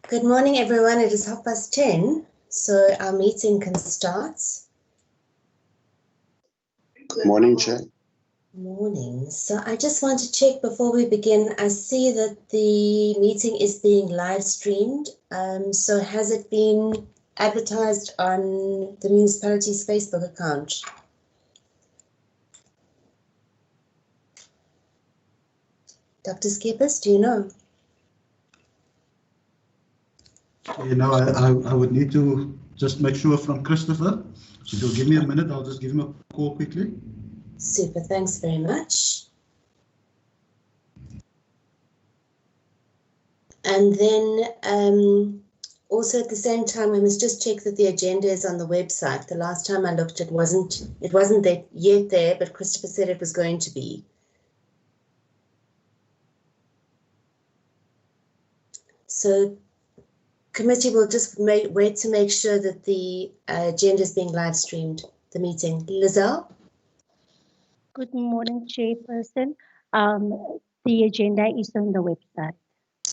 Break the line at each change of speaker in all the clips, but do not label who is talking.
Good morning, everyone. It is 10:30, so our meeting can start.
Good morning, Chair.
Morning. So I just want to check before we begin. I see that the meeting is being live streamed. So has it been advertised on the municipality's Facebook account? Dr. Skeppers, do you know?
You know, I would need to just make sure from Christopher. So if you'll give me a minute, I'll just give him a call quickly.
Super, thanks very much. And then also at the same time, we must just check that the agenda is on the website. The last time I looked, it wasn't yet there, but Christopher said it was going to be. So committee will just wait to make sure that the agenda is being live streamed, the meeting. Lizelle?
Good morning, Chairperson. The agenda is on the website.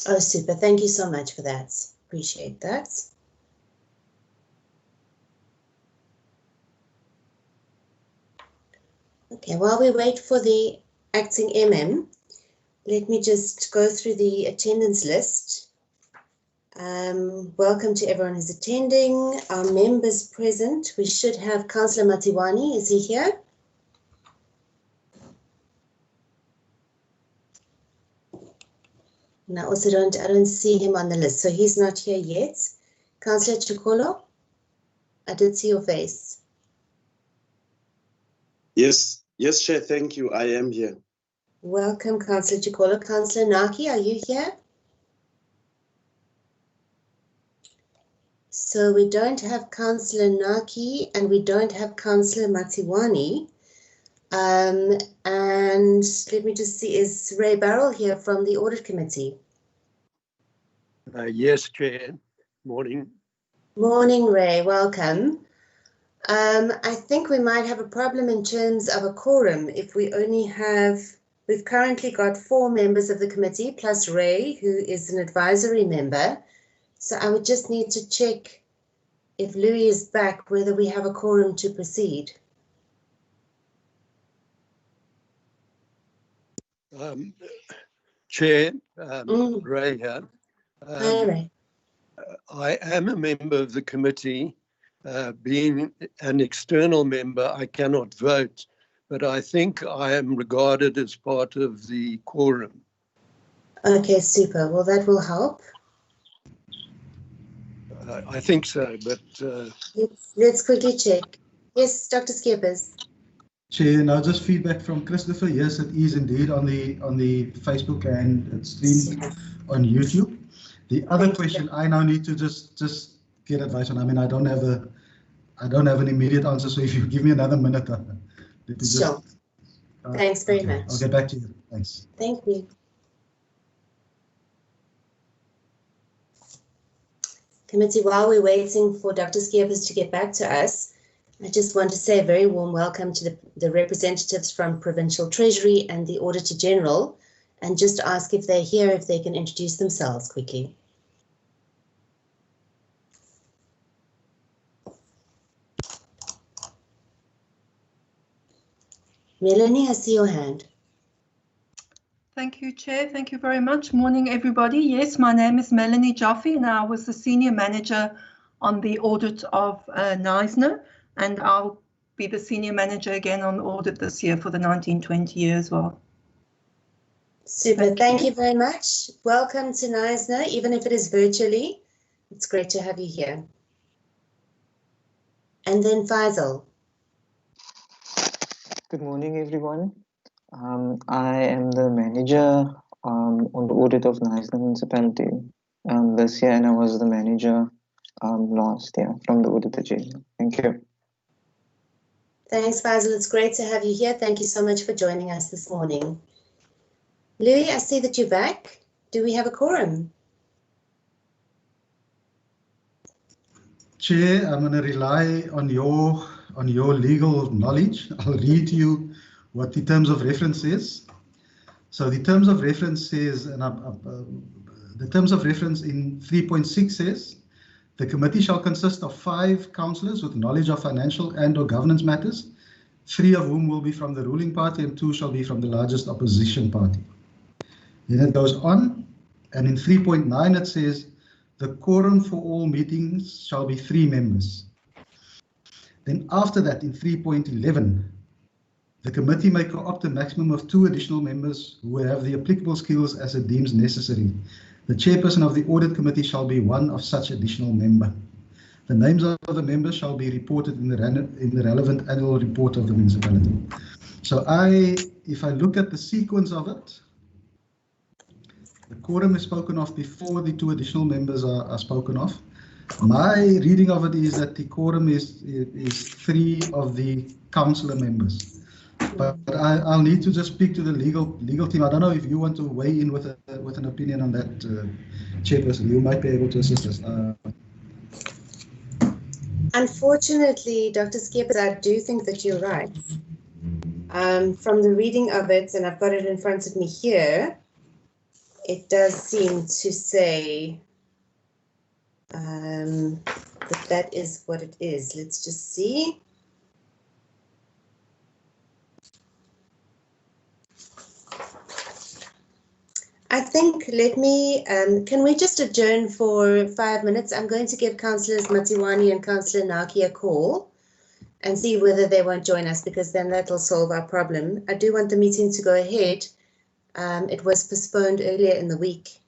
Oh, super. Thank you so much for that. Appreciate that. Okay, while we wait for the acting MM, let me just go through the attendance list. Welcome to everyone who's attending. Our members present, we should have Councillor Matiwani. Is he here? And I also don't see him on the list, so he's not here yet. Councillor Chikolo, I did see your face.
Yes, Chair, thank you. I am here.
Welcome, Councillor Chikolo. Councillor Naki, are you here? So we don't have Councillor Naki and we don't have Councillor Matiwani. And let me just see, is Ray Barrell here from the Audit Committee?
Yes, Chair. Morning.
Morning, Ray. Welcome. I think we might have a problem in terms of a quorum if we only have, we've currently got 4 members of the committee plus Ray, who is an advisory member. So I would just need to check if Louis is back, whether we have a quorum to proceed.
Chair, Ray here.
Hi, Ray.
I am a member of the committee. Being an external member, I cannot vote, but I think I am regarded as part of the quorum.
Okay, super. Well, that will help.
I think so, but
let's quickly check. Yes, Dr. Skeppers.
Chair, now just feedback from Christopher. Yes, it is indeed on the Facebook and it's streamed on YouTube. The other question I now need to just get advice on. I mean, I don't have an immediate answer. So if you give me another minute, let me just.
Sure. Thanks very much.
I'll get back to you. Thanks.
Thank you. Committee, while we're waiting for Dr. Skeppers to get back to us, I just want to say a very warm welcome to the representatives from Provincial Treasury and the Auditor General, and just ask if they're here, if they can introduce themselves quickly. Melanie, I see your hand.
Thank you, Chair. Thank you very much. Morning, everybody. Yes, my name is Melanie Jaffe, and I was the Senior Manager on the audit of Knysna, and I'll be the Senior Manager again on audit this year for the 1920 year as well.
Super. Thank you very much. Welcome to Knysna, even if it is virtually. It's great to have you here. And then Faisal.
Good morning, everyone. I am the manager on the audit of Knysna Municipality this year, and I was the manager last year from the Auditor General. Thank you.
Thanks, Faisal. It's great to have you here. Thank you so much for joining us this morning. Louis, I see that you're back. Do we have a quorum?
Chair, I'm going to rely on your legal knowledge. I'll read to you what the terms of reference is. So the terms of reference says, and The terms of reference in 3.6 says, the committee shall consist of 5 councillors with knowledge of financial and or governance matters, 3 of whom will be from the ruling party and 2 shall be from the largest opposition party. Then it goes on, and in 3.9 it says, the quorum for all meetings shall be 3 members. Then after that, in 3.11, the committee may co-opt a maximum of 2 additional members who have the applicable skills as it deems necessary. The chairperson of the audit committee shall be one of such additional member. The names of the members shall be reported in the relevant annual report of the municipality. So if I look at the sequence of it, the quorum is spoken of before the 2 additional members are spoken of. My reading of it is that the quorum is 3 of the councillor members. But I'll need to just speak to the legal team. I don't know if you want to weigh in with an opinion on that, chairperson. You might be able to assist us.
Unfortunately, Dr. Skeepers, I do think that you're right. From the reading of it, and I've got it in front of me here, it does seem to say that is what it is. Let's just see. I think can we just adjourn for 5 minutes? I'm going to give Councillors Matiwani and Councillor Naki a call and see whether they won't join us, because then that'll solve our problem. I do want the meeting to go ahead. It was postponed earlier in the week.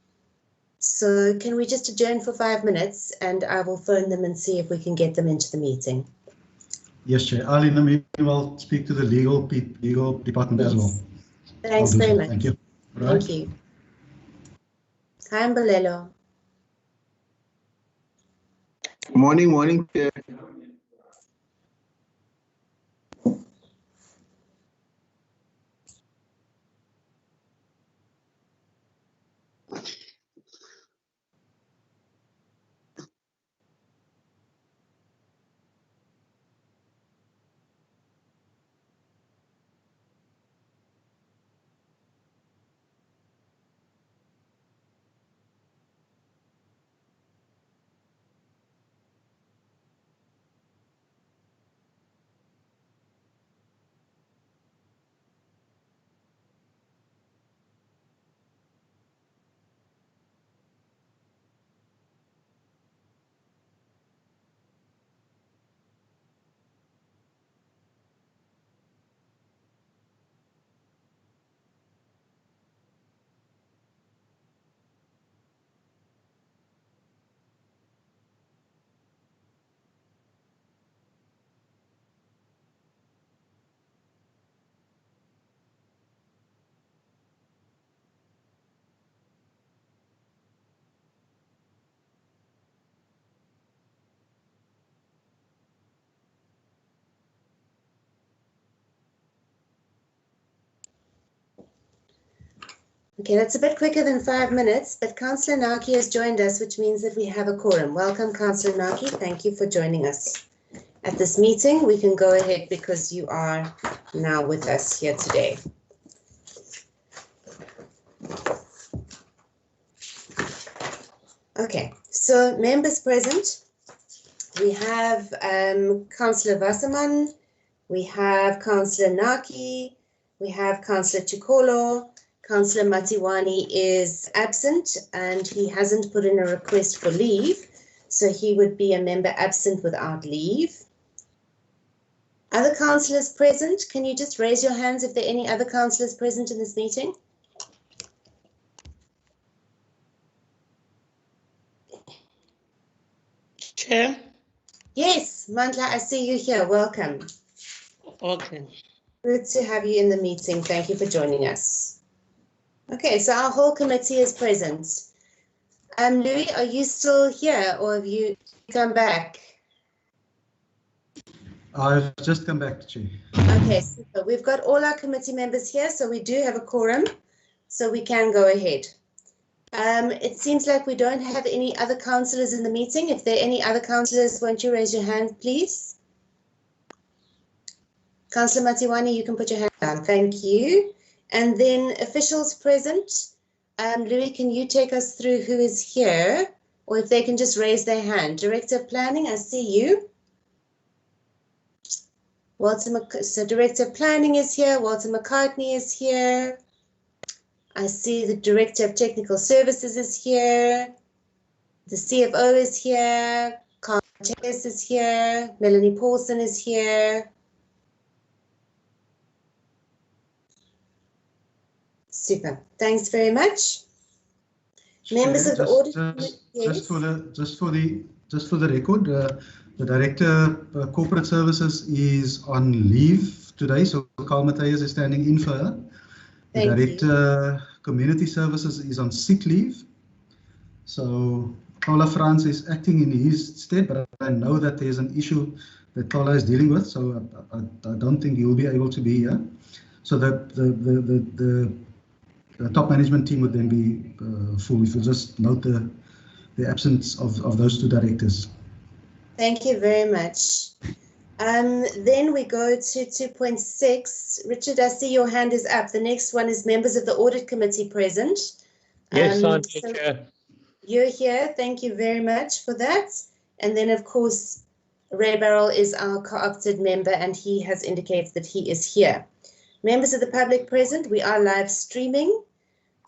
So can we just adjourn for 5 minutes, and I will phone them and see if we can get them into the meeting.
Yes, Chair. I'll in the meanwhile speak to the legal department as well.
Thanks very much.
Thank you.
Right. Thank you. Hi, Mbalelo.
Morning, Chair.
Okay, that's a bit quicker than 5 minutes, but Councillor Naki has joined us, which means that we have a quorum. Welcome, Councillor Naki. Thank you for joining us at this meeting. We can go ahead because you are now with us here today. Okay, so members present, we have Councillor Wasserman, we have Councillor Naki, we have Councillor Chikolo. Councillor Matiwani is absent and he hasn't put in a request for leave, so he would be a member absent without leave. Other councillors present, can you just raise your hands if there are any other councillors present in this meeting?
Chair?
Yes, Mandla, I see you here. Welcome.
Okay.
Good to have you in the meeting. Thank you for joining us. Okay, so our whole committee is present. Louis, are you still here or have you come back?
I've just come back, Chair.
Okay, super. We've got all our committee members here, so we do have a quorum, so we can go ahead. It seems like we don't have any other councillors in the meeting. If there are any other councillors, won't you raise your hand, please? Councillor Matiwani, you can put your hand down. Thank you. And then officials present. Louis, can you take us through who is here? Or if they can just raise their hand. Director of Planning, I see you. So Director of Planning is here. Walter McCartney is here. I see the Director of Technical Services is here. The CFO is here. Carl Chase is here. Melanie Paulson is here. Super. Thanks very much. Members of the audit committee.
Just for the record, the Director Corporate Services is on leave today, so Carl Matthias is standing in for her. The Director Community Services is on sick leave. So Paula Franz is acting in his stead, but I know that there's an issue that Paula is dealing with, so I don't think he'll be able to be here. So the top management team would then be full. If you just note the absence of those two directors.
Thank you very much. Then we go to 2.6. Richard, I see your hand is up. The next one is members of the audit committee present.
Yes, I'm here, Chair.
You're here. Thank you very much for that. And then, of course, Ray Barrell is our co-opted member, and he has indicated that he is here. Members of the public present, we are live streaming.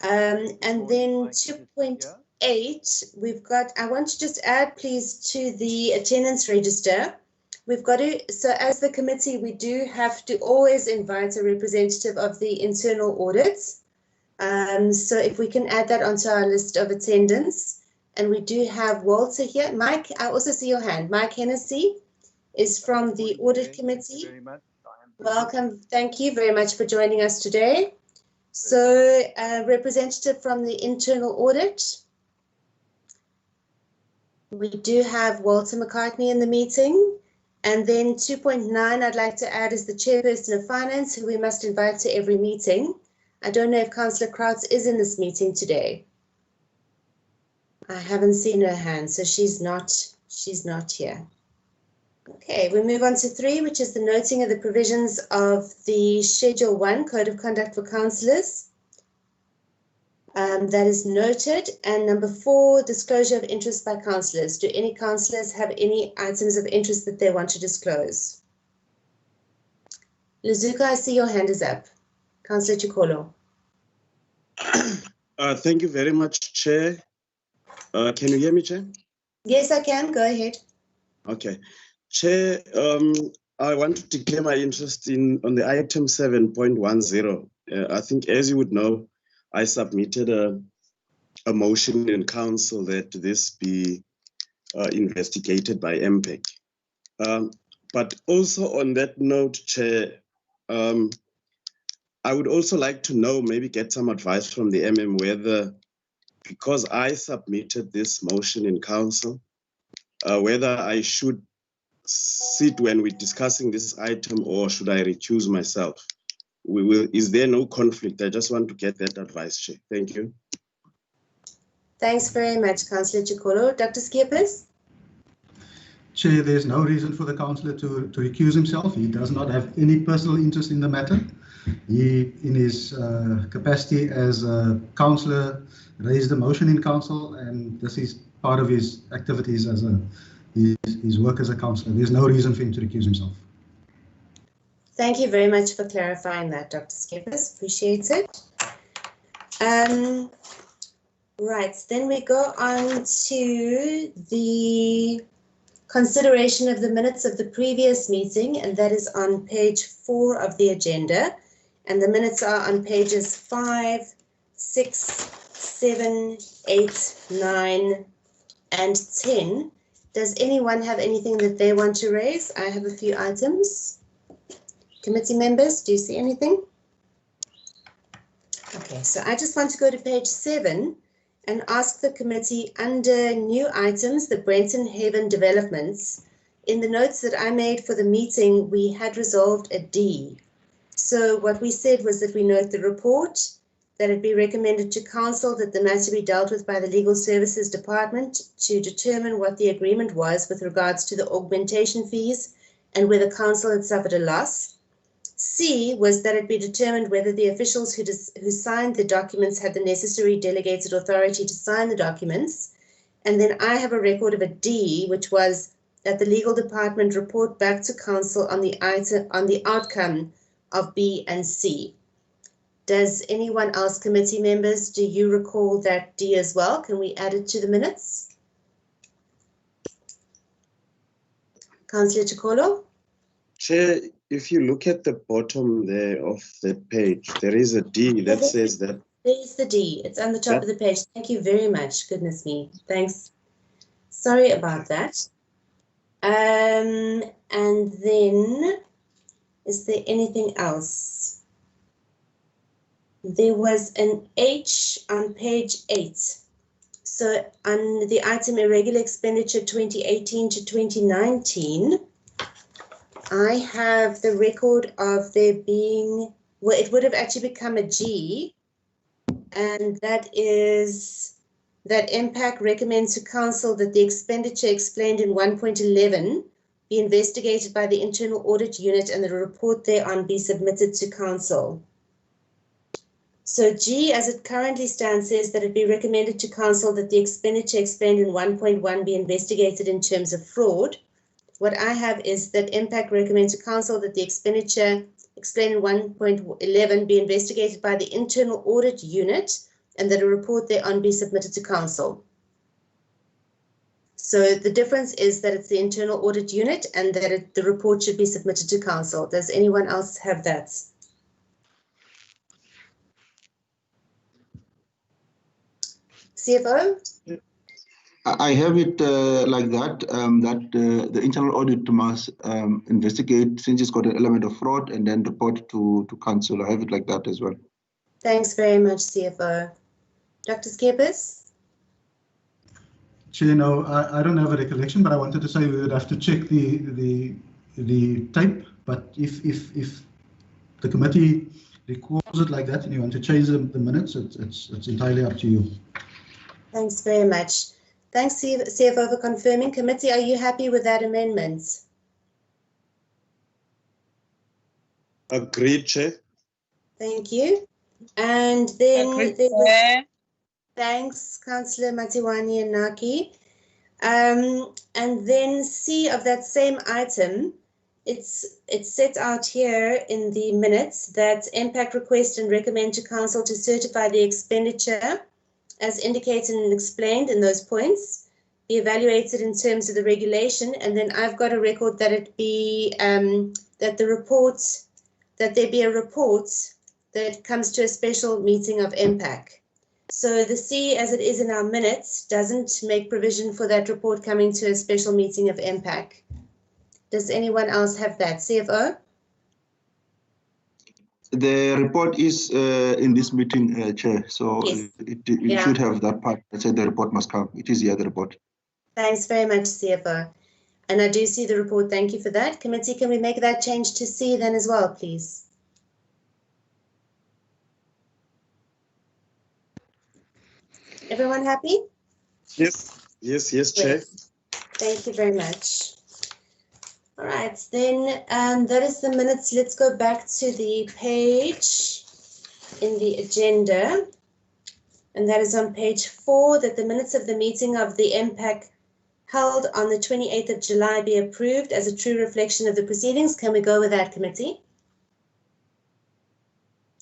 And then 2.8, we've got, I want to just add, please, to the attendance register. We've got to, so as the committee, we do have to always invite a representative of the internal audits. So if we can add that onto our list of attendance. And we do have Walter here. Mike, I also see your hand. Mike Hennessy is from the audit committee. Welcome. Thank you very much for joining us today. So a representative from the internal audit. We do have Walter McCartney in the meeting. And then 2.9, I'd like to add is the chairperson of finance, who we must invite to every meeting. I don't know if Councillor Krautz is in this meeting today. I haven't seen her hand, so she's not here. Okay, we move on to 3, which is the noting of the provisions of the Schedule 1 Code of Conduct for Councillors. That is noted. And number 4, disclosure of interest by councillors. Do any councillors have any items of interest that they want to disclose? Luzuka, I see your hand is up. Councillor Chikolo.
Thank you very much, Chair. Can you hear me, Chair?
Yes, I can. Go ahead.
Okay. Chair, I want to declare my interest on the item 7.10. I think, as you would know, I submitted a motion in council that this be investigated by MPEC. But also on that note, Chair, I would also like to know, maybe get some advice from the whether, because I submitted this motion in council, whether I should sit when we're discussing this item or should I recuse myself? Is there no conflict? I just want to get that advice, Chair. Thank you.
Thanks very much, Councillor Chikolo. Dr. Skeepers?
Chair, there's no reason for the councillor to recuse himself. He does not have any personal interest in the matter. He, in his capacity as a councillor, raised a motion in council, and this is part of his activities as his work as a councillor. There's no reason for him to recuse himself.
Thank you very much for clarifying that, Dr. Skeepers. Appreciate it. Right, then we go on to the consideration of the minutes of the previous meeting, and that is on page 4 of the agenda. And the minutes are on pages 5, 6, 7, 8, 9, and 10. Does anyone have anything that they want to raise? I have a few items. Committee members, do you see anything? Okay, so I just want to go to page 7 and ask the committee under new items, the Brenton Haven developments. In the notes that I made for the meeting, we had resolved a D. So what we said was that we note the report, that it be recommended to council that the matter be dealt with by the Legal Services Department to determine what the agreement was with regards to the augmentation fees and whether council had suffered a loss. C was that it be determined whether the officials who signed the documents had the necessary delegated authority to sign the documents. And then I have a record of a D, which was that the legal department report back to council on the outcome of B and C. Does anyone else, committee members, do you recall that D as well? Can we add it to the minutes? Councillor Chikolo?
Chair, if you look at the bottom there of the page, there is a D that says that.
There's the D. It's on the top of the page. Thank you very much. Goodness me. Thanks. Sorry about that. And then, is there anything else? There was an H on page 8. So on the item irregular expenditure 2018 to 2019, I have the record of there being, well, it would have actually become a G, and that is that MPAC recommends to council that the expenditure explained in 1.11 be investigated by the internal audit unit and the report thereon be submitted to council. So G, as it currently stands, says that it be recommended to council that the expenditure explained in 1.1 be investigated in terms of fraud. What I have is that MPAC recommends to council that the expenditure explained in 1.11 be investigated by the internal audit unit and that a report thereon be submitted to council. So the difference is that it's the internal audit unit and that the report should be submitted to council. Does anyone else have that? CFO?
I have it like that, the internal audit must investigate, since it's got an element of fraud, and then report to council. I have it like that as well.
Thanks very much, CFO. Dr. Skeppers?
Chair, no, I don't have a recollection, but I wanted to say we would have to check the tape. But if the committee recalls it like that and you want to change the minutes, it's entirely up to you.
Thanks very much. Thanks, CFO, for confirming. Committee, are you happy with that amendment?
Agreed, Chair.
Thank you. And then thanks, Councillor Matiwani and Naki. And then C of that same item, it's set out here in the minutes that MPAC request and recommend to council to certify the expenditure as indicated and explained in those points, be evaluated in terms of the regulation, and then I've got a record that it be that there be a report that comes to a special meeting of MPAC. So the C, as it is in our minutes, doesn't make provision for that report coming to a special meeting of MPAC. Does anyone else have that? CFO?
The report is in this meeting, Chair, so yes. it should have that part that said the report must come. It is the other report.
Thanks very much, CFO. And I do see the report. Thank you for that. Committee, can we make that change to C then as well, please? Everyone happy?
Yes, Chair.
Thank you very much. All right, then that is the minutes. Let's go back to the page in the agenda. And that is on page 4, that the minutes of the meeting of the MPAC held on the 28th of July be approved as a true reflection of the proceedings. Can we go with that, committee?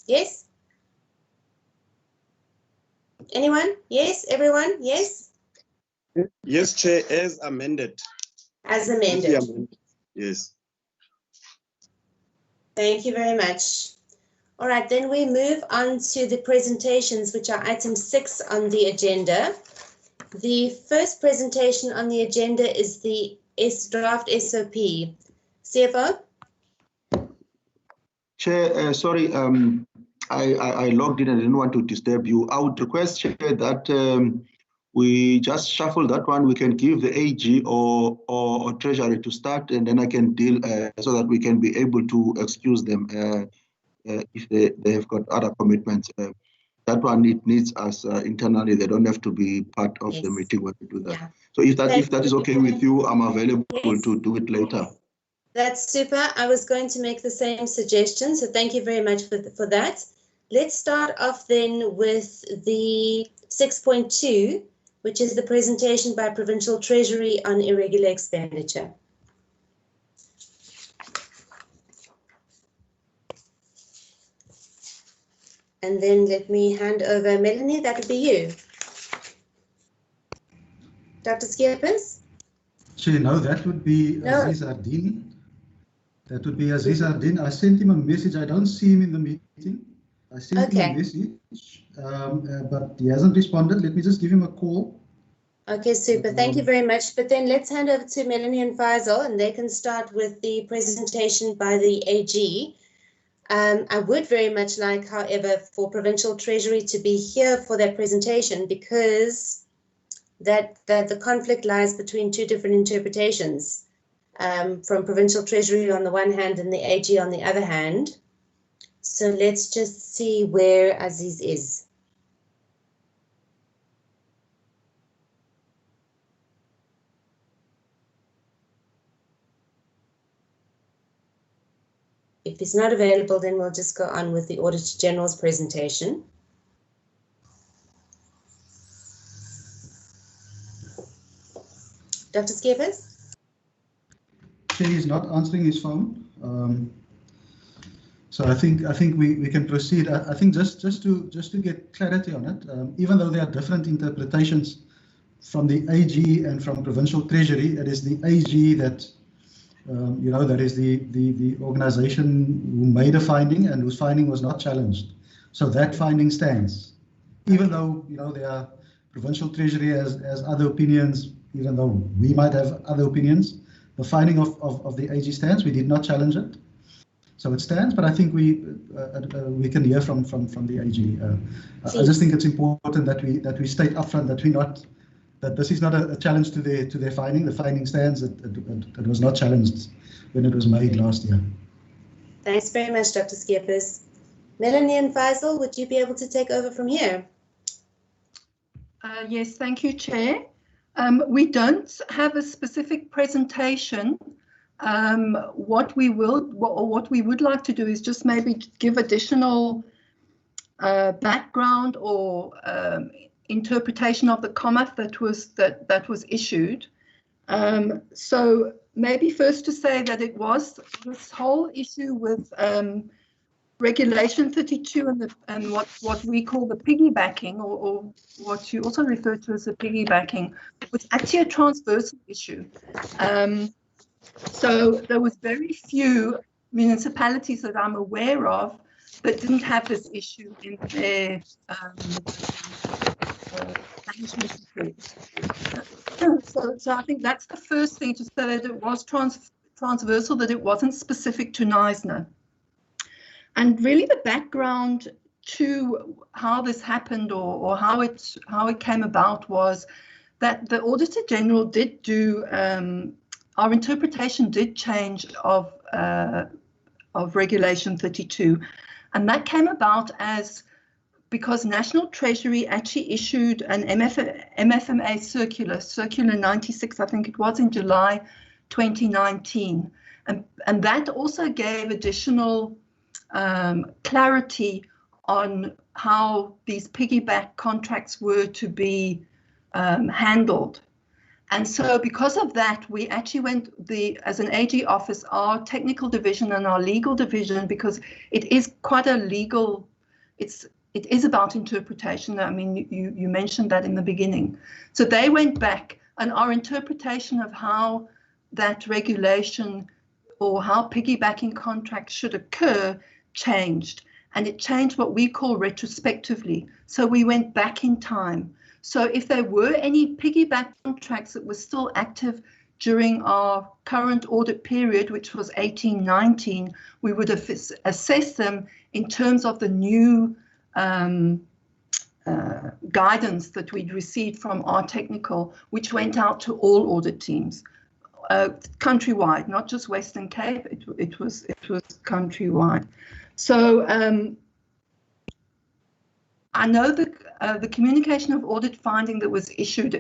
Yes? Anyone? Yes? Everyone? Yes?
Yes, Chair, as amended.
As amended.
Yes.
Thank you very much. All right, then we move on to the presentations, which are item 6 on the agenda. The first presentation on the agenda is the draft SOP. CFO?
Chair, sorry, I logged in and I didn't want to disturb you. I would request, Chair, that we just shuffle that one. We can give the AG or Treasury to start, and then I can deal so that we can be able to excuse them if they have got other commitments. That one, it needs us internally. They don't have to be part of the meeting when we do that. Yeah. So if that is okay with you, I'm available to do it later.
That's super. I was going to make the same suggestion, so thank you very much for that. Let's start off then with the 6.2, which is the presentation by Provincial Treasury on irregular expenditure. And then let me hand over, Melanie, that would be you. Dr. Skeepers?
Chair, no, that would be Aziz Ardeen. That would be Aziz Ardeen. I sent him a message. I don't see him in the meeting. I sent him a message, but he hasn't responded. Let me just give him a call.
Okay, super. Thank you very much. But then let's hand over to Melanie and Faisal, and they can start with the presentation by the AG. I would very much like, however, for Provincial Treasury to be here for that presentation, because that the conflict lies between two different interpretations, from Provincial Treasury on the one hand and the AG on the other hand. So let's just see where Aziz is. If he's not available, then we'll just go on with the Auditor General's presentation. Dr. Skeepers?
Chair is not answering his phone. So I think we can proceed. I think just to get clarity on it, even though there are different interpretations from the AG and from Provincial Treasury, it is the AG that that is the organization who made a finding and whose finding was not challenged. So that finding stands, even though there are Provincial Treasury has other opinions, even though we might have other opinions. The finding of the AG stands. We did not challenge it, so it stands. But I think we can hear from the AG. I just think it's important that we state upfront that this is not a challenge to their finding. The finding stands. It was not challenged when it was made last year.
Thanks very much, Dr. Skeepers. Melanie and Faisal, would you be able to take over from here?
Yes, thank you, Chair. We don't have a specific presentation. What we would like to do is just maybe give additional background or interpretation of the comment that was issued. So maybe first to say that it was this whole issue with Regulation 32 and what we call the piggybacking, or what you also refer to as the piggybacking, was actually a transversal issue. So there was very few municipalities that I'm aware of that didn't have this issue in their management report. So I think that's the first thing to say, that it was transversal, that it wasn't specific to Knysna. And really the background to how this happened, or how it came about, was that the Auditor General did do, our interpretation did change of Regulation 32. And that came about because National Treasury actually issued an MFMA circular 96, I think it was, in July 2019. And that also gave additional clarity on how these piggyback contracts were to be handled. And so because of that, we actually went, as an AG office, our technical division and our legal division, because it is quite a legal, it is about interpretation. I mean, you mentioned that in the beginning. So they went back, and our interpretation of how that regulation, or how piggybacking contracts should occur, changed. And it changed what we call retrospectively. So we went back in time. So if there were any piggyback contracts that were still active during our current audit period, which was 18-19, we would have assessed them in terms of the new guidance that we'd received from our technical, which went out to all audit teams, countrywide, not just Western Cape. It was countrywide. So I know that the communication of audit finding that was issued,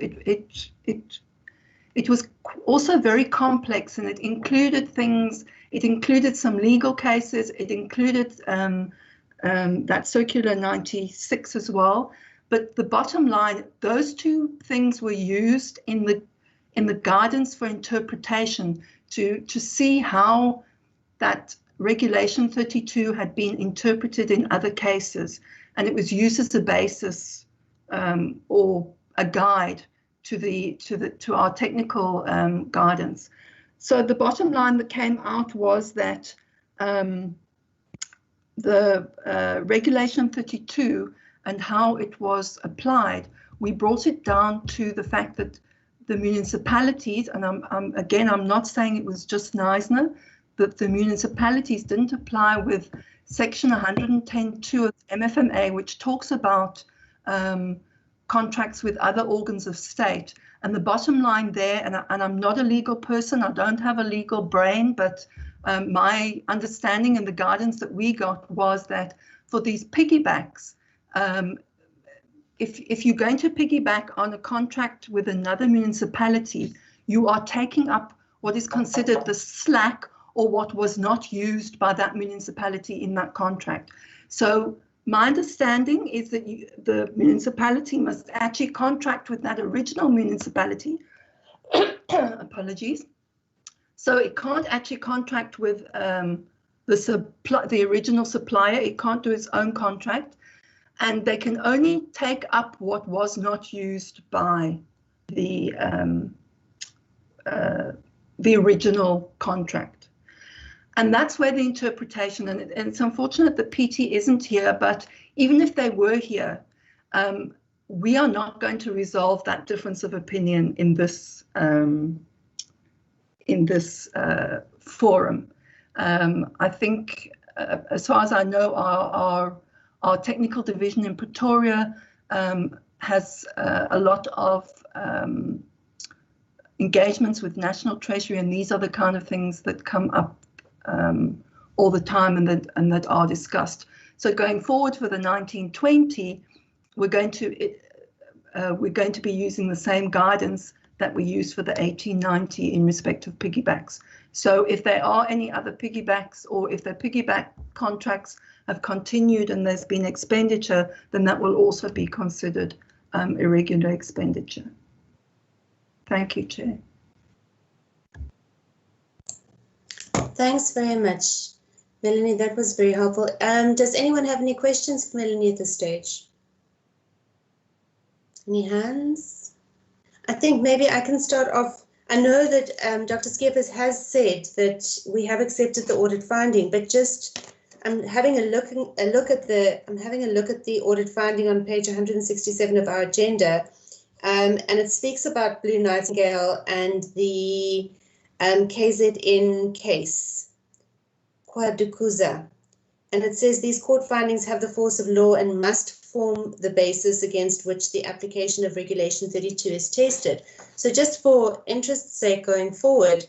it was also very complex, and it included things. It included some legal cases. It included that Circular 96 as well. But the bottom line, those two things were used in the guidance for interpretation to see how that Regulation 32 had been interpreted in other cases, and it was used as a basis or a guide to our technical guidance. So the bottom line that came out was that the Regulation 32 and how it was applied, we brought it down to the fact that the municipalities, and I'm not saying it was just Knysna, that the municipalities didn't apply with Section 110.2 of MFMA, which talks about contracts with other organs of state. And the bottom line there, and I'm not a legal person, I don't have a legal brain, but my understanding and the guidance that we got was that for these piggybacks, if you're going to piggyback on a contract with another municipality, you are taking up what is considered the slack or what was not used by that municipality in that contract. So my understanding is that the municipality must actually contract with that original municipality. Apologies. So it can't actually contract with the original supplier. It can't do its own contract. And they can only take up what was not used by the original contract. And that's where the interpretation, and it's unfortunate that PT isn't here, but even if they were here, we are not going to resolve that difference of opinion in this forum. I think, as far as I know, our technical division in Pretoria has a lot of engagements with National Treasury, and these are the kind of things that come up all the time and that are discussed. So going forward for the 1920, we're going to be using the same guidance that we used for the 1890 in respect of piggybacks. So if there are any other piggybacks, or if the piggyback contracts have continued and there's been expenditure, then that will also be considered irregular expenditure. Thank you, Chair.
Thanks very much, Melanie. That was very helpful. Does anyone have any questions for Melanie at this stage? Any hands? I think maybe I can start off. I know that Dr. Skeepers has said that we have accepted the audit finding, but just I'm having a look at the audit finding on page 167 of our agenda, and it speaks about Blue Nightingale and the KZN case, Kwadukuza, and it says these court findings have the force of law and must form the basis against which the application of Regulation 32 is tested. So just for interest's sake going forward,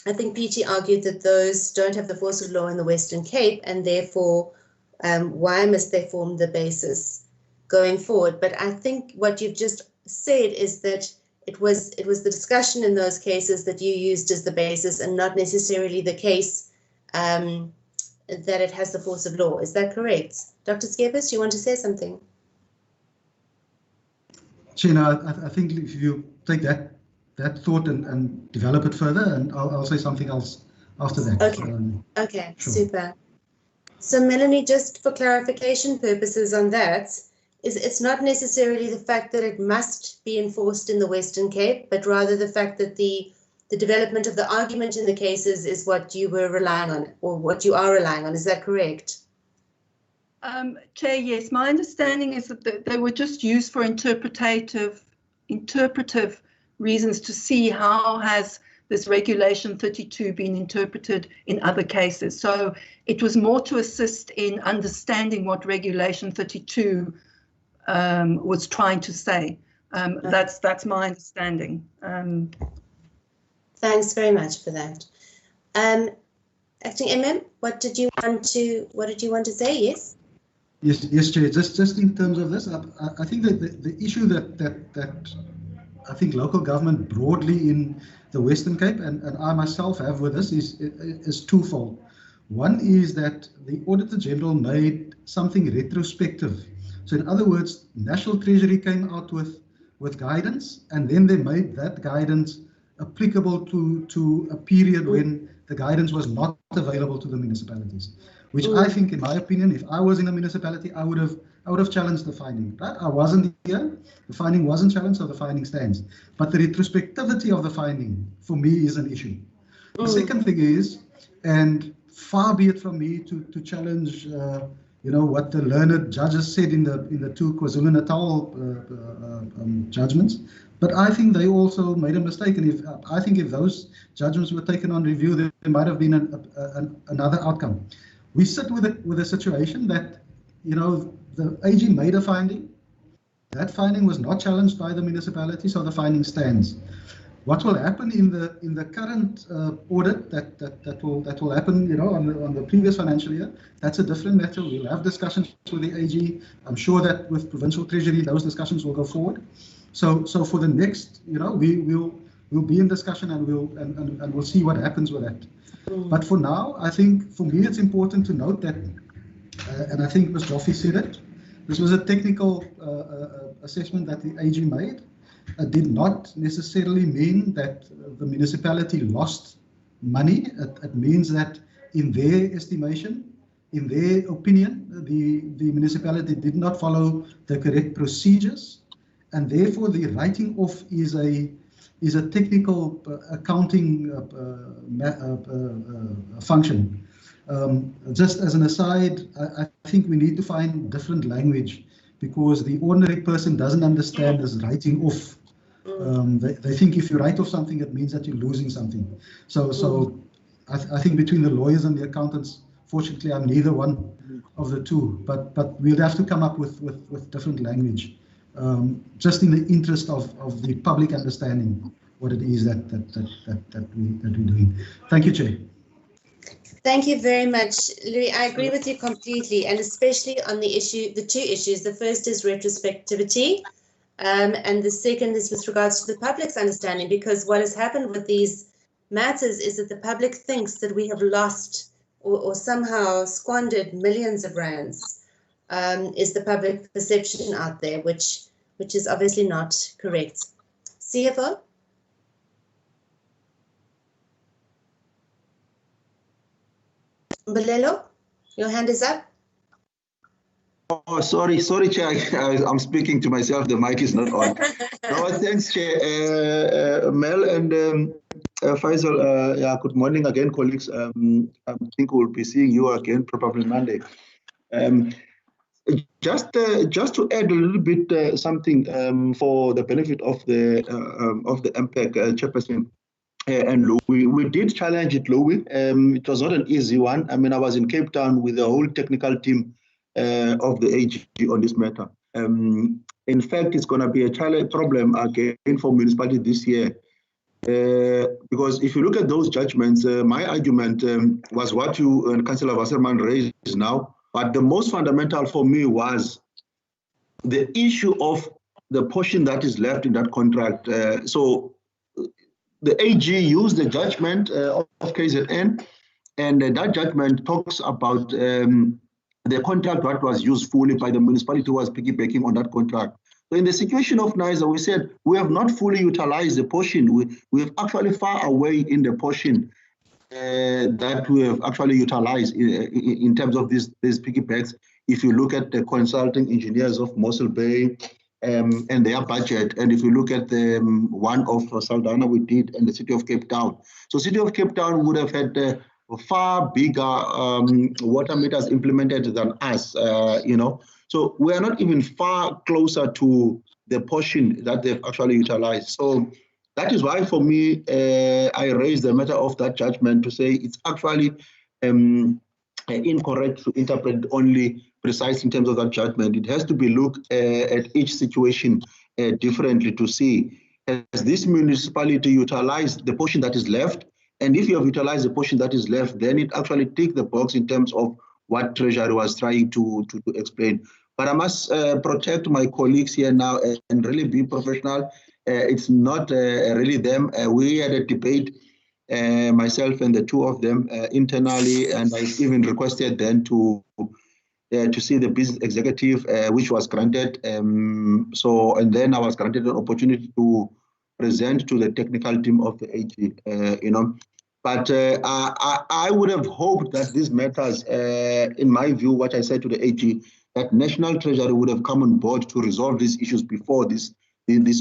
I think PT argued that those don't have the force of law in the Western Cape, and therefore why must they form the basis going forward? But I think what you've just said is that it was the discussion in those cases that you used as the basis, and not necessarily the case that it has the force of law. Is that correct? Dr. Skeepers, do you want to say something?
Sheena, I think if you take that thought and develop it further, and I'll say something else after that.
Okay, okay,
sure.
Super. So Melanie, just for clarification purposes on that, it's not necessarily the fact that it must be enforced in the Western Cape, but rather the fact that the development of the argument in the cases is what you were relying on, or what you are relying on. Is that correct?
Chair, yes. My understanding is that they were just used for interpretive reasons to see how has this Regulation 32 been interpreted in other cases. So it was more to assist in understanding what Regulation 32 was trying to say. That's my understanding.
Thanks very much for that. Acting MM, what did you want to say? Yes.
Yes, Chair. Just in terms of this, I think that the issue that I think local government broadly in the Western Cape, and I myself have with this, is twofold. One is that the Auditor General made something retrospective. So in other words, National Treasury came out with guidance, and then they made that guidance applicable to a period when the guidance was not available to the municipalities, which I think, in my opinion, if I was in a municipality, I would have challenged the finding. Right? I wasn't here, the finding wasn't challenged, so the finding stands. But the retrospectivity of the finding, for me, is an issue. The second thing is, and far be it from me to challenge, what the learned judges said in the two KwaZulu-Natal judgments, but I think they also made a mistake. And I think if those judgments were taken on review, there might have been another outcome. We sit with a situation that, the AG made a finding. That finding was not challenged by the municipality, so the finding stands. What will happen in the current audit that will happen, on the previous financial year? That's a different matter. We'll have discussions with the AG. I'm sure that with Provincial Treasury, those discussions will go forward. So for the next, we'll be in discussion, and we'll see what happens with that. But for now, I think for me it's important to note that, and I think Ms. Joffe said it, this was a technical assessment that the AG made. It did not necessarily mean that the municipality lost money. It means that in their estimation, in their opinion, the municipality did not follow the correct procedures, and therefore the writing off is a technical accounting function. Just as an aside, I think we need to find different language, because the ordinary person doesn't understand this writing off. They think if you write off something, it means that you're losing something. So I think between the lawyers and the accountants, fortunately, I'm neither one of the two, but we'll have to come up with different language, just in the interest of the public understanding what it is that we're doing. Thank you, Chair.
Thank you very much, Louis. I agree with you completely, and especially on the two issues. The first is retrospectivity, and the second is with regards to the public's understanding, because what has happened with these matters is that the public thinks that we have lost or somehow squandered millions of rands, is the public perception out there, which is obviously not correct. CFO? Mbalelo, your hand is up.
Oh, sorry, Chair. I'm speaking to myself. The mic is not on. No, thanks, Chair. Mel and Faisal, good morning again, colleagues. I think we'll be seeing you again probably Monday. Just to add a little bit something for the benefit of the MPEC chairperson. And Louis, we did challenge it, Louis. It was not an easy one. I mean, I was in Cape Town with the whole technical team of the AG on this matter. In fact, it's going to be a problem again for municipality this year. Because if you look at those judgments, my argument was what you and Councillor Wasserman raised now. But the most fundamental for me was the issue of the portion that is left in that contract. So the AG used the judgment of KZN, and that judgment talks about the contract that was used fully by the municipality who was piggybacking on that contract. So in the situation of NISA, we said we have not fully utilized the portion. We have actually far away in the portion that we have actually utilized in terms of these piggybacks. If you look at the consulting engineers of Mossel Bay and their budget, and if you look at the one of Saldanha we did and the City of Cape Town. So City of Cape Town would have had far bigger water meters implemented than us, So we are not even far closer to the portion that they've actually utilized. So that is why, for me, I raised the matter of that judgment to say it's actually incorrect to interpret only precise in terms of that judgment. It has to be looked at each situation differently to see, has this municipality utilized the portion that is left? And if you have utilized the portion that is left, then it actually ticks the box in terms of what Treasury was trying to explain. But I must protect my colleagues here now and really be professional it's not really them. We had a debate, myself and the two of them internally, and I even requested them to see the business executive, which was granted. And then I was granted an opportunity to present to the technical team of the AG, But I would have hoped that these matters, in my view, what I said to the AG, that National Treasury would have come on board to resolve these issues before this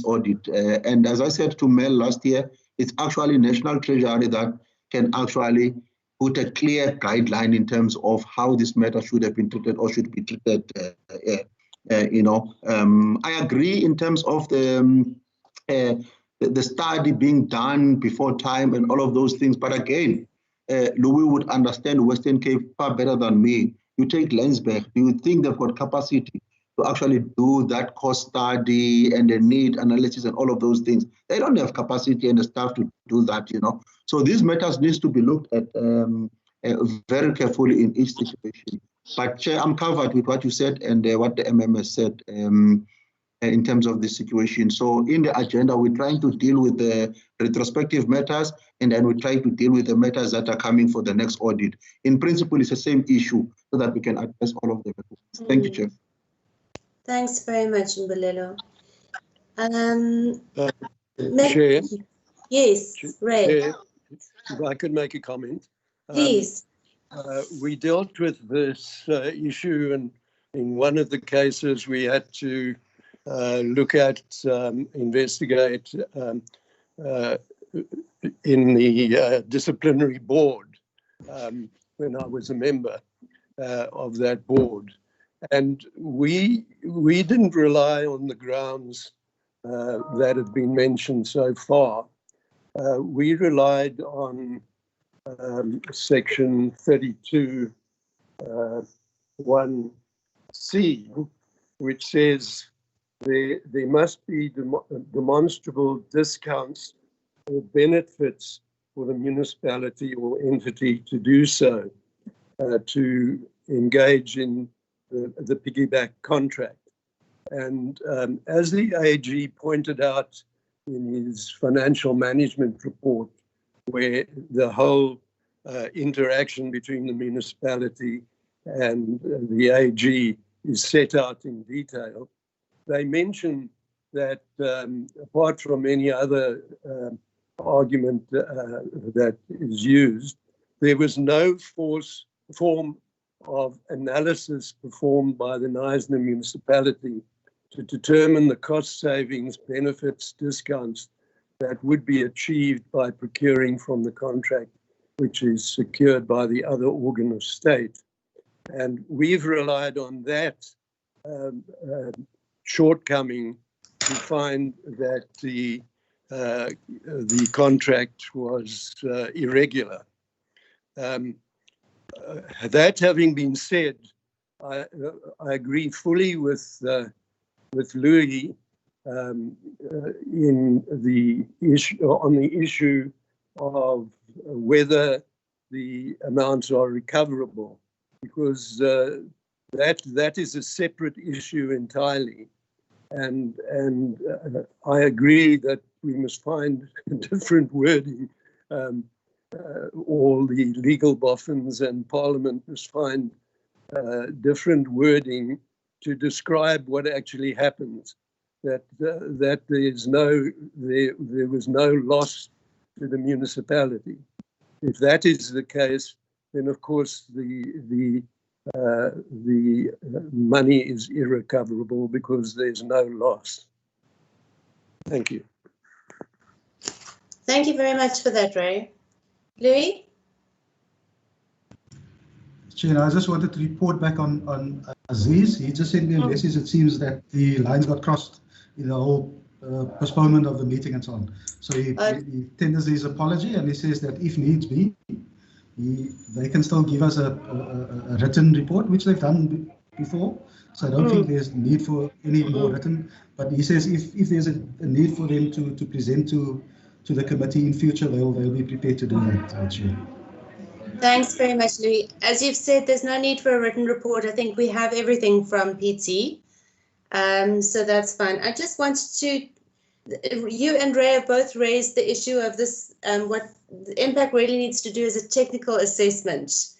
audit. And as I said to Mel last year, it's actually National Treasury that can actually put a clear guideline in terms of how this matter should have been treated or should be treated. I agree in terms of the study being done before time and all of those things. But again, Louis would understand Western Cape far better than me. You take Lensberg, do you think they've got capacity to actually do that cost study and the need analysis and all of those things? They don't have capacity and the staff to do that, So these matters needs to be looked at very carefully in each situation. But Chair, I'm covered with what you said and what the MMS said in terms of this situation. So in the agenda, we're trying to deal with the retrospective matters, and then we try to deal with the matters that are coming for the next audit. In principle, it's the same issue so that we can address all of them. Thank you, Chair.
Thanks very much, Mbalelo.
Chair?
Yes, Ray.
Chair, if I could make a comment.
Please.
We dealt with this issue, and in one of the cases we had to look at, investigate in the disciplinary board when I was a member of that board. And we didn't rely on the grounds that have been mentioned so far. We relied on section 32 1C, which says there must be demonstrable discounts or benefits for the municipality or entity to do so, to engage in the piggyback contract. And as the AG pointed out in his financial management report, where the whole interaction between the municipality and the AG is set out in detail, they mention that apart from any other argument that is used, there was no form of analysis performed by the Knysna municipality to determine the cost savings, benefits, discounts that would be achieved by procuring from the contract, which is secured by the other organ of state. And we've relied on that shortcoming to find that the contract was irregular. That having been said, I agree fully with Louis in the issue of whether the amounts are recoverable, because that is a separate issue entirely. And I agree that we must find different wording. All the legal boffins and Parliament must find different wording to describe what actually happens. That there was no loss to the municipality. If that is the case, then of course the money is irrecoverable because there's no loss. Thank you.
Thank you very much for that, Ray. Louis?
Chair, I just wanted to report back on Aziz. He just sent me a message. It seems that the lines got crossed in the whole postponement of the meeting and so on. So he tenders his apology, and he says that if needs be, they can still give us a written report, which they've done before. So I don't think there's need for any more written. But he says if there's a need for them to present to the committee in future, they'll be prepared to do that, Chair.
Thanks very much, Louis. As you've said, there's no need for a written report. I think we have everything from PT. So that's fine. I just wanted to you and Ray have both raised the issue of this, what the impact really needs to do is a technical assessment.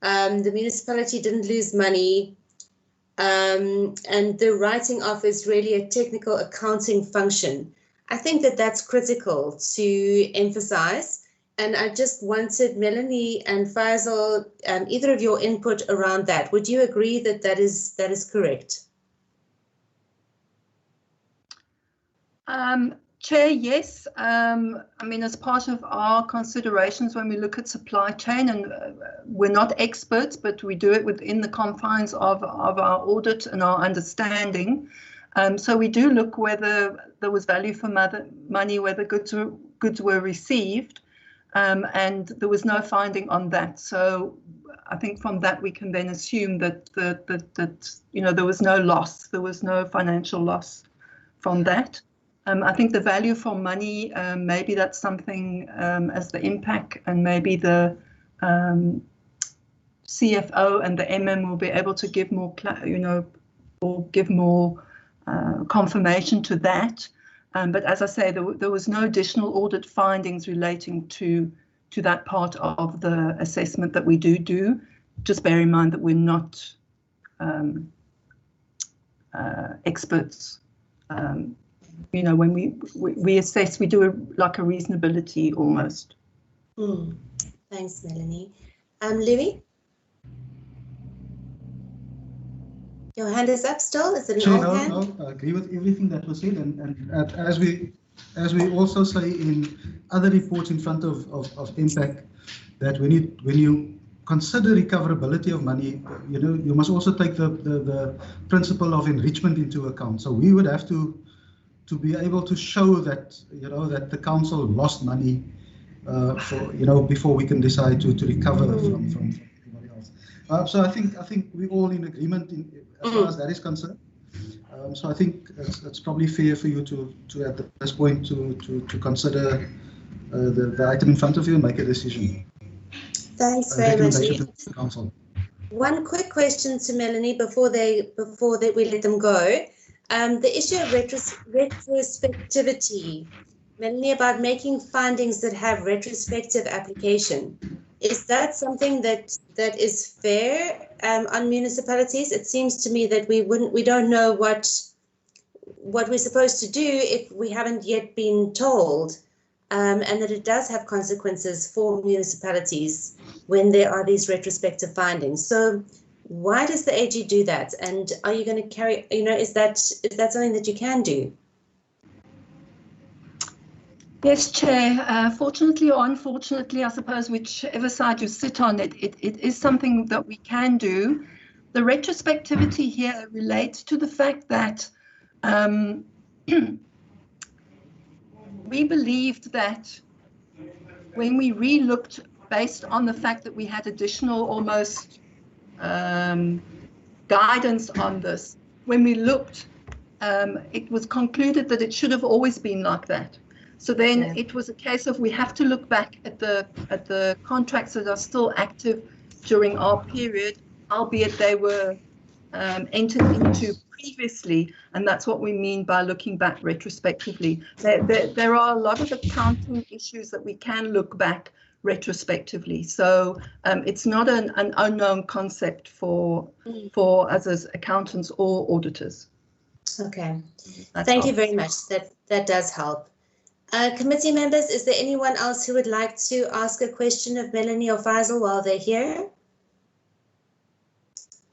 The municipality didn't lose money, and the writing off is really a technical accounting function. I think that that's critical to emphasize. And I just wanted Melanie and Faisal, either of your input around that. Would you agree that that is correct?
Chair, yes. I mean, as part of our considerations when we look at supply chain, and we're not experts, but we do it within the confines of our audit and our understanding. So we do look whether there was value for money, whether goods were received, and there was no finding on that. So I think from that we can then assume that you know, there was no loss, there was no financial loss from that. I think the value for money, maybe that's something as the impact, and maybe the CFO and the MM will be able to give more, you know, or give more confirmation to that. But as I say, there was no additional audit findings relating to that part of the assessment that we do. Just bear in mind that we're not experts. You know, when we assess, we do like a reasonability almost.
Thanks, Melanie. Louis? Your hand is up still? Is it an old hand?
No, I agree with everything that was said, and as we also say in other reports in front of impact, that when you consider recoverability of money, you know, you must also take the principle of enrichment into account. So we would have to be able to show that, you know, that the council lost money for, you know, before we can decide to recover from everybody else. So I think we're all in agreement as far as that is concerned. So I think it's probably fair for you to at this point to consider the item in front of you and make a decision.
Thanks very much.
Council.
One quick question to Melanie before we let them go. The issue of retrospectivity, Melanie, about making findings that have retrospective application. Is that something that is fair on municipalities? It seems to me that we don't know what we're supposed to do if we haven't yet been told, and that it does have consequences for municipalities when there are these retrospective findings. So why does the AG do that? And are you going to carry, you know, is that something that you can do?
Yes, Chair. Fortunately or unfortunately, I suppose, whichever side you sit on, it is something that we can do. The retrospectivity here relates to the fact that we believed that when we re-looked, based on the fact that we had additional almost guidance on this, when we looked, it was concluded that it should have always been like that. So then it was a case of we have to look back at the contracts that are still active during our period, albeit they were entered into previously, and that's what we mean by looking back retrospectively. There are a lot of accounting issues that we can look back retrospectively, so it's not an unknown concept for us as accountants or auditors.
Okay, thank you very much. That does help. Committee members, is there anyone else who would like to ask a question of Melanie or Faisal while they're here?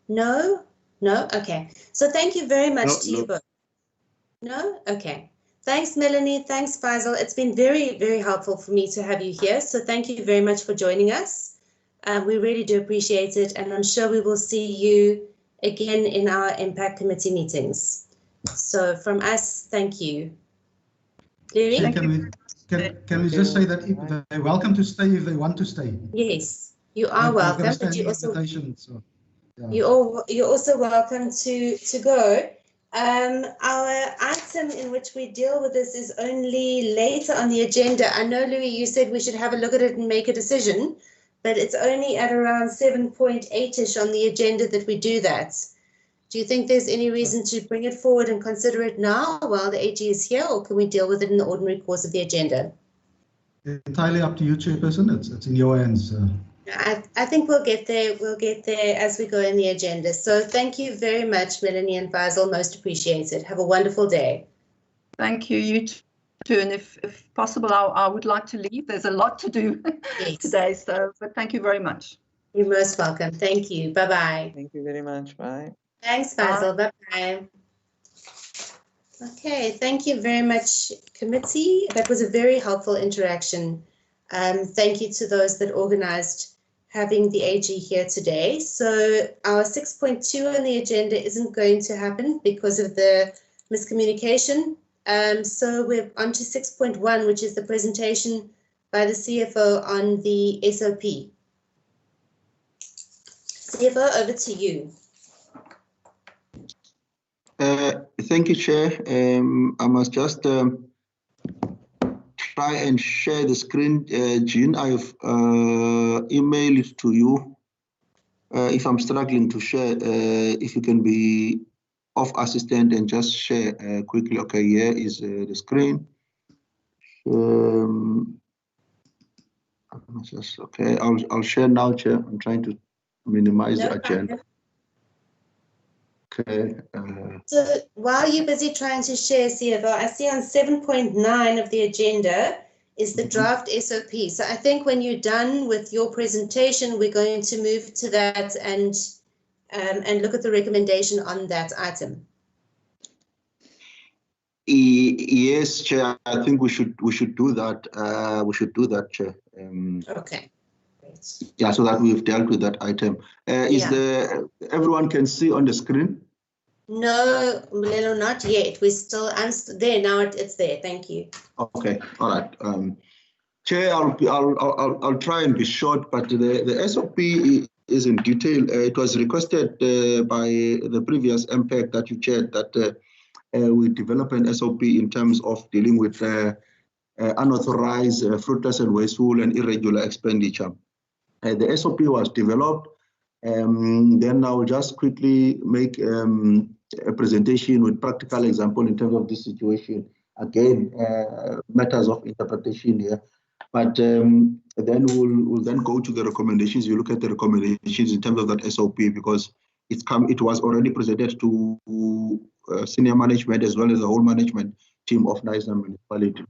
No? No? Okay. So thank you very much to you both. No? Okay. Thanks, Melanie. Thanks, Faisal. It's been very, very helpful for me to have you here. So thank you very much for joining us. We really do appreciate it. And I'm sure we will see you again in our Impact Committee meetings. So from us, thank you.
Can we just say that they're welcome to stay if they want to stay?
Yes, you are welcome, but you also you're also welcome to go. Our item in which we deal with this is only later on the agenda. I know, Louis, you said we should have a look at it and make a decision, but it's only at around 7.8ish on the agenda that we do that. Do you think there's any reason to bring it forward and consider it now while the AG is here, or can we deal with it in the ordinary course of the agenda?
Entirely up to you, Chairperson. It's in your hands.
I think we'll get there. We'll get there as we go in the agenda. So thank you very much, Melanie and Faisal. Most appreciated. Have a wonderful day.
Thank you. You too. And if possible, I would like to leave. There's a lot to do today. So, but thank you very much.
You're most welcome. Thank you. Bye-bye.
Thank you very much. Bye.
Thanks, Faisal. Bye-bye. Okay, thank you very much, committee. That was a very helpful interaction. Thank you to those that organized having the AG here today. So our 6.2 on the agenda isn't going to happen because of the miscommunication. So we're on to 6.1, which is the presentation by the CFO on the SOP. CFO, over to you.
Thank you, Chair. I must just try and share the screen. Jean, I've emailed it to you. If I'm struggling to share, if you can be of assistant and just share quickly. Okay, here is the screen. Okay, I'll share now, Chair. I'm trying to minimize the agenda. Okay.
So while you're busy trying to share, CFO, I see on 7.9 of the agenda is the draft SOP. So I think when you're done with your presentation, we're going to move to that and look at the recommendation on that item.
Yes, Chair. I think we should do that. We should do that, Chair.
Okay.
Yeah, so that we've dealt with that item. Everyone can see on the screen?
No, Lelo, not yet. We're still there now. It's there. Thank you.
Okay. All right. Chair, I'll try and be short, but the SOP is in detail. It was requested by the previous MPEG that you chaired that we develop an SOP in terms of dealing with unauthorized, fruitless and wasteful and irregular expenditure. The SOP was developed. Then I'll just quickly make a presentation with practical example in terms of this situation. Again, matters of interpretation here. But then we'll then go to the recommendations. You look at the recommendations in terms of that SOP because it was already presented to senior management as well as the whole management team of Knysna Municipality.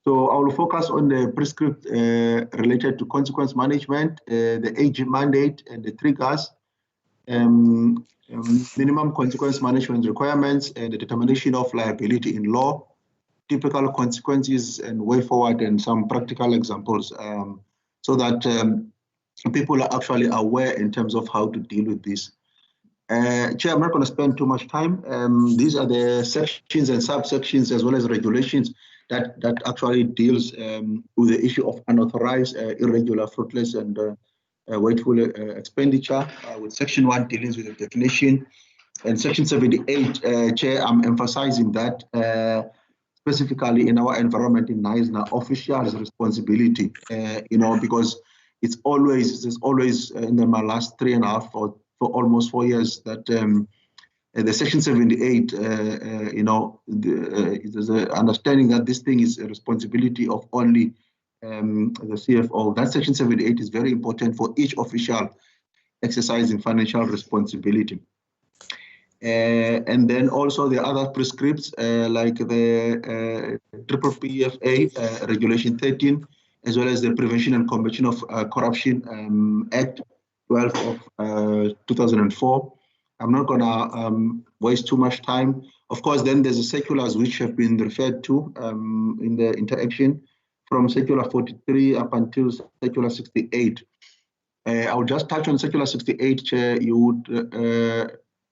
So I will focus on the prescript related to consequence management, the AG mandate and the triggers, minimum consequence management requirements and the determination of liability in law, typical consequences and way forward and some practical examples so that people are actually aware in terms of how to deal with this. Chair, I'm not going to spend too much time. These are the sections and subsections as well as regulations that actually deals with the issue of unauthorized, irregular, fruitless, and wasteful expenditure. With Section 1 dealing with the definition, and Section 78, Chair, I'm emphasizing that specifically in our environment in Knysna, officials' responsibility. Because it's always in my last 3.5 or for almost 4 years that the Section 78, there's an understanding that this thing is a responsibility of only the CFO. That Section 78 is very important for each official exercising financial responsibility. And then also the other prescripts like the PPPFA Regulation 13, as well as the Prevention and Combating of Corruption Act 12 of 2004. I'm not going to waste too much time. Of course, then there's the circulars which have been referred to in the interaction from Circular 43 up until Circular 68. I'll just touch on Circular 68, Chair. You would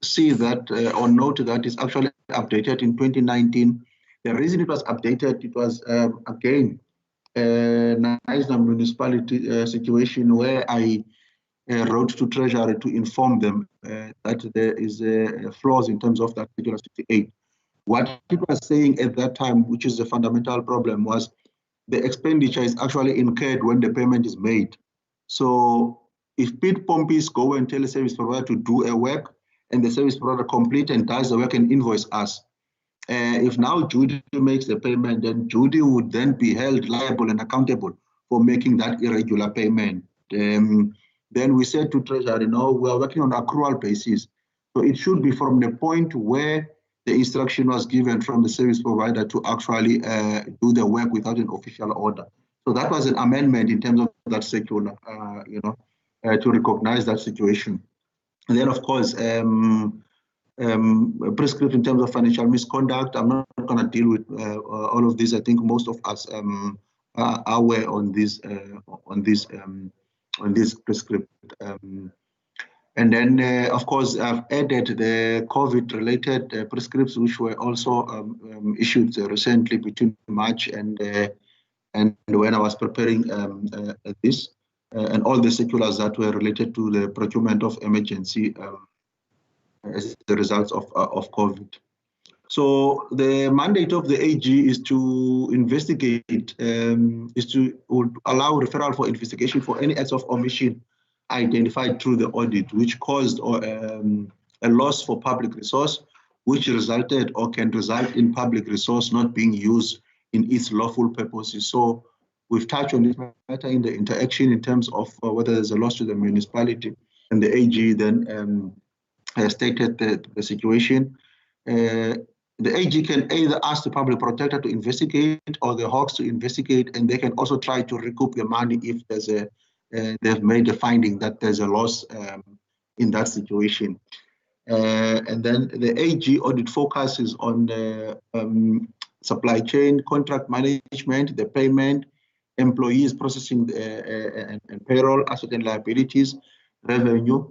see that or note that it's actually updated in 2019. The reason it was updated, it was again, Knysna Municipality situation where I wrote to Treasury to inform them that there is flaws in terms of that Circular 68. What it was saying at that time, which is the fundamental problem, was the expenditure is actually incurred when the payment is made. So if pit pompies go and tell a service provider to do a work and the service provider complete and does the work and invoice us. If now Judy makes the payment, then Judy would then be held liable and accountable for making that irregular payment. Then we said to Treasury, no, we are working on accrual basis. So it should be from the point where the instruction was given from the service provider to actually do the work without an official order. So that was an amendment in terms of that circular, to recognize that situation. And then, of course, prescript in terms of financial misconduct. I'm not going to deal with all of this. I think most of us are aware on this prescript. And then, of course, I've added the COVID-related prescripts, which were also issued recently between March and when I was preparing this, and all the circulars that were related to the procurement of emergency as the results of COVID. So the mandate of the AG is to investigate, would allow referral for investigation for any acts of omission identified through the audit, which caused a loss for public resource, which resulted or can result in public resource not being used in its lawful purposes. So we've touched on this matter in the interaction in terms of whether there's a loss to the municipality, and the AG then stated the situation. The AG can either ask the public protector to investigate or the Hawks to investigate, and they can also try to recoup the money if there's they've made a finding that there's a loss in that situation. And then the AG audit focuses on the supply chain, contract management, the payment, employees processing and payroll, asset and liabilities, revenue,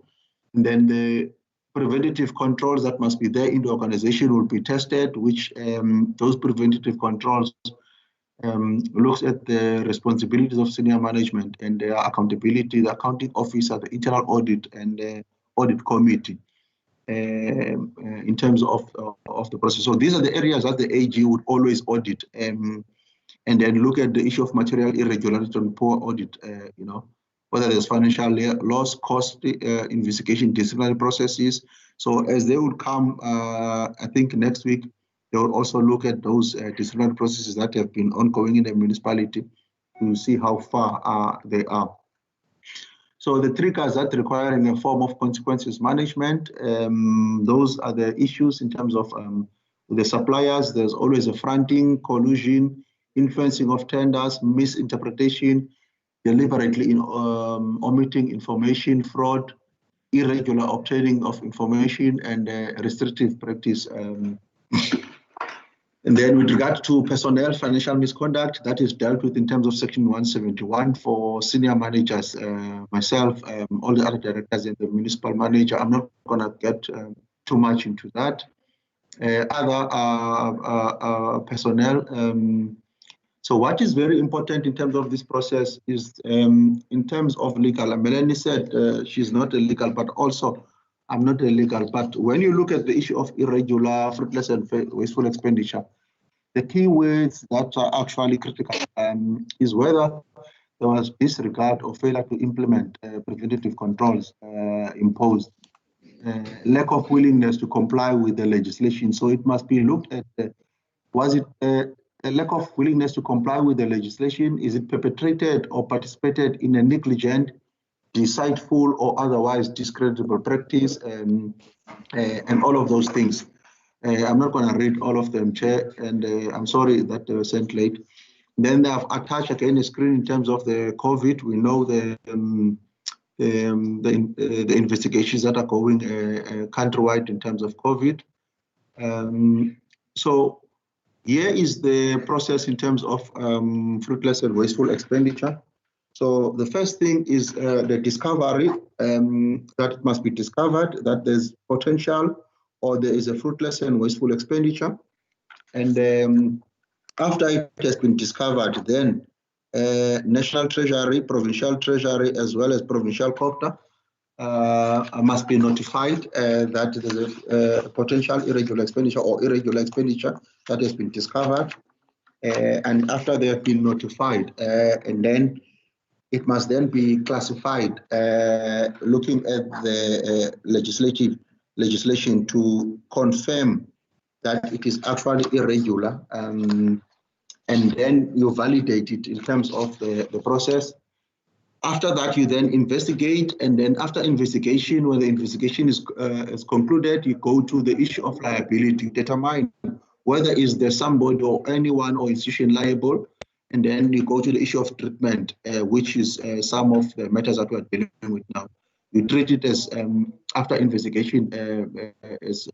and then the preventative controls that must be there in the organization will be tested, which those preventative controls looks at the responsibilities of senior management and their accountability, the accounting officer, the internal audit, and the audit committee in terms of the process. So these are the areas that the AG would always audit, and then look at the issue of material irregularity and poor audit, whether there's financial loss, cost, investigation, disciplinary processes. So as they would come, I think next week, they will also look at those disciplinary processes that have been ongoing in the municipality to see how far they are. So the triggers that requiring a form of consequences management, those are the issues in terms of the suppliers. There's always a fronting, collusion, influencing of tenders, misinterpretation, deliberately omitting information, fraud, irregular obtaining of information, and restrictive practice. And then with regard to personnel financial misconduct, that is dealt with in terms of Section 171 for senior managers, myself, all the other directors and the municipal manager. I'm not going to get too much into that. Other personnel. So what is very important in terms of this process is in terms of legal. Melanie said she's not a legal, but also I'm not a legal. But when you look at the issue of irregular, fruitless, and wasteful expenditure, the key words that are actually critical is whether there was disregard or failure to implement preventative controls imposed, lack of willingness to comply with the legislation. So it must be looked at, was it a lack of willingness to comply with the legislation? Is it perpetrated or participated in a negligent, deceitful, or otherwise discreditable practice, and all of those things? I'm not going to read all of them, Chair, and I'm sorry that they were sent late. Then I've attached again a screen in terms of the COVID. We know the investigations that are going countrywide in terms of COVID. So here is the process in terms of fruitless and wasteful expenditure. So the first thing is the discovery, that it must be discovered that there's potential or there is a fruitless and wasteful expenditure. And after it has been discovered, then National Treasury, Provincial Treasury, as well as Provincial Copter must be notified that there's a potential irregular expenditure or irregular expenditure that has been discovered. And after they have been notified, and then it must then be classified, looking at the legislative legislation to confirm that it is actually irregular, and then you validate it in terms of the process. After that, you then investigate, and then after investigation, when the investigation is concluded, you go to the issue of liability, determine whether is there somebody or anyone or institution liable, and then you go to the issue of treatment, which is some of the matters that we're dealing with now. You treat it as, after investigation, as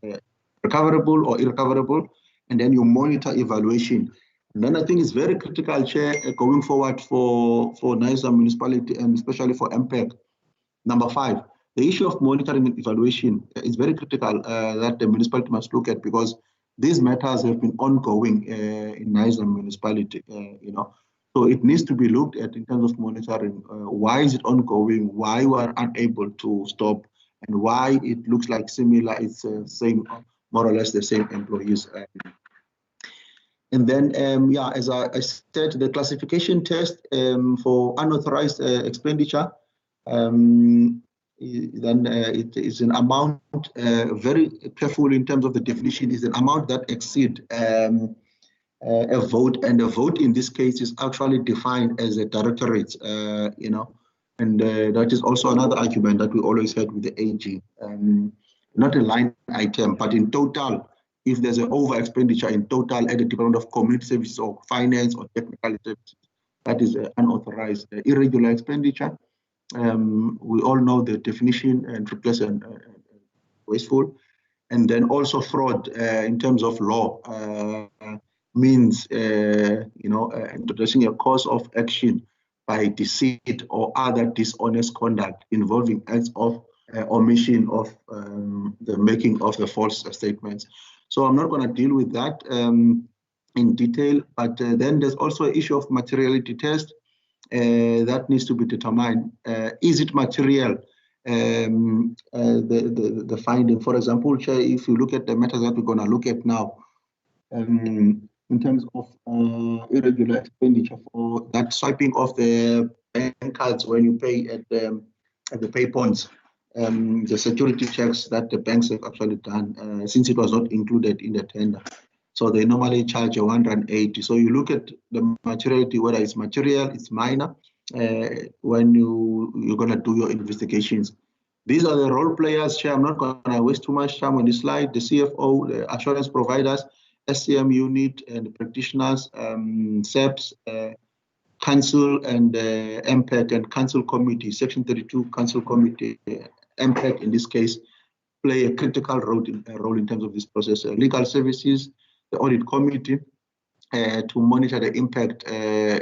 recoverable or irrecoverable, and then you monitor evaluation. And then I think it's very critical, Chair, going forward for Knysna municipality and especially for MPEC. Number 5, the issue of monitoring and evaluation is very critical that the municipality must look at, because these matters have been ongoing in Knysna municipality, you know. So it needs to be looked at in terms of monitoring. Why is it ongoing? Why we are unable to stop? And why it looks like similar, it's same, more or less the same employees. And then, yeah, as I said, the classification test for unauthorized expenditure, then it is an amount, very careful in terms of the definition, is an amount that exceeds a vote, and a vote in this case is actually defined as a directorate, you know, and that is also another argument that we always had with the AG, not a line item, but in total. If there's an over expenditure in total at the Department of Community Services or Finance or Technical Services, that is unauthorized irregular expenditure. We all know the definition, and reckless and wasteful. And then also fraud in terms of law means, you know, introducing a cause of action by deceit or other dishonest conduct involving acts of omission of the making of the false statements. So I'm not going to deal with that in detail, but then there's also an issue of materiality test that needs to be determined. Is it material? The finding, for example, Chair, if you look at the matters that we're going to look at now, in terms of irregular expenditure for that swiping of the bank cards when you pay at the pay points. The security checks that the banks have actually done, since it was not included in the tender. So they normally charge a 180. So you look at the materiality, whether it's material, it's minor, when you're going to do your investigations. These are the role players, Chair. I'm not going to waste too much time on this slide. The CFO, the assurance providers, SCM unit, and the practitioners, SEPs, council, and MPEC and council committee, Section 32 council committee, MPEC in this case, play a critical role in terms of this process. Legal services, the audit committee, to monitor the impact,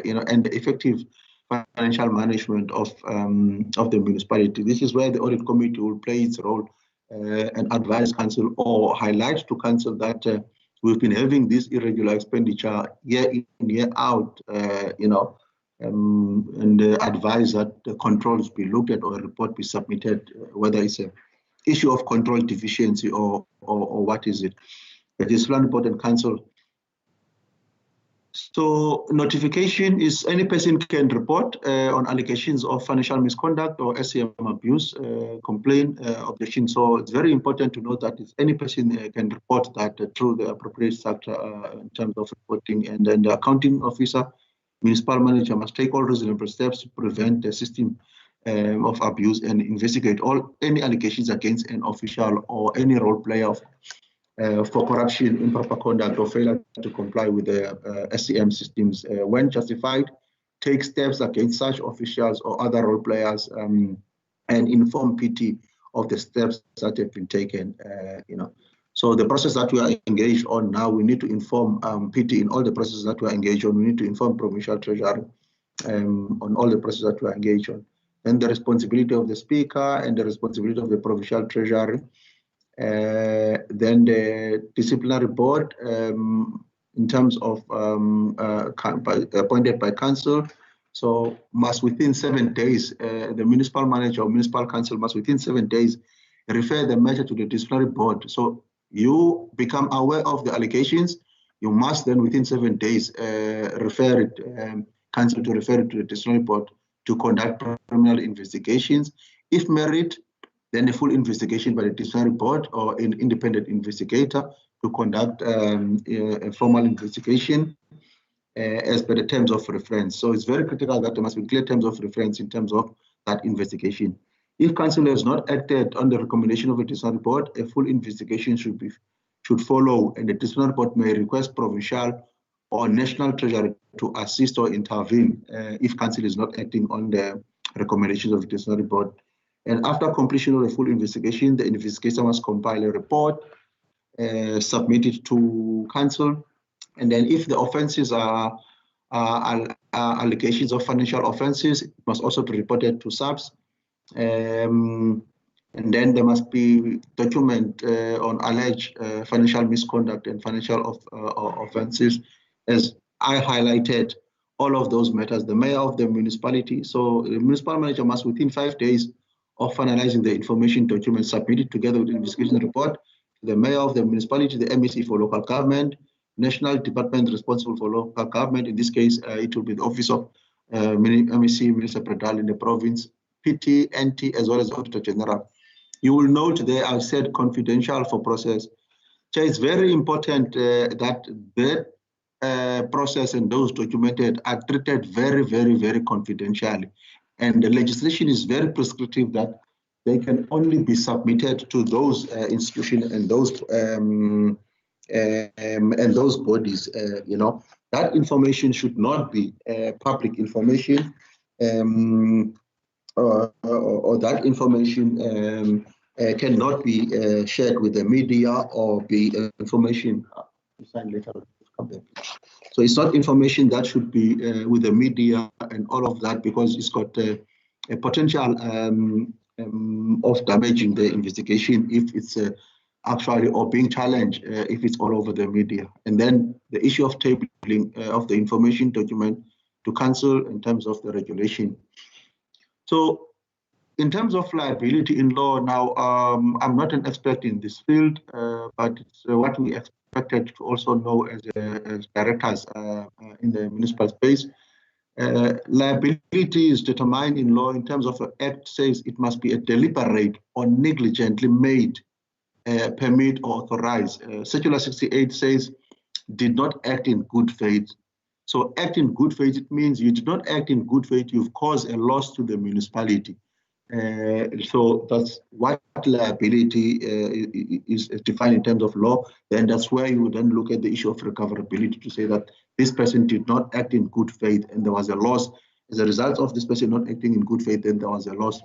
you know, and the effective financial management of the municipality. This is where the audit committee will play its role and advise council or highlight to council that we've been having this irregular expenditure year in, year out, you know, and advise that the controls be looked at or a report be submitted, whether it's an issue of control deficiency or what is it. It is very important, council. So notification is any person can report on allegations of financial misconduct or SCM abuse, complaint, objection. So it's very important to note that if any person can report that through the appropriate structure in terms of reporting, and then the accounting officer, municipal manager must take all reasonable steps to prevent the system of abuse and investigate any allegations against an official or any role player for corruption, improper conduct, or failure to comply with the SCM systems. When justified, take steps against such officials or other role players and inform PT of the steps that have been taken. You know, so the process that we are engaged on now, we need to inform PT in all the processes that we are engaged on. We need to inform Provincial Treasury on all the processes that we are engaged on. Then the responsibility of the Speaker and the responsibility of the Provincial Treasury. Then the disciplinary board, in terms of appointed by council, so must within 7 days, the municipal manager or municipal council must within 7 days refer the matter to the disciplinary board. So you become aware of the allegations, you must then within 7 days refer it, council to refer it to the disciplinary board to conduct criminal investigations. If merit, then a full investigation by the disciplinary board or an independent investigator to conduct a formal investigation as per the terms of reference. So it's very critical that there must be clear terms of reference in terms of that investigation. If council has not acted on the recommendation of a disciplinary board, a full investigation should follow, and the disciplinary board may request provincial or national treasury to assist or intervene if council is not acting on the recommendations of the disciplinary board. And after completion of the full investigation, the investigator must compile a report, submit it to council, and then if the offences are allegations of financial offences, it must also be reported to SAPS. And then there must be document on alleged financial misconduct and financial offences. As I highlighted, all of those matters, the mayor of the municipality, so the municipal manager must within 5 days of finalizing the information document submitted together with the investigation report to the mayor of the municipality, the MEC for local government, national department responsible for local government. In this case, it will be the office of MEC, Minister Predal in the province, PT, NT, as well as Auditor General. You will note there I said confidential for process. So it's very important that the process and those documented are treated very, very, very confidentially. And the legislation is very prescriptive that they can only be submitted to those institutions and those bodies. You know, that information should not be public information, or that information cannot be shared with the media or be information. So it's not information that should be with the media and all of that, because it's got a potential of damaging the investigation if it's actually or being challenged if it's all over the media. And then the issue of tabling of the information document to council in terms of the regulation. So in terms of liability in law now, I'm not an expert in this field, but it's what we expected to also know as directors in the municipal space. Liability is determined in law in terms of an act says it must be a deliberate or negligently made permit or authorize. Circular 68 says did not act in good faith. So act in good faith, it means you did not act in good faith, you've caused a loss to the municipality. So that's what liability is defined in terms of law. Then that's where you would then look at the issue of recoverability to say that this person did not act in good faith and there was a loss. As a result of this person not acting in good faith, then there was a loss.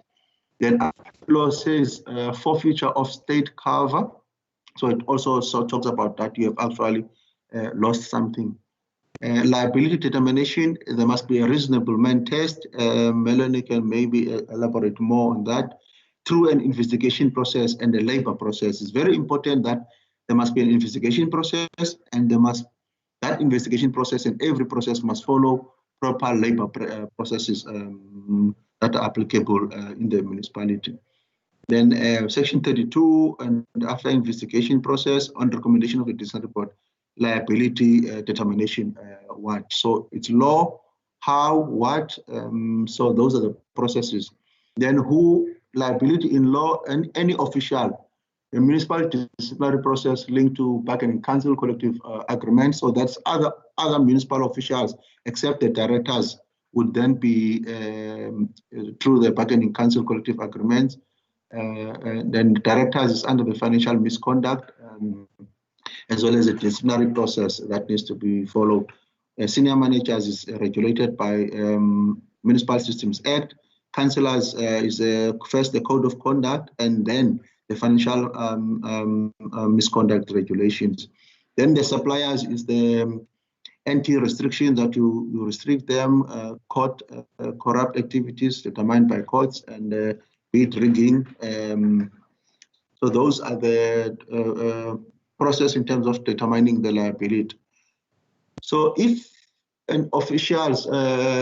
Then law says forfeiture of state cover. So it also talks about that you have actually lost something. Liability determination, there must be a reasonable man test. Melanie can maybe elaborate more on that. Through an investigation process and a labor process. It's very important that there must be an investigation process, and that investigation process and every process must follow proper labor processes that are applicable in the municipality. Then section 32, and after investigation process on recommendation of the disciplinary report, liability determination what. So it's law, how, what, so those are the processes. Then who, liability in law, and any official, the municipal disciplinary process linked to bargaining council collective agreements. So that's other municipal officials except the directors would then be through the bargaining council collective agreements. And then the directors is under the financial misconduct, as well as a disciplinary process that needs to be followed. Senior managers is regulated by Municipal Systems Act. Councillors is first the code of conduct and then the financial misconduct regulations. Then the suppliers is the anti-restriction that you restrict them, court corrupt activities determined by courts, and bid rigging. So those are the process in terms of determining the liability. So if an official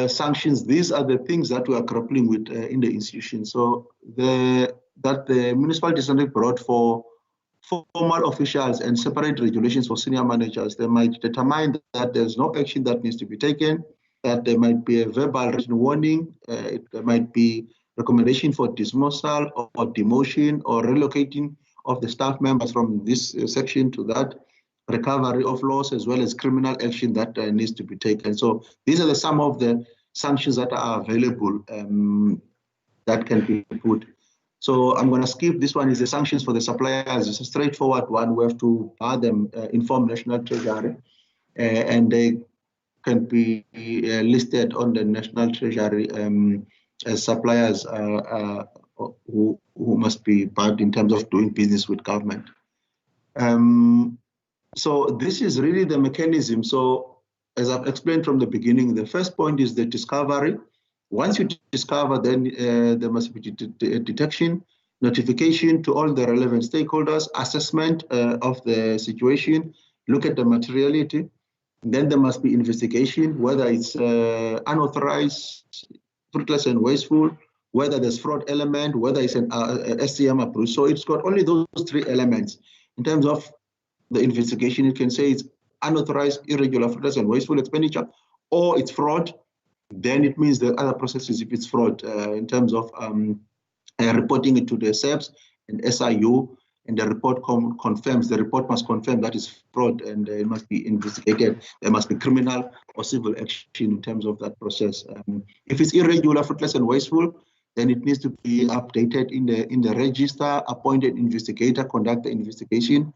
sanctions, these are the things that we are grappling with in the institution. So that the municipal disciplinary board for formal officials and separate regulations for senior managers, they might determine that there's no action that needs to be taken, that there might be a verbal written warning, there might be recommendation for dismissal or demotion or relocating of the staff members from this section to that, recovery of loss, as well as criminal action that needs to be taken. So these are some of the sanctions that are available that can be put. So I'm going to skip this one. Is the sanctions for the suppliers. It's a straightforward one. We have to them inform National Treasury, and they can be listed on the National Treasury as suppliers who must be barred in terms of doing business with government. So this is really the mechanism. So as I've explained from the beginning, the first point is the discovery. Once you discover, then there must be detection, notification to all the relevant stakeholders, assessment of the situation, look at the materiality. Then there must be investigation, whether it's unauthorized, fruitless and wasteful, whether there's fraud element, whether it's an SCM approved. So it's got only those three elements. In terms of the investigation, you can say it's unauthorized, irregular, fruitless and wasteful expenditure, or it's fraud. Then it means the other processes, if it's fraud, in terms of reporting it to the SEPs and SIU, and the report confirms, the report must confirm that is fraud, and it must be investigated. There must be criminal or civil action in terms of that process. If it's irregular, fruitless and wasteful, then it needs to be updated in the register, appointed investigator, conduct the investigation,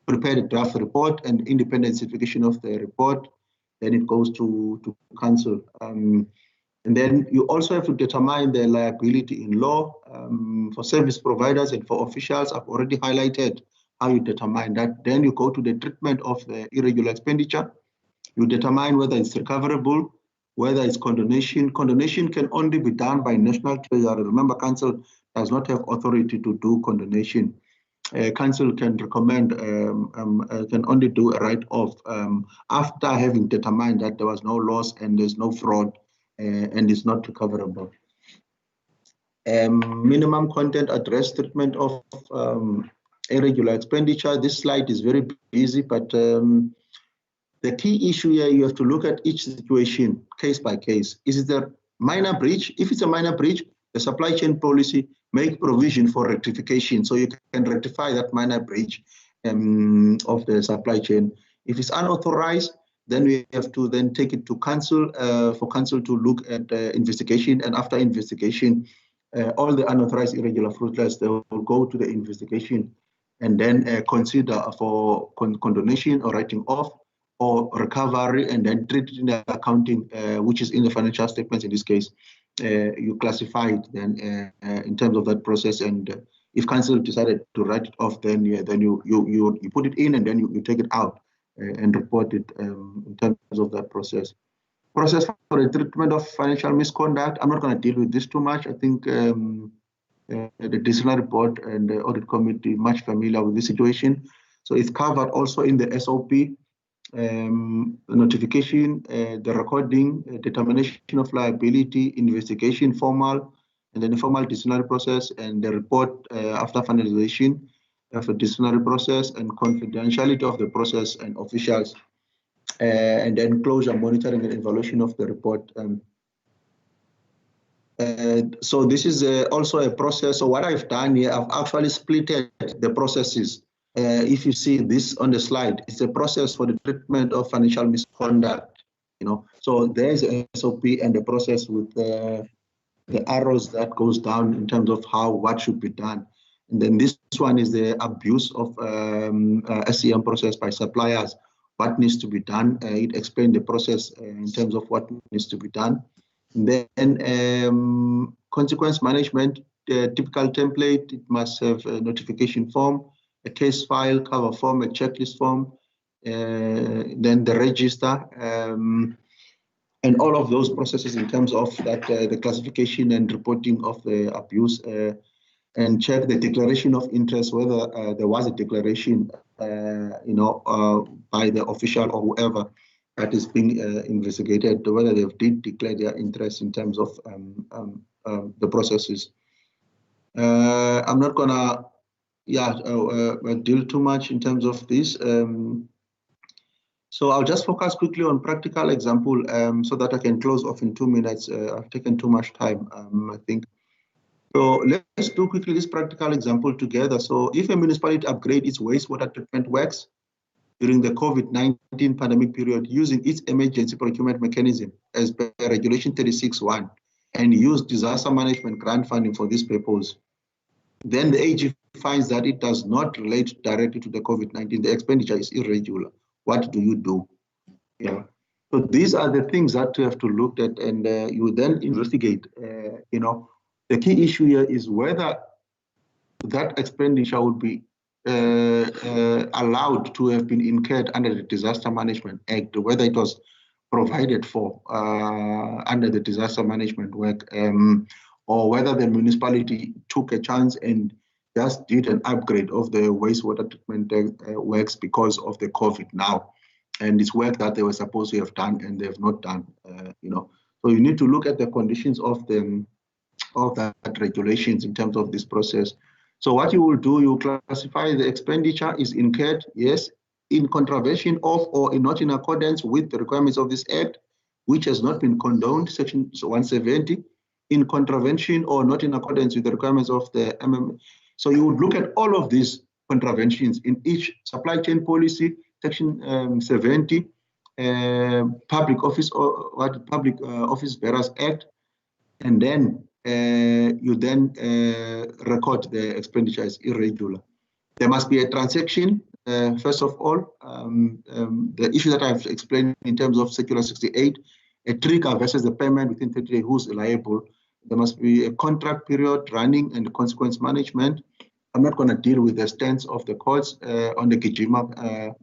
prepare the draft report and independent certification of the report. Then it goes to council. And then you also have to determine the liability in law for service providers and for officials. I've already highlighted how you determine that. Then you go to the treatment of the irregular expenditure. You determine whether it's recoverable, whether it's condonation. Condonation can only be done by National Treasury. Remember, council does not have authority to do condonation. Council can recommend, can only do a write-off after having determined that there was no loss and there's no fraud and it's not recoverable. Minimum content address treatment of irregular expenditure. This slide is very busy, but the key issue here, you have to look at each situation case by case. Is it a minor breach? If it's a minor breach, the supply chain policy make provision for rectification, so you can rectify that minor breach of the supply chain. If it's unauthorized, then we have to then take it to council for council to look at investigation, and after investigation, all the unauthorized irregular fruitless, they will go to the investigation and then consider for condonation or writing off or recovery, and then treat it in the accounting, which is in the financial statements in this case. You classify it then in terms of that process, and if council decided to write it off, then then you put it in, and then you take it out and report it in terms of that process. Process for the treatment of financial misconduct. I'm not going to deal with this too much. I think the disciplinary board and the audit committee much familiar with this situation, so it's covered also in the SOP. Notification, the recording, determination of liability, investigation, formal, and then the formal disciplinary process, and the report after finalization of a disciplinary process, and confidentiality of the process and officials, and then closure, monitoring, and evaluation of the report. So this is also a process. So what I've done here, I've actually split the processes. If you see this on the slide, it's a process for the treatment of financial misconduct. So there's a SOP and the process with the arrows that goes down in terms of what should be done. And then this one is the abuse of SCM process by suppliers. What needs to be done? It explains the process in terms of what needs to be done. And then consequence management, the typical template, it must have a notification form, a case file, cover form, a checklist form, then the register, and all of those processes in terms of that the classification and reporting of the abuse, and check the declaration of interest, whether there was a declaration, by the official or whoever that is being investigated, whether they did declare their interest in terms of the processes. I'm not gonna deal too much in terms of this. So I'll just focus quickly on practical example so that I can close off in 2 minutes. I've taken too much time, I think. So let's do quickly this practical example together. So if a municipality upgrade its wastewater treatment works during the COVID-19 pandemic period using its emergency procurement mechanism as per Regulation 36(1) and use disaster management grant funding for this purpose, then the AG finds that it does not relate directly to the COVID-19, the expenditure is irregular. What do you do? Yeah. So these are the things that you have to look at, and you then investigate. The key issue here is whether that expenditure would be allowed to have been incurred under the Disaster Management Act, whether it was provided for under the disaster management work, or whether the municipality took a chance and just did an upgrade of the wastewater treatment works because of the COVID now. And it's work that they were supposed to have done and they have not done, So you need to look at the conditions of that regulations in terms of this process. So what you will do, you classify the expenditure is incurred, yes, in contravention of or not in accordance with the requirements of this Act, which has not been condoned, Section 170, in contravention or not in accordance with the requirements of the MMA. So you would look at all of these contraventions in each supply chain policy, Section 70, Public Office Bearers Act, and then you then record the expenditure as irregular. There must be a transaction, first of all. The issue that I've explained in terms of Circular 68, a trigger versus the payment within 30 days, who's liable. There must be a contract period running and the consequence management. I'm not going to deal with the stance of the courts on the Kijima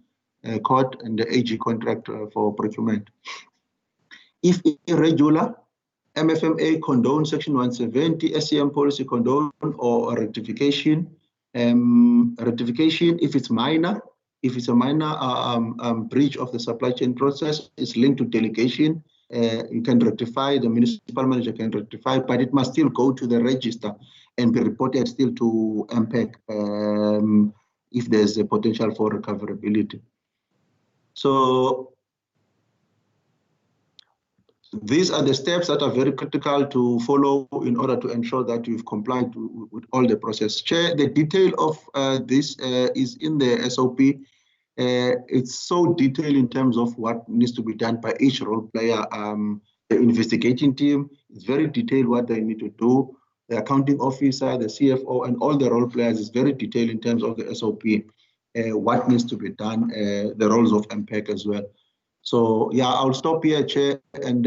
court and the AG contract for procurement. If irregular, MFMA condone Section 170, SCM policy condone or rectification. Rectification, if it's minor, if it's a minor breach of the supply chain process, it's linked to delegation. You can rectify, the municipal manager can rectify, but it must still go to the register and be reported still to MPEC if there's a potential for recoverability. So these are the steps that are very critical to follow in order to ensure that you've complied with all the process. Chair, the detail of this is in the SOP. It's so detailed in terms of what needs to be done by each role player. The investigating team is very detailed what they need to do. The accounting officer, the CFO, and all the role players is very detailed in terms of the SOP, what needs to be done, the roles of MPEC as well. So yeah, I'll stop here, Chair. And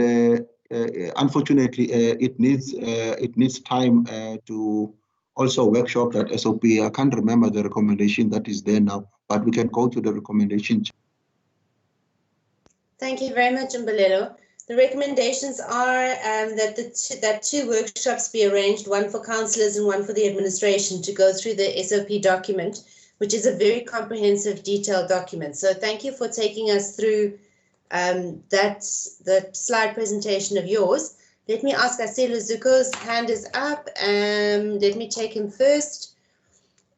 unfortunately, it needs time to also workshop that SOP. I can't remember the recommendation that is there now, but we can go to the recommendation.
Thank you very much, Mbalelo. The recommendations are that two workshops be arranged, one for councillors and one for the administration, to go through the SOP document, which is a very comprehensive, detailed document. So thank you for taking us through that slide presentation of yours. Let me ask, I see Luzuko's hand is up. Let me take him first.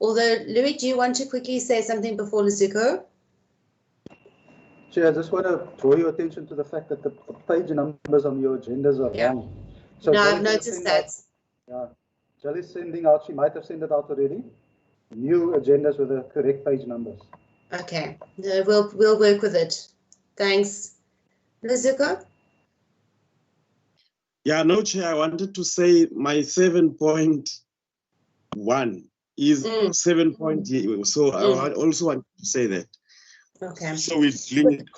Although, Louis, do you want to quickly say something before Luzuko?
Chair, I just want to draw your attention to the fact that the page numbers on your agendas are wrong. So
no, I've noticed that.
Jali's sending out, she might have sent it out already, new agendas with the correct page numbers.
Okay, we'll work with it. Thanks. Luzuko?
Yeah, no, Chair, I wanted to say my 7.1 is 7.0. So I also want to say that.
Okay.
So we link it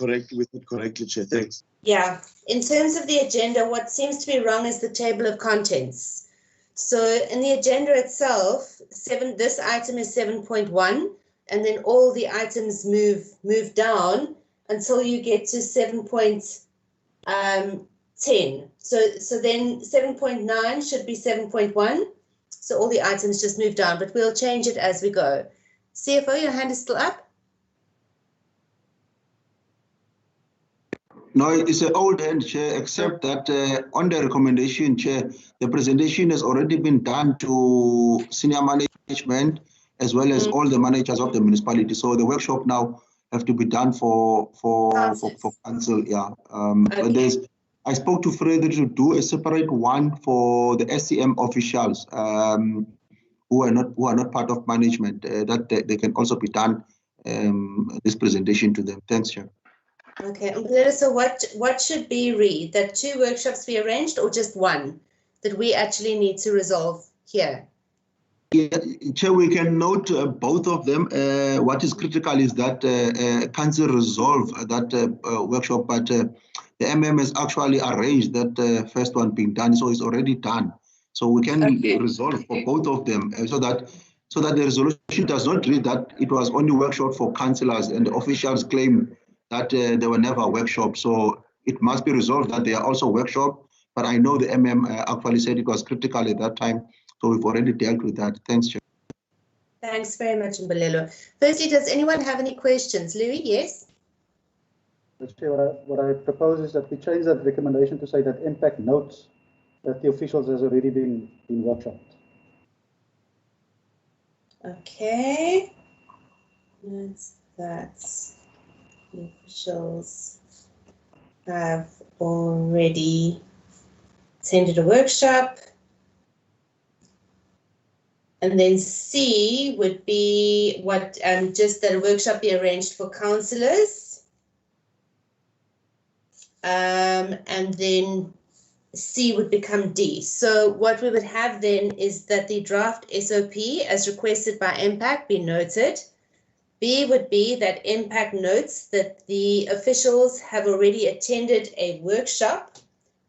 correctly Chair. Thanks.
Yeah. In terms of the agenda, what seems to be wrong is the table of contents. So in the agenda itself, this item is 7.1, and then all the items move down until you get to 7.10. So then 7.9 should be 7.1. So all the items just move down, but we'll change it as we go. CFO, your hand is still up?
No, it's an old end, Chair, except that on the recommendation, Chair, the presentation has already been done to senior management as well as all the managers of the municipality. So the workshop now have to be done for council. Yeah.
Okay.
I spoke to Frederick to do a separate one for the SCM officials who are not part of management, that they can also be done this presentation to them. Thanks, Chair.
Okay, so what should be read? That 2 workshops be arranged or just one that we actually need to resolve here?
Yeah, Chair, we can note both of them. What is critical is that council resolve that workshop, but the MM has actually arranged that first one being done, so it's already done. So we can resolve for both of them, so that the resolution does not read that it was only workshop for councillors and the officials claim that there were never workshops. So it must be resolved that they are also workshop. But I know the MM actually said it was critical at that time. So we've already dealt with that. Thanks, Chair.
Thanks very much, Mbalelo. Firstly, does anyone have any questions? Louis, yes?
Chair, what I propose is that we change that recommendation to say that impact notes that the officials has already been workshopped.
Okay. That the officials have already attended a workshop. And then C would be what, just that a workshop be arranged for councillors. And then C would become D. So what we would have then is that the draft SOP as requested by MPAC be noted. B would be that MPAC notes that the officials have already attended a workshop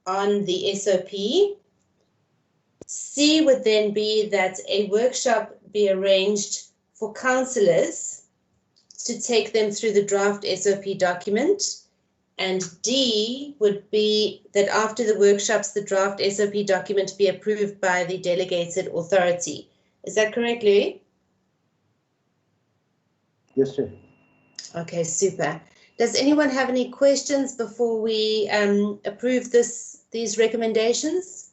on the SOP. C would then be that a workshop be arranged for councillors to take them through the draft SOP document. And D would be that after the workshops, the draft SOP document be approved by the delegated authority. Is that correct, Louis?
Yes, Chair.
Okay, super. Does anyone have any questions before we approve these recommendations?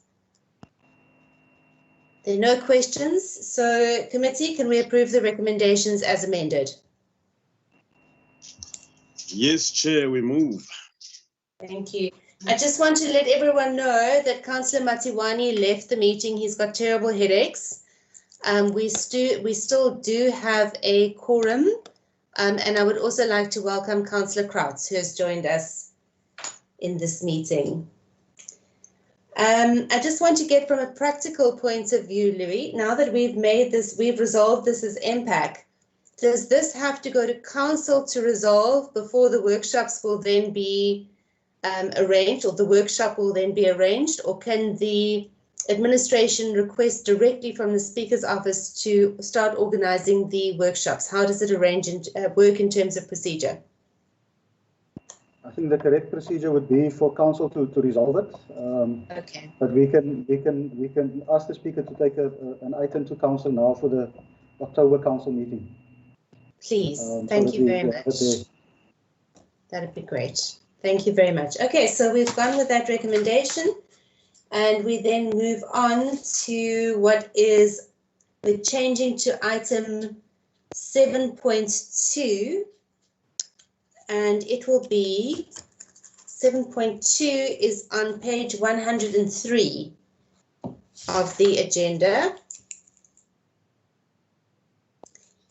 There are no questions. So, committee, can we approve the recommendations as amended?
Yes, Chair, we move.
Thank you. I just want to let everyone know that Councillor Matiwani left the meeting. He's got terrible headaches. We still do have a quorum. And I would also like to welcome Councillor Krautz, who has joined us in this meeting. I just want to get from a practical point of view, Louis, now that we've resolved this as MPAC, does this have to go to council to resolve before the workshops will then be arranged, or the workshop will then be arranged, or can the administration request directly from the Speaker's office to start organising the workshops? How does it work in terms of procedure?
I think the correct procedure would be for council to resolve it.
Okay.
But we can ask the Speaker to take an item to council now for the October council meeting.
Please, thank you very much. That'd be great. Thank you very much. Okay, so we've gone with that recommendation, and we then move on to we're changing to item 7.2, and it will be 7.2 is on page 103 of the agenda.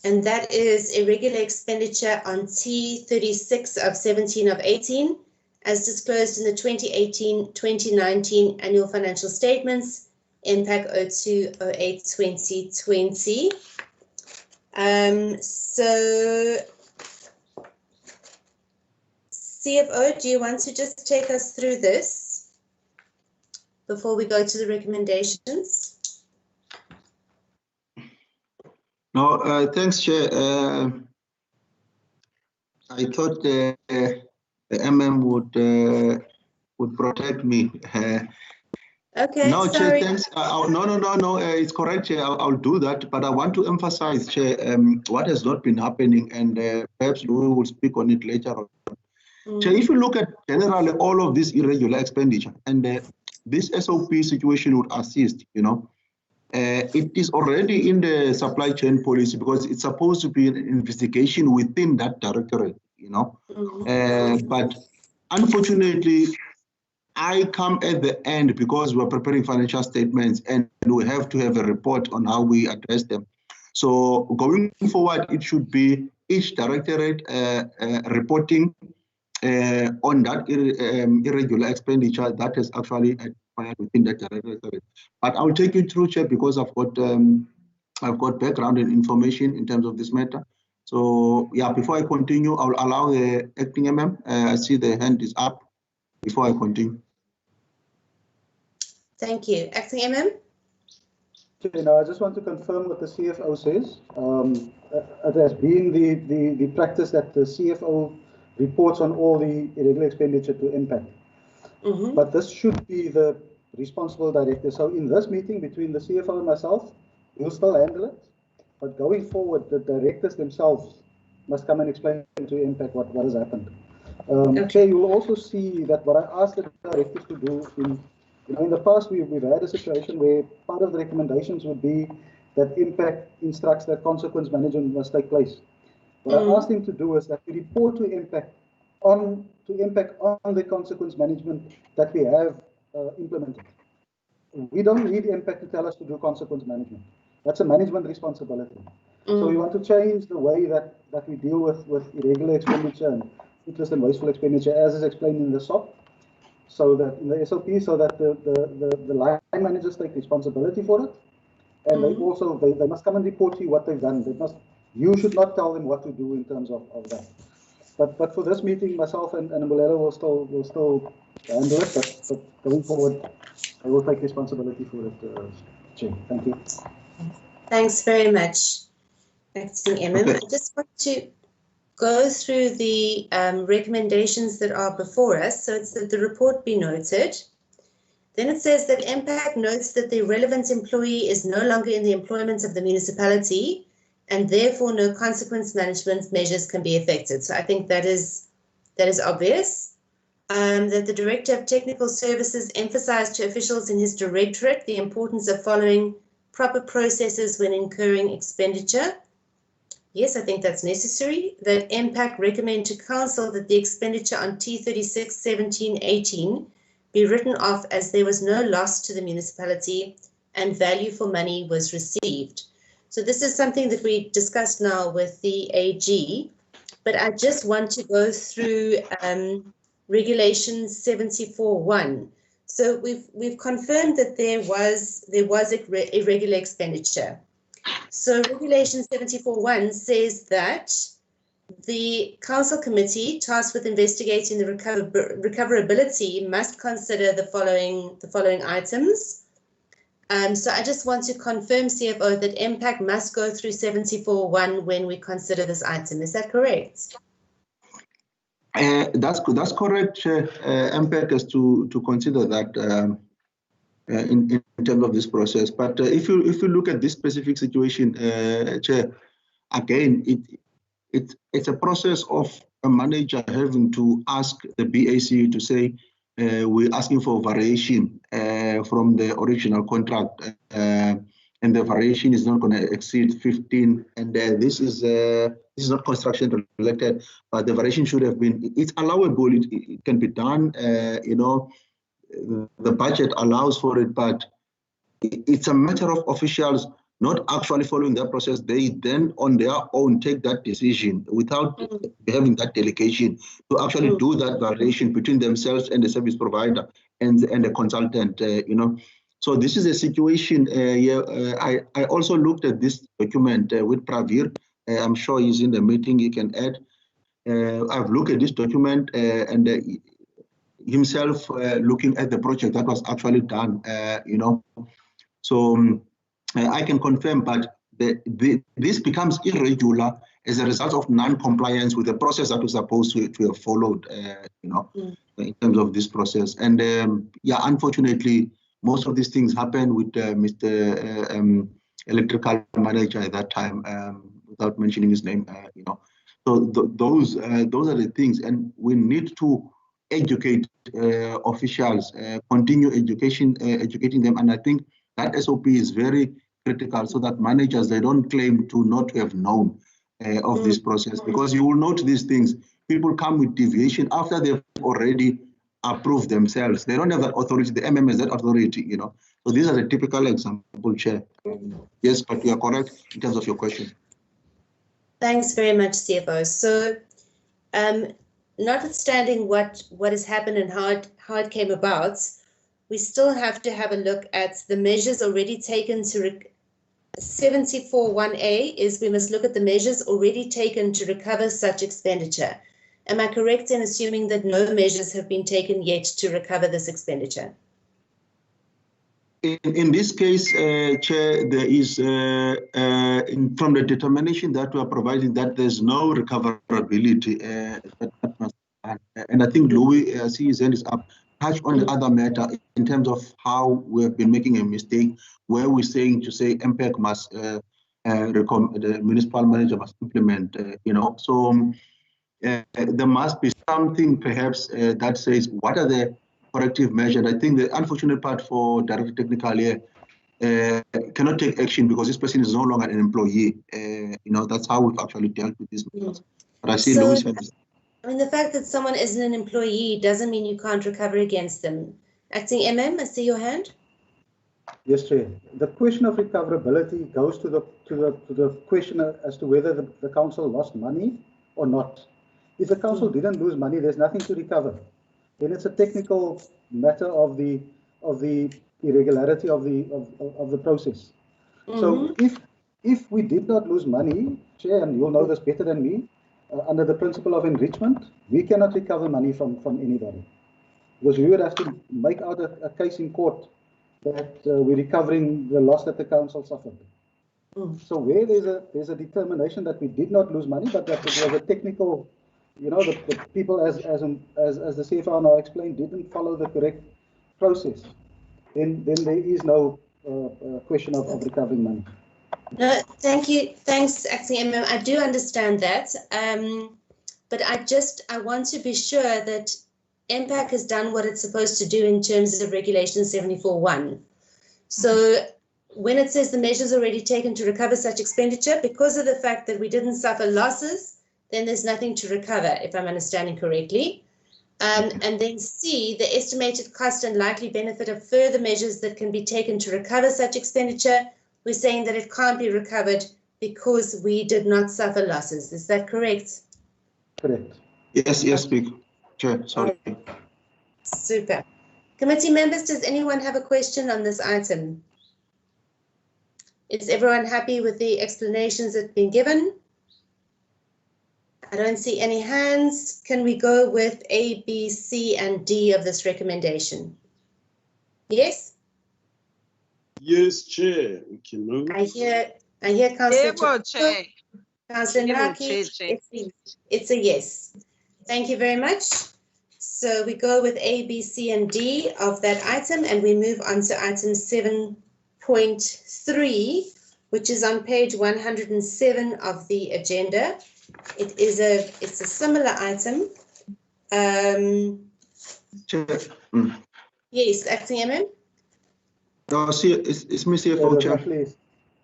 And that is irregular expenditure on T36 of 17 of 18, as disclosed in the 2018-2019 annual financial statements, MPAC 02/08/2020. So, CFO, do you want to just take us through this before we go to the recommendations?
No, thanks, Chair. I thought the MM would protect me.
Okay,
no,
sorry.
Chair, thanks. No, it's correct, Chair. I'll do that. But I want to emphasize, Chair, what has not been happening, and perhaps we will speak on it later on. Chair, if you look at generally all of this irregular expenditure, and this SOP situation would assist, it is already in the supply chain policy because it's supposed to be an investigation within that directorate, But unfortunately, I come at the end because we're preparing financial statements and we have to have a report on how we address them. So going forward, it should be each directorate reporting on that irregular expenditure that is actually acquired within that directorate. But I'll take you through, Chair, because I've got background and information in terms of this matter. So yeah, before I continue, I'll allow the acting MM. I see the hand is up before I continue.
Thank you. Acting MM?
Okay, now I just want to confirm what the CFO says. It has been the practice that the CFO reports on all the irregular expenditure to impact. But this should be the responsible director. So in this meeting between the CFO and myself, we'll still handle it. But going forward, the directors themselves must come and explain to impact what has happened. Okay, you will also see that what I asked the directors to do in the past, we've had a situation where part of the recommendations would be that impact instructs that consequence management must take place. What I asked him to do is that we report to impact on the consequence management that we have implemented. We don't need impact to tell us to do consequence management. That's a management responsibility. So we want to change the way that we deal with irregular expenditure and interest and wasteful expenditure, as is explained in the SOP. So that in the SOP, so that the line managers take responsibility for it, and they also they must come and report to you what they've done. You should not tell them what to do in terms of that. But for this meeting, myself and Mbolelo will still handle it. But going forward, I will take responsibility for it. Chair. Thank you.
Thanks very much, Acting MM. I just want to go through the recommendations that are before us. So it's that the report be noted. Then it says that impact notes that the relevant employee is no longer in the employment of the municipality and therefore no consequence management measures can be effected. So I think that is obvious. That the Director of Technical Services emphasized to officials in his directorate the importance of following proper processes when incurring expenditure. Yes, I think that's necessary. That impact recommend to council that the expenditure on T36, 17, 18 be written off as there was no loss to the municipality and value for money was received. So this is something that we discussed now with the AG, but I just want to go through Regulation 74.1. So we've confirmed that there was irregular expenditure. So Regulation 74.1 says that the council committee tasked with investigating the recoverability must consider the following items. So I just want to confirm, CFO, that impact must go through 74.1 when we consider this item. Is that correct?
That's correct. Impact is to consider that in terms of this process. But if you look at this specific situation, Chair, again, it's a process of a manager having to ask the BAC to say, we're asking for variation from the original contract, and the variation is not going to exceed 15. And this is not construction related, but the variation should have been. It's allowable. It can be done. The budget allows for it, but it's a matter of officials not actually following that process. They then on their own take that decision without having that delegation to actually do that variation between themselves and the service provider and the consultant, So this is a situation I also looked at this document with Pravir. I'm sure he's in the meeting, he can add. I've looked at this document and himself looking at the project that was actually done, So I can confirm, but this becomes irregular as a result of non-compliance with the process that was supposed to have followed, in terms of this process. And unfortunately, most of these things happen with Mr. Electrical Manager at that time, without mentioning his name, So those are the things, and we need to educate officials, continue educating them, and I think that SOP is very critical so that managers, they don't claim to not have known of this process, because you will note these things. People come with deviation after they've already approve themselves. They don't have that authority. The MM has that authority, you know. So these are the typical example, Chair. Yes, but you are correct in terms of your question.
Thanks very much, CFO. So, notwithstanding what has happened and how it came about, we still have to have a look at the measures already taken to 74.1a is we must look at the measures already taken to recover such expenditure. Am I correct in assuming that no measures have been taken yet to recover this expenditure?
In this case, Chair, there is, from the determination that we are providing, that there's no recoverability. And I think Louis, see his hand is up, touch on the other matter in terms of how we have been making a mistake, where we're saying to say MPEC must, the municipal manager must implement, you know. So there must be something perhaps that says what are the corrective measures. I think the unfortunate part for Director Technical here cannot take action because this person is no longer an employee. You know, that's how we've actually dealt with this. But I see
So,
Louis.
I mean, the fact that someone isn't an employee doesn't mean you can't recover against them. Acting MM, I see your hand.
Yes, Chair. The question of recoverability goes to the question as to whether the council lost money or not. If the council didn't lose money, there's nothing to recover. Then it's a technical matter of the irregularity of the process. So if we did not lose money, Chair, and you'll know this better than me, under the principle of enrichment, we cannot recover money from anybody, because we would have to make out a case in court that we're recovering the loss that the council suffered. So where there's a determination that we did not lose money, but that there was a technical, you know, the people, as the CFO now explained, didn't follow the correct process, then there is no question of recovering money.
No, thank you. Thanks, Acting MM. I do understand that, but I want to be sure that MPAC has done what it's supposed to do in terms of Regulation 74.1. So when it says the measures already taken to recover such expenditure, because of the fact that we didn't suffer losses, then there's nothing to recover, if I'm understanding correctly. And then C, the estimated cost and likely benefit of further measures that can be taken to recover such expenditure, we're saying that it can't be recovered because we did not suffer losses. Is that correct?
Correct. Yes, Speaker. Chair, sorry.
Super. Committee members, does anyone have a question on this item? Is everyone happy with the explanations that have been given? I don't see any hands. Can we go with A, B, C, and D of this recommendation? Yes?
Yes, Chair. We can move.
I hear Councillor Chair. Councillor Naki. It's a yes. Thank you very much. So we go with A, B, C, and D of that item, and we move on to item 7.3, which is on page 107 of the agenda. It's a similar item.
Chair.
Yes, Acting MM.
No, see, it's me, CFO, Chair.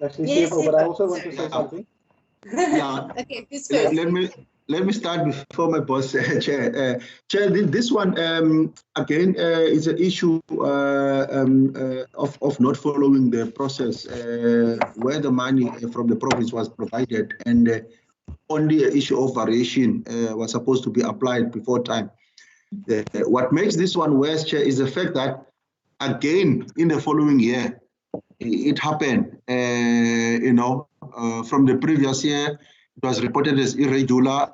Actually,
Yes,
CFO, but I also want to say something.
Yeah.
Okay, who's first?
Let me start before my boss, Chair. Chair, this one again is an issue of not following the process where the money from the province was provided, and only an issue of variation was supposed to be applied before time. What makes this one worse, Chair, is the fact that again in the following year it happened. You know, from the previous year. It was reported as irregular.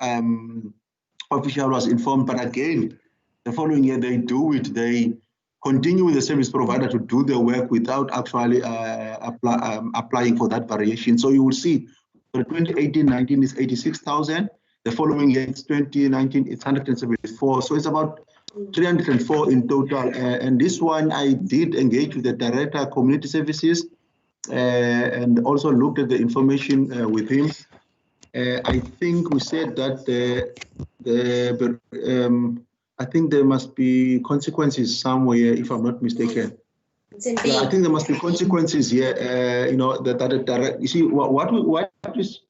Official was informed, but again, the following year they do it. They continue with the service provider to do the work without actually applying for that variation. So you will see for 2018-19 is 86,000. The following year it's 2019 it's 174. So it's about 304 in total. And this one I did engage with the Director of Community Services and also looked at the information with him. I think we said that I think there must be consequences somewhere, if I'm not mistaken. Yeah, I think there must be consequences here. You know that you see what is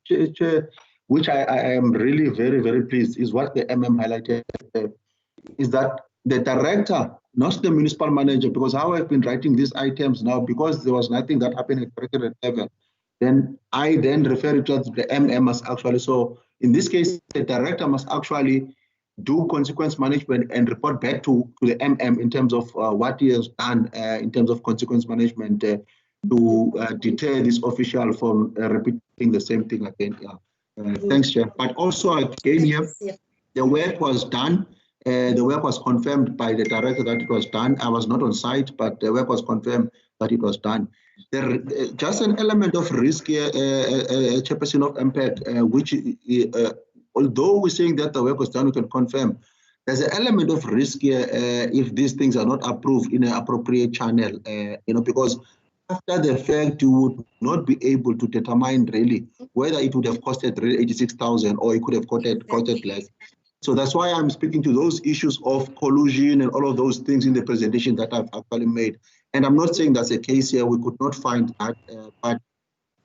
which I am really very pleased is what the MM highlighted is that the director, not the municipal manager, because how I've been writing these items now, because there was nothing that happened at directorate level, then I then refer it to the MM must actually. So in this case, the director must actually do consequence management and report back to the MM in terms of what he has done in terms of consequence management to deter this official from repeating the same thing again. Thanks, Chair. But also again here, the work was done. The work was confirmed by the director that it was done. I was not on site, but the work was confirmed that it was done. There just an element of risk here, Chairperson of impact, which although we're saying that the work was done, we can confirm there's an element of risk here if these things are not approved in an appropriate channel, because after the fact, you would not be able to determine really whether it would have costed really 86,000 or it could have costed less. So that's why I'm speaking to those issues of collusion and all of those things in the presentation that I've actually made. And I'm not saying that's a case here, we could not find that, but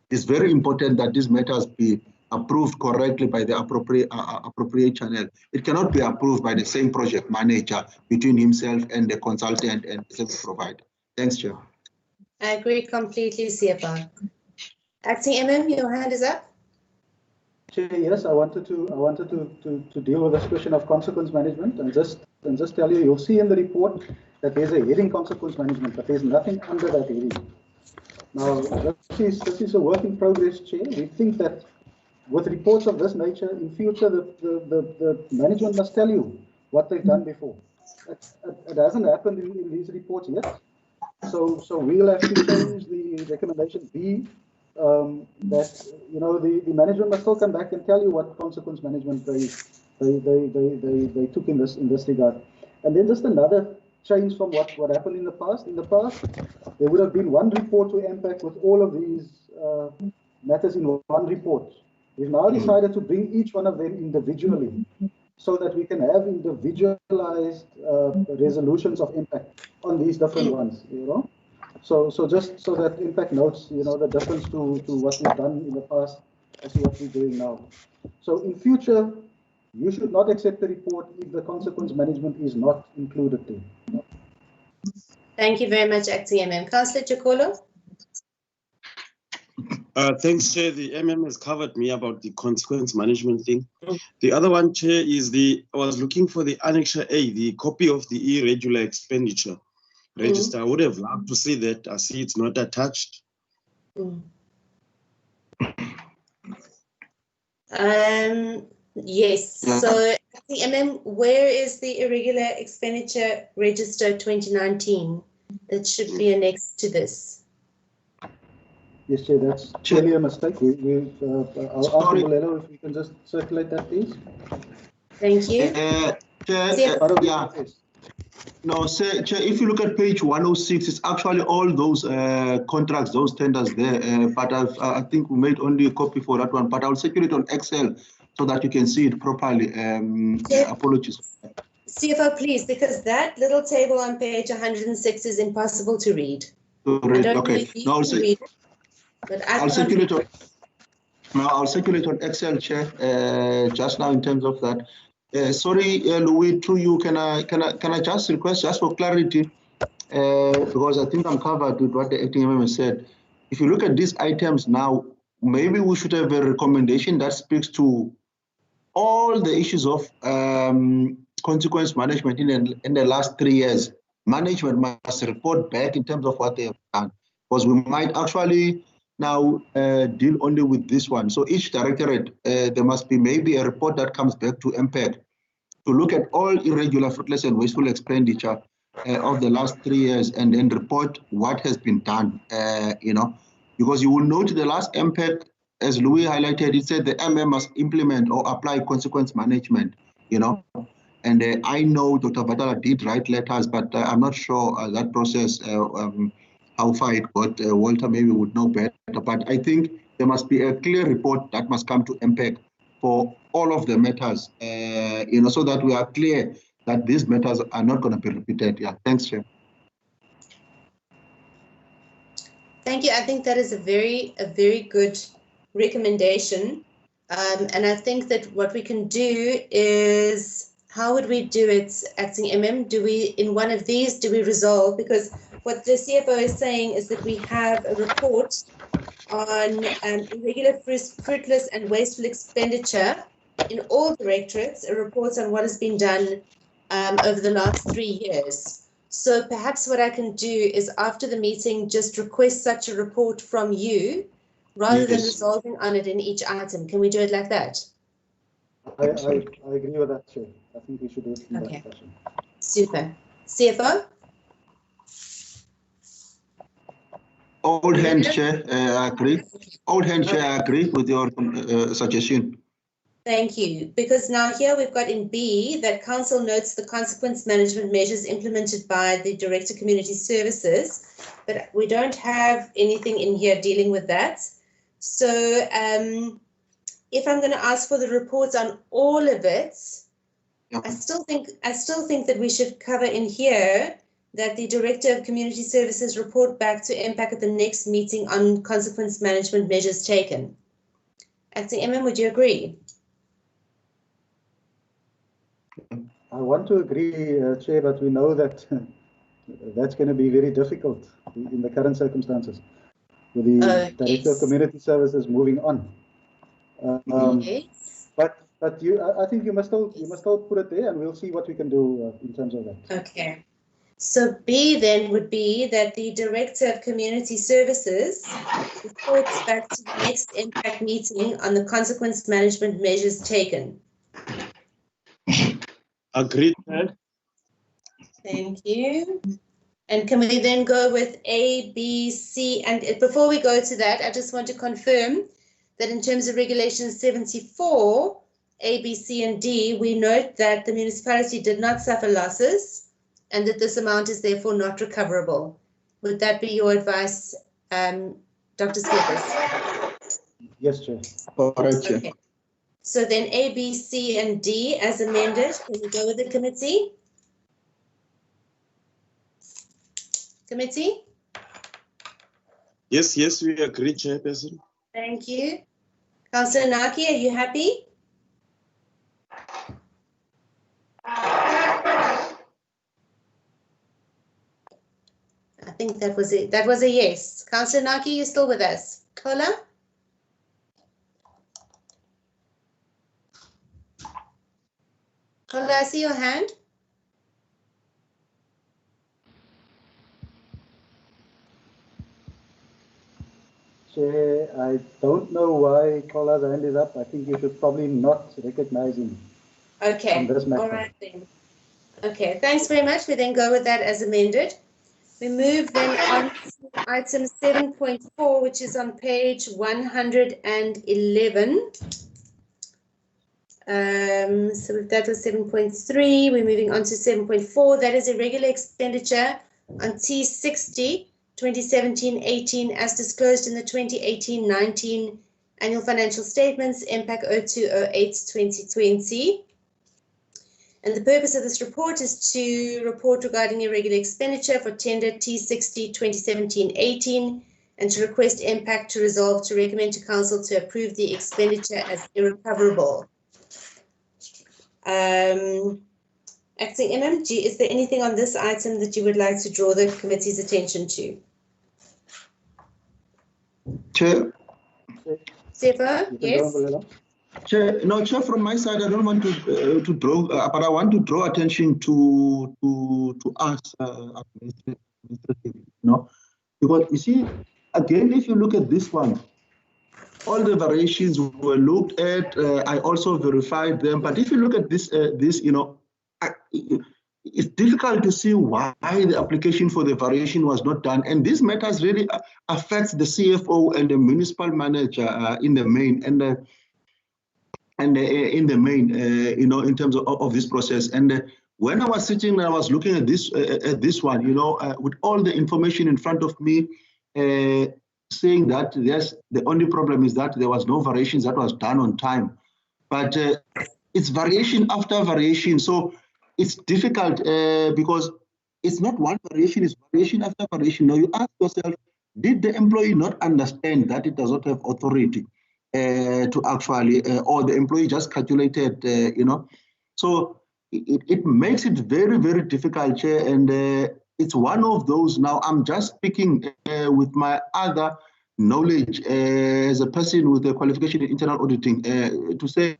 it's very important that these matters be approved correctly by the appropriate channel. It cannot be approved by the same project manager between himself and the consultant and the service provider. Thanks, Chair.
I agree completely, CFO. Acting MM, your hand is up.
Chair, yes, I wanted to deal with this question of consequence management and just tell you, you'll see in the report that there's a heading consequence management, but there's nothing under that heading. Now, this is a work in progress, Chair. We think that with reports of this nature, in future, the management must tell you what they've done before. It hasn't happened in these reports yet. So we'll have to change the recommendation B, that the management must still come back and tell you what consequence management they took in this regard. And then just another change from what happened in the past. In the past, there would have been one report to impact with all of these matters in one report. We've now decided to bring each one of them individually, so that we can have individualized resolutions of impact on these different ones, So just so that impact notes, the difference to what we've done in the past as to what we're doing now. So in future, you should not accept the report if the consequence management is not included there.
Thank you very much, Acting MM. Councillor Chikolo?
Thanks, Chair. The MM has covered me about the consequence management thing. The other one, Chair, is I was looking for the Annexure A, the copy of the irregular expenditure register. I would have loved to see that. I see it's not attached.
Yes. So, MM, where is the irregular expenditure register 2019? That should be annexed to this.
Yes, Chair, that's clearly a mistake. I'll ask Bolelo if you can just circulate that, please.
Thank you.
Chair, no, Chair, if you look at page 106, it's actually all those contracts, those tenders there. But I think we made only a copy for that one. But I'll circulate on Excel so that you can see it properly. Apologies.
CFO, please, because that little table on page 106 is impossible to read.
Okay. Now I'll circulate on. Now I'll circulate on Excel, Chair. Just now in terms of that. Sorry, Louis, through you, can I just request just for clarity, because I think I'm covered with what the acting member said. If you look at these items now, maybe we should have a recommendation that speaks to all the issues of consequence management in the last 3 years. Management must report back in terms of what they have done, because we might actually now deal only with this one. So each directorate, there must be maybe a report that comes back to impact to look at all irregular, fruitless and wasteful expenditure of the last 3 years and then report what has been done, because you will note the last impact, as Louis highlighted, it said the MM must implement or apply consequence management, And I know Dr. Vatala did write letters, but I'm not sure that process, how far it got. Walter maybe would know better, but I think there must be a clear report that must come to impact for all of the matters, so that we are clear that these matters are not going to be repeated. Yeah, thanks, Chair.
Thank you. I think that is a very good recommendation. And I think that what we can do is how would we do it, Acting MM? Do we, in one of these, do we resolve? Because what the CFO is saying is that we have a report on irregular, fruitless and wasteful expenditure in all directorates, a report on what has been done over the last 3 years. So perhaps what I can do is after the meeting, just request such a report from you rather than resolving on it in each item. Can we do it like that?
I agree with that, Chair. I think we should do it in that fashion.
Super. CFO?
Old hand, Chair, I agree. Old hand, Chair, I agree with your suggestion.
Thank you. Because now here we've got in B that Council notes the consequence management measures implemented by the Director Community Services, but we don't have anything in here dealing with that. So if I'm going to ask for the reports on all of it, I still think that we should cover in here that the Director of Community Services report back to MPAC at the next meeting on consequence management measures taken. Acting MM, would you agree?
I want to agree, Chair, but we know that that's going to be very difficult in the current circumstances with the Director of Community Services moving on.
Yes.
But I think you must still put it there, and we'll see what we can do in terms of that.
Okay. So B then would be that the Director of Community Services reports back to the next MPAC meeting on the consequence management measures taken.
Agreed.
Thank you. And can we then go with A, B, C? And before we go to that, I just want to confirm that in terms of Regulation 74, A, B, C, and D, we note that the municipality did not suffer losses and that this amount is therefore not recoverable. Would that be your advice, Dr. Skippers?
Yes, Chair.
All right, Chair.
Okay. So then A, B, C, and D as amended. Can we go with the committee? Committee?
Yes, we agree, Chairperson.
Thank you. Councillor Naki, are you happy? I think that was it. That was a yes. Councillor Naki, you're still with us. Kola? Kola, I see your hand.
Chair, I don't know why Kola's hand is up. I think you should probably not recognize him.
Okay,
on this matter.
all right then. Okay, thanks very much. We then go with that as amended. We move then on to item 7.4, which is on page 111. So that was 7.3. We're moving on to 7.4. That is irregular expenditure on T60 2017-18 as disclosed in the 2018-19 annual financial statements, MPAC 0208-2020. And the purpose of this report is to report regarding irregular expenditure for tender T60 2017-18 and to request MPAC to resolve to recommend to Council to approve the expenditure as irrecoverable. Acting MMG, is there anything on this item that you would like to draw the committee's attention to?
Chair.
Sefa, yes.
Chair, no, Chair, from my side, I don't want to draw, but I want to draw attention to us administrative, because you see, again, if you look at this one, all the variations were looked at. I also verified them, but if you look at this, it's difficult to see why the application for the variation was not done, and this matters really affects the CFO and the municipal manager in the main, in terms of this process. And when I was sitting and I was looking at this one, with all the information in front of me, saying that yes, the only problem is that there was no variations that was done on time, but it's variation after variation, so it's difficult because it's not one variation, it's variation after variation. Now you ask yourself, did the employee not understand that it does not have authority to actually, or the employee just calculated, So it makes it very, very difficult, Chair, and it's one of those. Now, I'm just speaking with my other knowledge as a person with a qualification in internal auditing to say,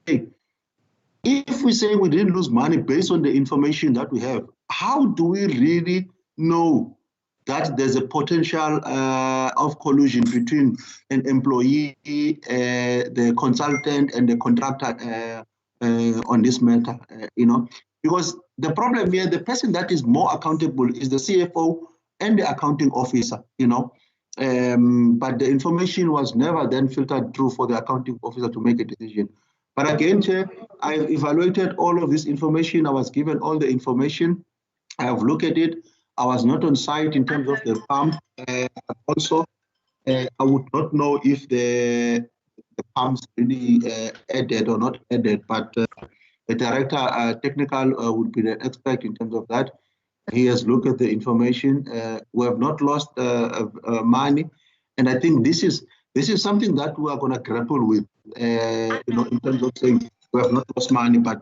if we say we didn't lose money based on the information that we have, how do we really know that there's a potential of collusion between an employee, the consultant, and the contractor on this matter? Because the problem here, the person that is more accountable is the CFO and the accounting officer. But the information was never then filtered through for the accounting officer to make a decision. But again, Chair, I've evaluated all of this information. I was given all the information. I have looked at it. I was not on site in terms of the pump. Also, I would not know if the pumps really added or not added, but the director technical would be the expert in terms of that. He has looked at the information. We have not lost money, and I think this is something that we are going to grapple with. In terms of saying we have not lost money, but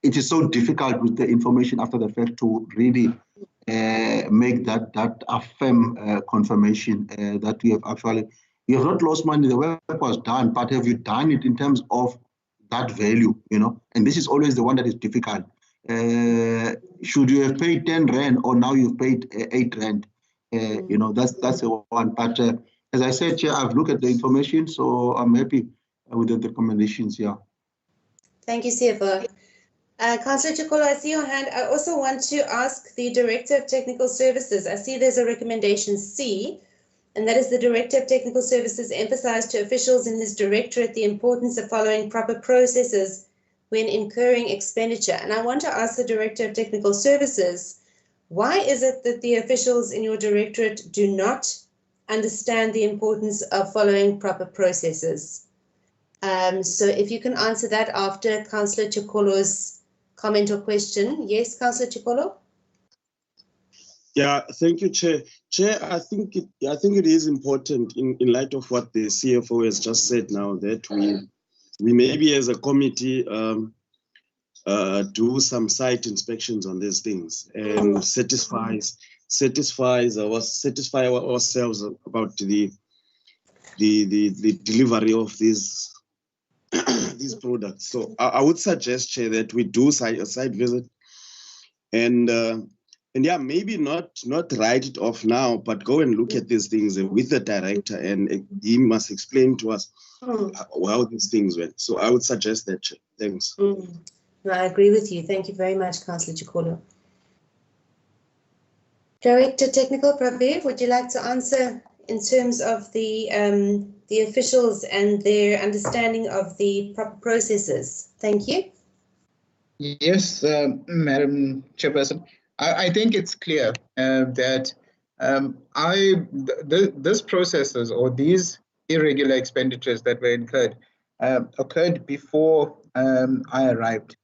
it is so difficult with the information after the fact to really make that a firm confirmation that we have not lost money. The work was done, but have you done it in terms of that value? And this is always the one that is difficult. Should you have paid 10 Rand or now you've paid 8 Rand? That's the one. But as I said, Chair, I've looked at the information, so I'm happy with the recommendations. Yeah.
Thank you, CFO. Councillor Chikolo, I see your hand. I also want to ask the Director of Technical Services. I see there's a recommendation C, and that is the Director of Technical Services emphasized to officials in his directorate the importance of following proper processes when incurring expenditure. And I want to ask the Director of Technical Services, why is it that the officials in your directorate do not understand the importance of following proper processes? So if you can answer that after Councillor Chikolo's comment or question. Yes, Councillor Chikolo?
Yeah, thank you, Chair. Chair, I think it is important in light of what the CFO has just said now that we maybe as a committee do some site inspections on these things and satisfy ourselves about the delivery of these products. So I would suggest, Chair, that we do a site visit and yeah, maybe not write it off now, but go and look at these things with the director, and he must explain to us how these things went. So I would suggest that, Chair. Thanks.
No, I agree with you. Thank you very much, Councillor Chikolo. Director Technical, Praveer, would you like to answer in terms of the officials and their understanding of the proper processes? Thank you.
Yes, Madam Chairperson. I think it's clear that this processes or these irregular expenditures that were incurred occurred before I arrived.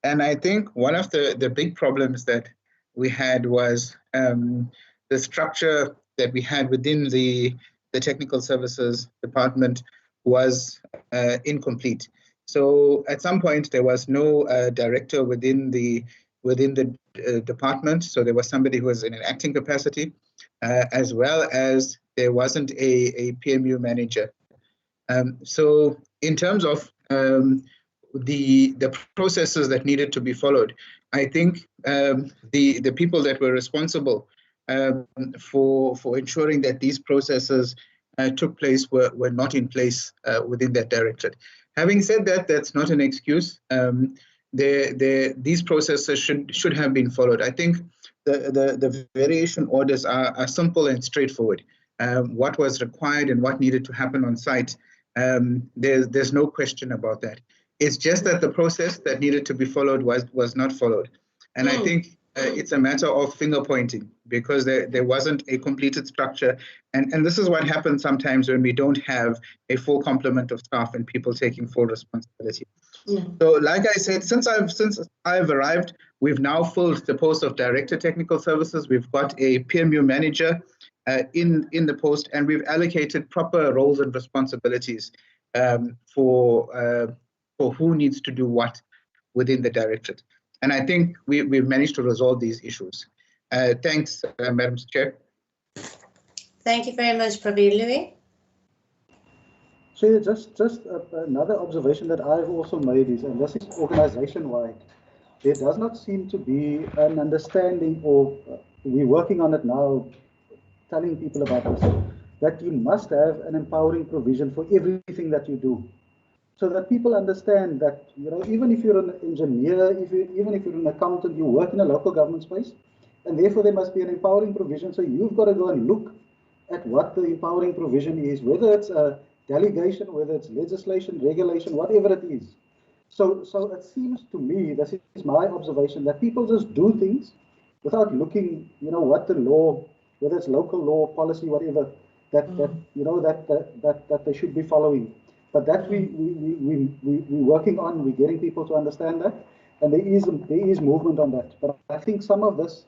And I think one of the big problems that we had was the structure that we had within the technical services department was incomplete. So at some point there was no director within the department. So there was somebody who was in an acting capacity, as well as there wasn't a PMU manager. So in terms of the processes that needed to be followed, I think the people that were responsible for ensuring that these processes took place were not in place within that directorate. Having said that, that's not an excuse. These processes should have been followed. I think the variation orders are simple and straightforward. What was required and what needed to happen on site, there's no question about that. It's just that the process that needed to be followed was not followed. And I think it's a matter of finger pointing because there wasn't a completed structure. And this is what happens sometimes when we don't have a full complement of staff and people taking full responsibility. So like I said, since I've arrived, we've now filled the post of Director Technical Services. We've got a PMU manager in the post, and we've allocated proper roles and responsibilities for for who needs to do what within the directorate. And I think we've managed to resolve these issues. Thanks, Madam Chair.
Thank you very much, Praveen. Louis?
So just another observation that I've also made is, and this is organization-wide, there does not seem to be an understanding, or we're working on it now, telling people about this, that you must have an empowering provision for everything that you do, so that people understand that, you know, even if you're an engineer, even if you're an accountant, you work in a local government space, and therefore there must be an empowering provision. So you've got to go and look at what the empowering provision is, whether it's a delegation, whether it's legislation, regulation, whatever it is. So it seems to me, this is my observation, that people just do things without looking, you know, what the law, whether it's local law, policy, whatever, that you know, that they should be following. But that we're working on, we're getting people to understand that, and there is movement on that. But I think some of this,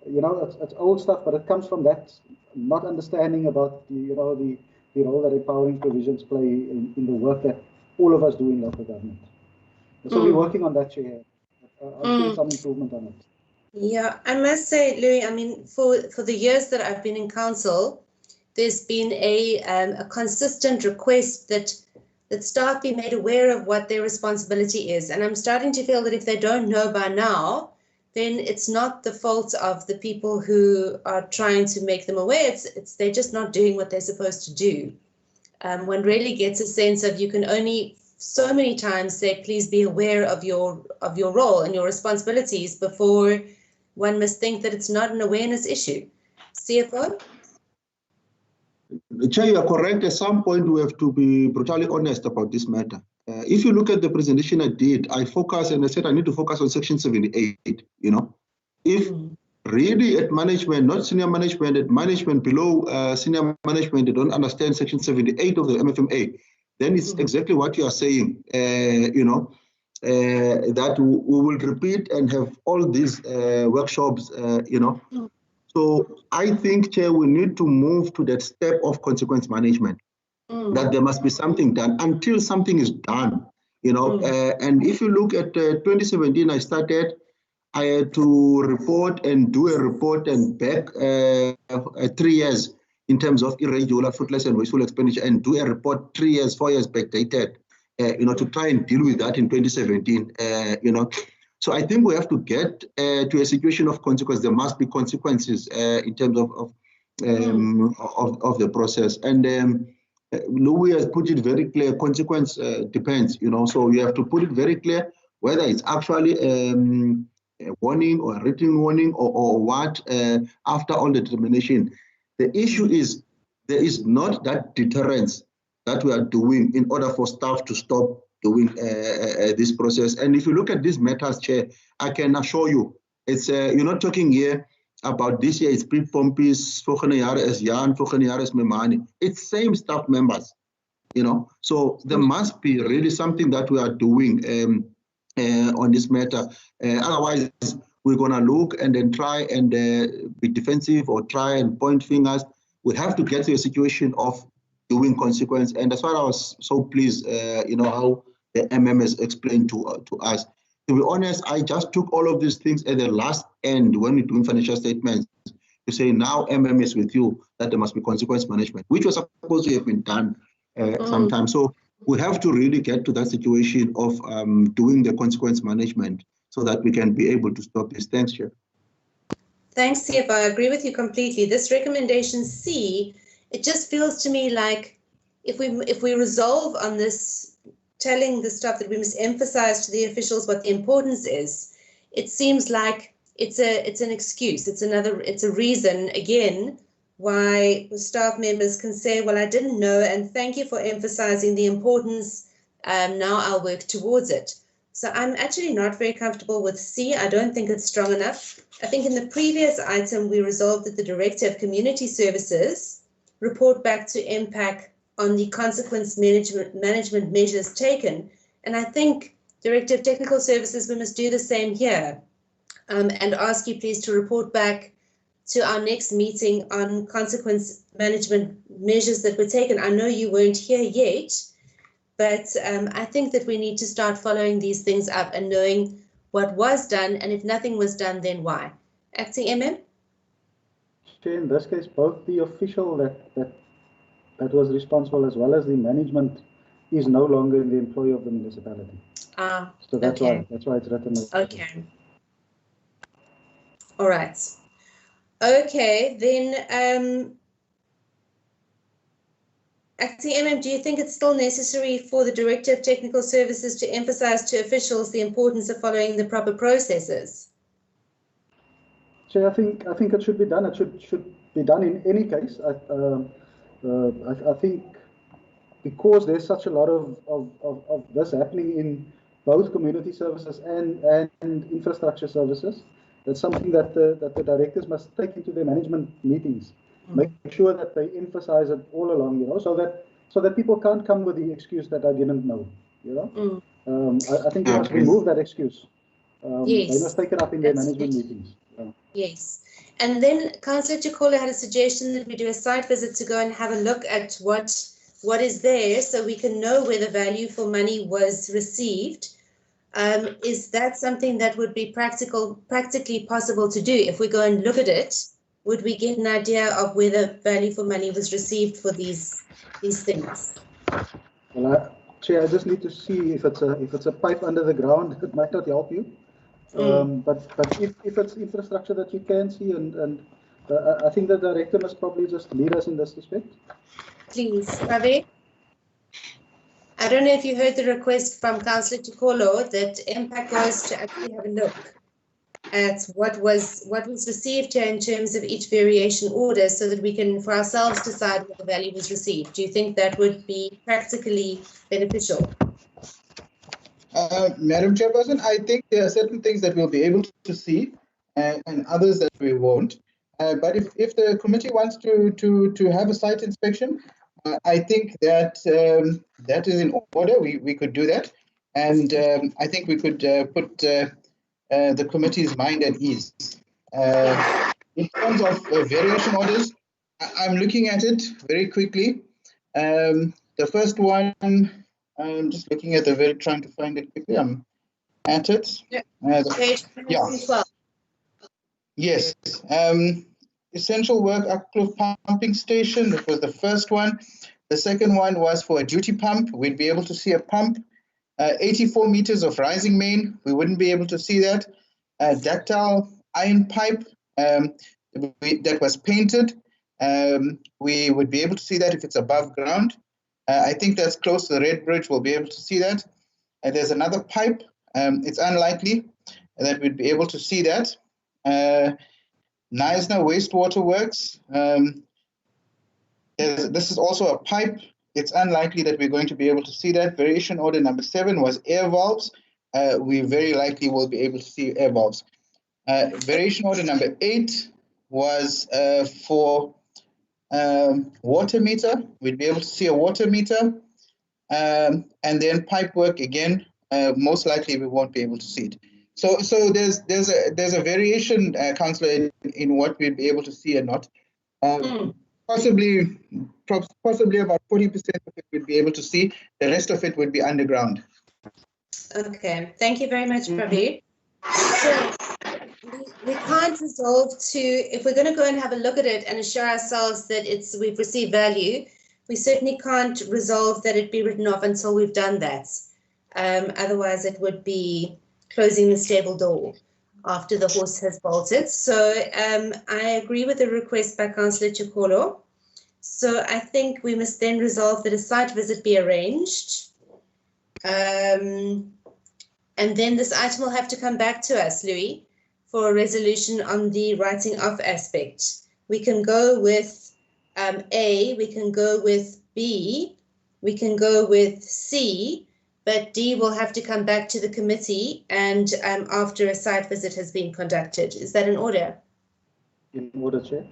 you know, it's old stuff, but it comes from that not understanding about the, you know, the role that empowering provisions play in the work that all of us do in local government. So we're working on that, Chair. I've seen some improvement on it.
Yeah, I must say, Louis, I mean, for the years that I've been in council, there's been a consistent request that staff be made aware of what their responsibility is. And I'm starting to feel that if they don't know by now, then it's not the fault of the people who are trying to make them aware. It's they're just not doing what they're supposed to do. One really gets a sense of you can only so many times say, please be aware of your role and your responsibilities before one must think that it's not an awareness issue. CFO?
Chair, you are correct. At some point, we have to be brutally honest about this matter. If you look at the presentation I did, I focus and I said I need to focus on Section 78. You know, if really at management, not senior management, at management below senior management, they don't understand Section 78 of the MFMA, then it's exactly what you are saying. You know, that we will repeat and have all these workshops. You know. So I think, Chair, we need to move to that step of consequence management, that there must be something done until something is done, you know. And if you look at 2017, I had to report and do a report and back 3 years in terms of irregular, fruitless and wasteful expenditure, and do a report 3 years, 4 years backdated, you know, to try and deal with that in 2017, you know. So I think we have to get to a situation of consequence. There must be consequences in terms of the process. And Louis has put it very clear. Consequence depends, you know. So you have to put it very clear whether it's actually a warning or a written warning or what after all the determination. The issue is there is not that deterrence that we are doing in order for staff to stop doing this process. And if you look at these matters, Chair, I can assure you, it's you're not talking here about this year, it's pre-Pompis, volgende jaar is Jan, volgende jaar is Memani. It's same staff members, you know. So there must be really something that we are doing on this matter. Otherwise, we're going to look and then try and be defensive or try and point fingers. We have to get to a situation of doing consequence. And that's why I was so pleased, you know, how the MMS explained to us. To be honest, I just took all of these things at the last end when we're doing financial statements to say now MMS with you that there must be consequence management, which was supposed to have been done sometime. So we have to really get to that situation of doing the consequence management so that we can be able to stop this. Thanks, Chair.
Thanks, CFO. I agree with you completely. This recommendation C, it just feels to me like if we resolve on this, telling the staff that we must emphasize to the officials what the importance is, it seems like it's an excuse. It's a reason again why staff members can say, well, I didn't know, and thank you for emphasizing the importance. Now I'll work towards it. So I'm actually not very comfortable with C. I don't think it's strong enough. I think in the previous item, we resolved that the Director of Community Services report back to MPAC on the consequence management measures taken. And I think Director of Technical Services, we must do the same here and ask you please to report back to our next meeting on consequence management measures that were taken. I know you weren't here yet, but I think that we need to start following these things up and knowing what was done, and if nothing was done, then why. Acting MM?
In this case, both the official that was responsible as well as the management is no longer in the employ of the municipality. So that's why it's written.
Okay. All right. Okay, then Acting MM, do you think it's still necessary for the Director of Technical Services to emphasize to officials the importance of following the proper processes?
So I think it should be done. It should be done in any case. I think because there's such a lot of this happening in both community services and infrastructure services, that's something that the directors must take into their management meetings. Make sure that they emphasize it all along, you know, so that people can't come with the excuse that I didn't know, you know. I think they must remove that excuse.
Yes,
they must take it up in their management meetings.
Yes. And then Councillor Chikolo had a suggestion that we do a site visit to go and have a look at what is there so we can know where the value for money was received. Is that something that would be practically possible to do? If we go and look at it, would we get an idea of where the value for money was received for these things?
Well, Chair, I just need to see if it's a pipe under the ground. It might not help you. But if it's infrastructure that you can see, and I think the director must probably just lead us in this respect.
Please, Ravi. I don't know if you heard the request from Councillor Chikolo that MPAC goes to actually have a look at what was received here in terms of each variation order, so that we can for ourselves decide what the value was received. Do you think that would be practically beneficial?
Madam Chairperson, I think there are certain things that we'll be able to see and others that we won't. But if the committee wants to have a site inspection, I think that that is in order. We could do that. And I think we could put the committee's mind at ease. In terms of variation orders, I'm looking at it very quickly. The first one, I'm just looking at trying to find it quickly. I'm at it.
Page 12.
Yes. Essential work Upcliff pumping station. That was the first one. The second one was for a duty pump. We'd be able to see a pump. 84 meters of rising main. We wouldn't be able to see that. Ductile iron pipe that was painted. We would be able to see that if it's above ground. I think that's close to the Red Bridge. We'll be able to see that. There's another pipe. It's unlikely that we'd be able to see that. Knysna Wastewater Works. This is also a pipe. It's unlikely that we're going to be able to see that. Variation order number 7 was air valves. We very likely will be able to see air valves. Variation order number 8 was for water meter. We'd be able to see a water meter. And then pipe work again. Most likely we won't be able to see it. So there's a variation, Councillor, in what we'd be able to see and not. Possibly about 40% of it we'd be able to see. The rest of it would be underground.
Okay, thank you very much, Praveer. So we can't resolve to, if we're going to go and have a look at it and assure ourselves that we've received value, we certainly can't resolve that it be written off until we've done that. Otherwise, it would be closing the stable door after the horse has bolted. So I agree with the request by Councillor Chikolo. So I think we must then resolve that a site visit be arranged. And then this item will have to come back to us, Louis, for a resolution on the writing off aspect. We can go with A, we can go with B, we can go with C, but D will have to come back to the committee and after a site visit has been conducted. Is that in order?
In order, Chair.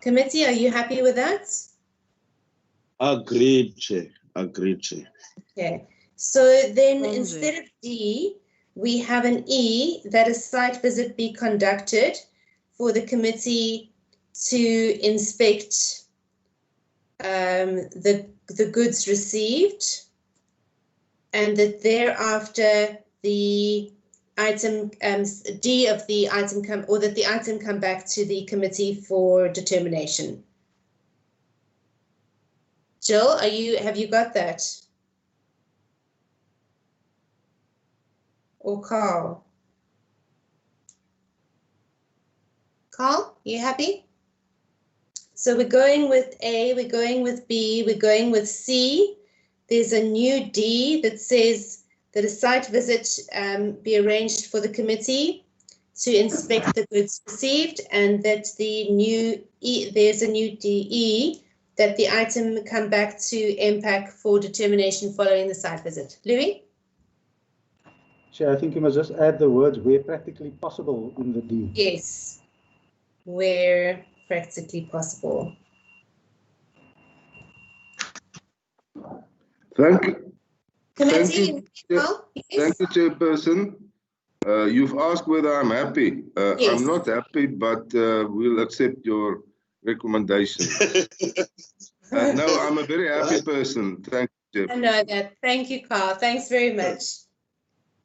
Committee, are you happy with that?
Agreed, Chair. Agreed, Chair.
Okay. So then instead of D, we have an E, that a site visit be conducted for the committee to inspect the goods received and that thereafter the item D of the item that the item come back to the committee for determination. Jill, have you got that? Or Carl? Carl, you happy? So we're going with A, we're going with B, we're going with C. There's a new D that says that a site visit be arranged for the committee to inspect the goods received, and that the new E, there's a new DE, that the item come back to MPAC for determination following the site visit. Louis?
Chair, I think you must just add the words where practically possible in the D.
Yes, where practically possible.
Thank you.
Committee,
Thank you, Chairperson. You've asked whether I'm happy.
Yes.
I'm not happy, but we'll accept your recommendation. No, I'm a very happy person. Thank you,
I know that. Thank you, Carl. Thanks very much.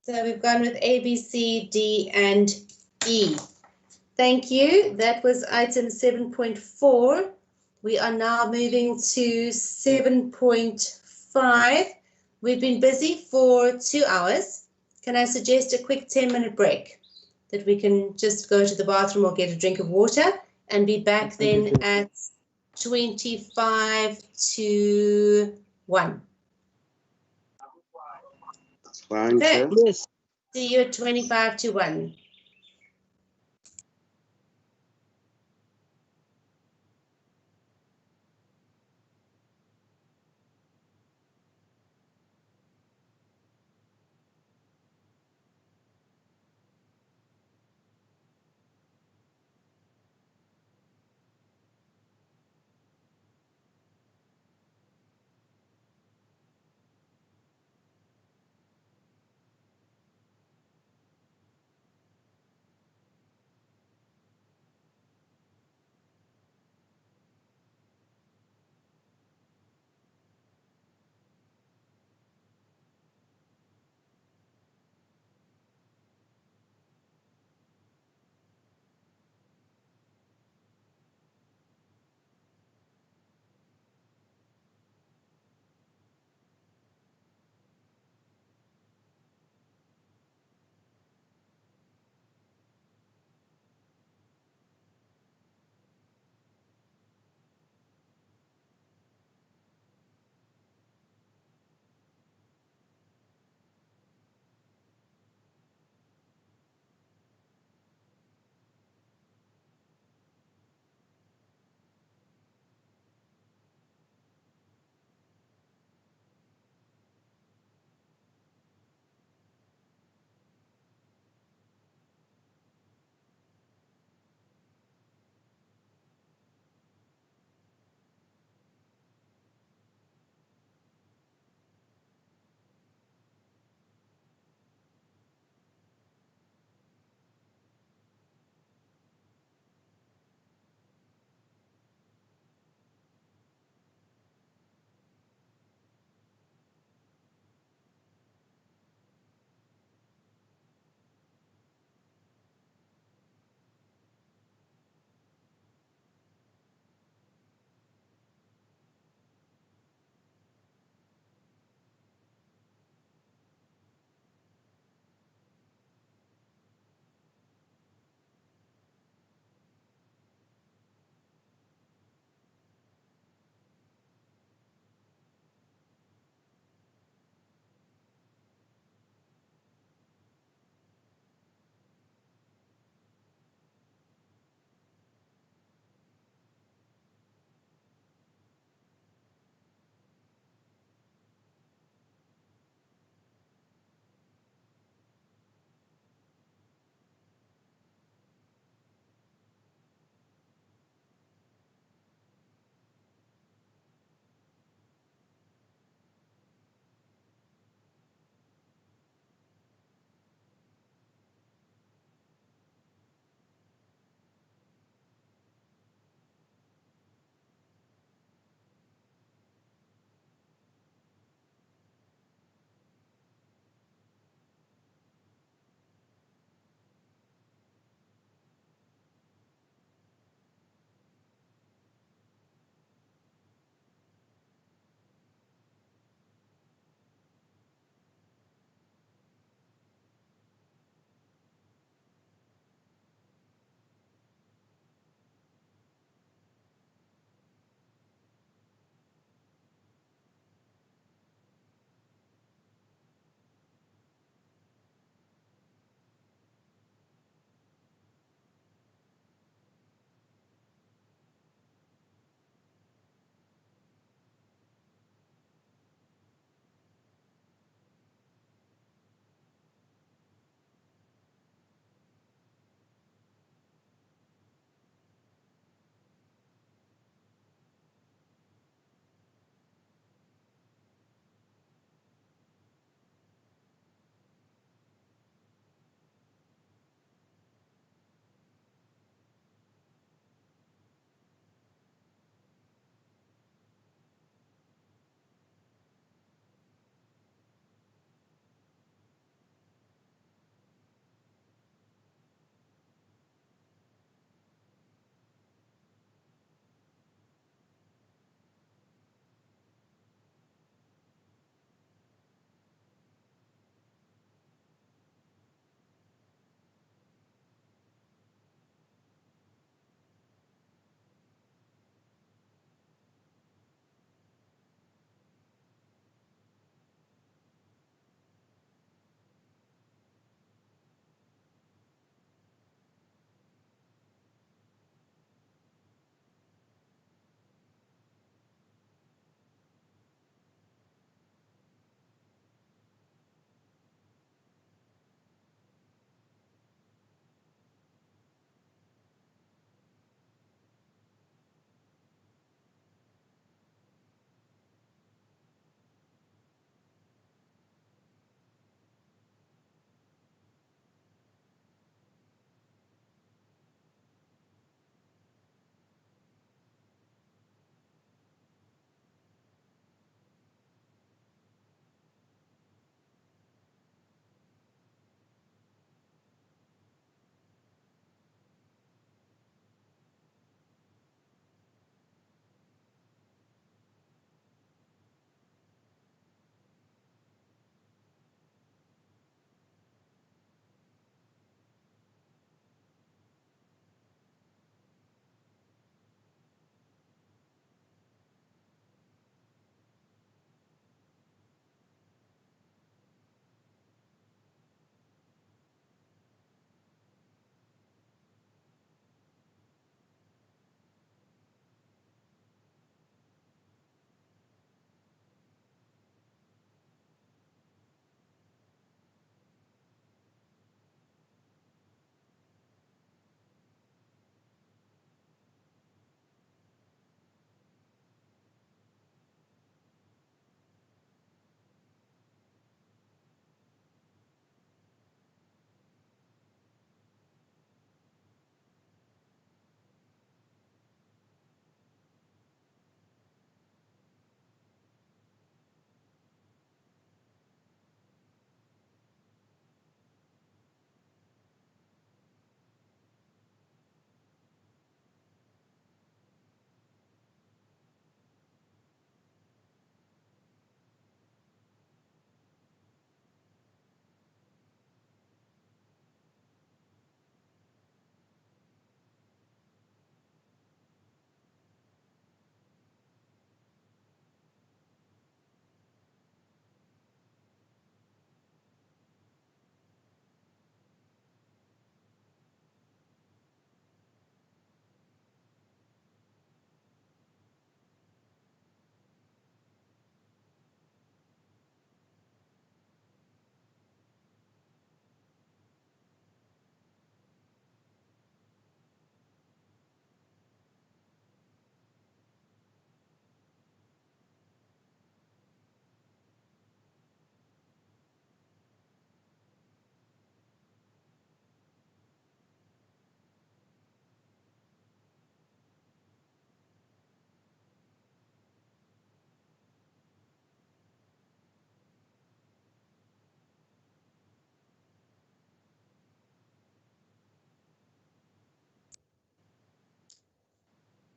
So we've gone with A, B, C, D, and E. Thank you. That was item 7.4. We are now moving to 7.5. We've been busy for 2 hours. Can I suggest a quick 10-minute break that we can just go to the bathroom or get a drink of water and be back then at 25 to 1.
Fine,
Okay.
yes.
See you at 25 to 1.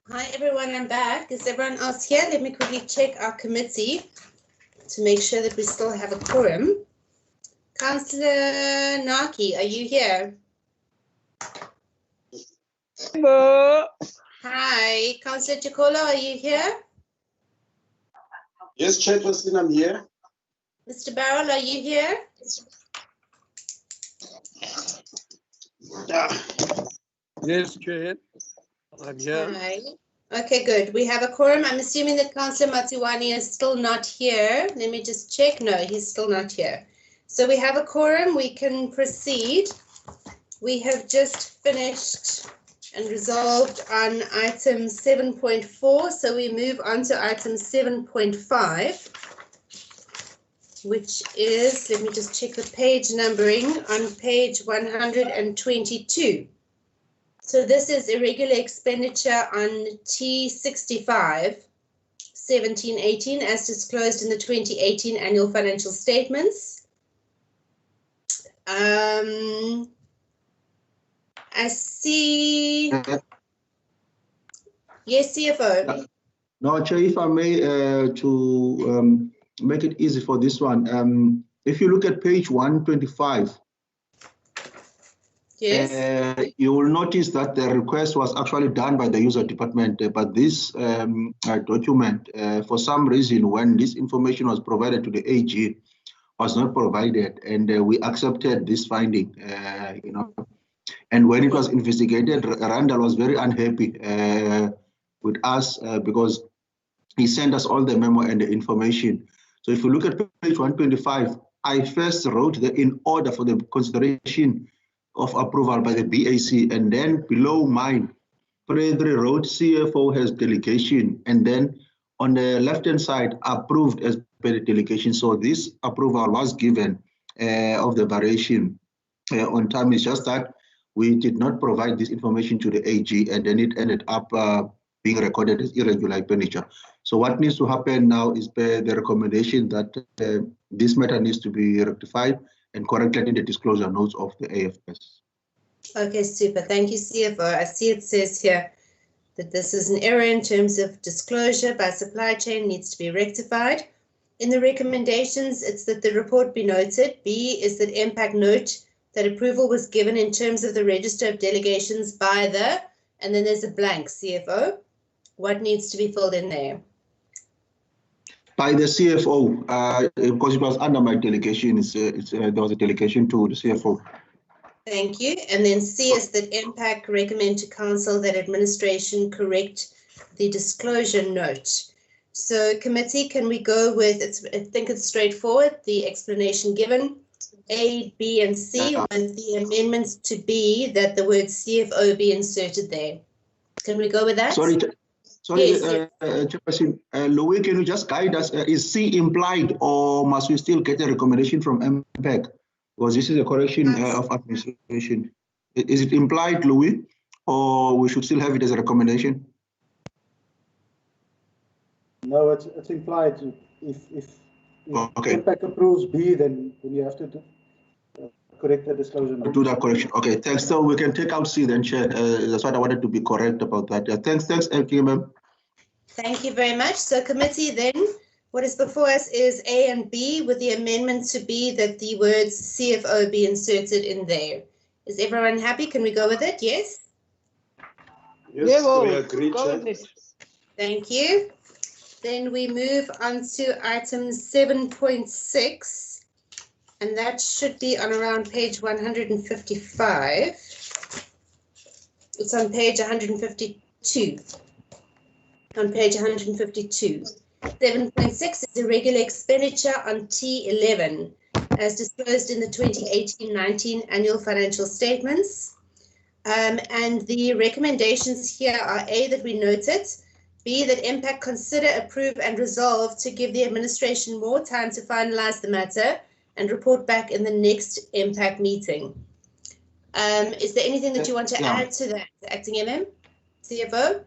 Hi everyone, I'm back. Is everyone else here? Let me quickly check our committee to make sure that we still have a quorum. Councillor Naki, are you here?
Hello.
Hi. Councillor Chikolo, are you here?
Yes, Chairperson, I'm here.
Mr. Barrel, are you here?
Yes, Chair. I'm here.
Hi. Okay, good. We have a quorum. I'm assuming that Councillor Matiwani is still not here. Let me just check. No, he's still not here. So we have a quorum. We can proceed. We have just finished and resolved on item 7.4. So we move on to item 7.5, which is, let me just check the page numbering, on page 122. So this is irregular expenditure on T65 1718 as disclosed in the 2018 annual financial statements. I see. Yes, CFO.
No, Chair, if I may, to make it easy for this one, if you look at page 125,
yes,
you will notice that the request was actually done by the user department, but this document, for some reason, when this information was provided to the AG, was not provided, and we accepted this finding, you know. And when it was investigated, Randall was very unhappy with us because he sent us all the memo and the information. So if you look at page 125, I first wrote the in order for the consideration of approval by the BAC, and then below mine, Frederick wrote CFO has delegation, and then on the left-hand side, approved as per the delegation. So this approval was given of the variation on time. It's just that we did not provide this information to the AG, and then it ended up being recorded as irregular expenditure. So what needs to happen now is the recommendation that this matter needs to be rectified and corrected in the disclosure notes of the AFS.
Okay, super. Thank you, CFO. I see it says here that this is an error in terms of disclosure by supply chain, needs to be rectified. In the recommendations, it's that the report be noted. B is that impact note that approval was given in terms of the register of delegations by the, and then there's a blank, CFO. What needs to be filled in there?
By the CFO, because it was under my delegation, there was a delegation to the CFO.
Thank you. And then C is that impact recommend to council that administration correct the disclosure note. So committee, can we go with, I think it's straightforward, the explanation given, A, B, and C, with the amendments to be that the word CFO be inserted there. Can we go with that?
Sorry,
yes,
Chairperson, Louis, can you just guide us? Is C implied, or must we still get a recommendation from MPEC? Because this is a correction of administration. Is it implied, Louis, or we should still have it as a recommendation?
No, it's implied. If
okay.
MPEC approves B, then you have to correct the disclosure note.
Do that correction. Okay, thanks. So we can take out C then, Chair. That's what I wanted to be correct about that. Yeah, thanks, ma'am.
Thank you very much. So committee, then what is before us is A and B with the amendment to be that the words CFO be inserted in there. Is everyone happy? Can we go with it? Yes?
Yes, we agree, Chair.
Thank you. Then we move on to item 7.6, and that should be on around page 155. It's on page 152. On page 152. 7.6 is irregular expenditure on T11 as disclosed in the 2018-19 annual financial statements. And the recommendations here are A, that we note it, B, that impact consider, approve and resolve to give the administration more time to finalize the matter and report back in the next impact meeting. Is there anything that you want to add to that, Acting MM, CFO?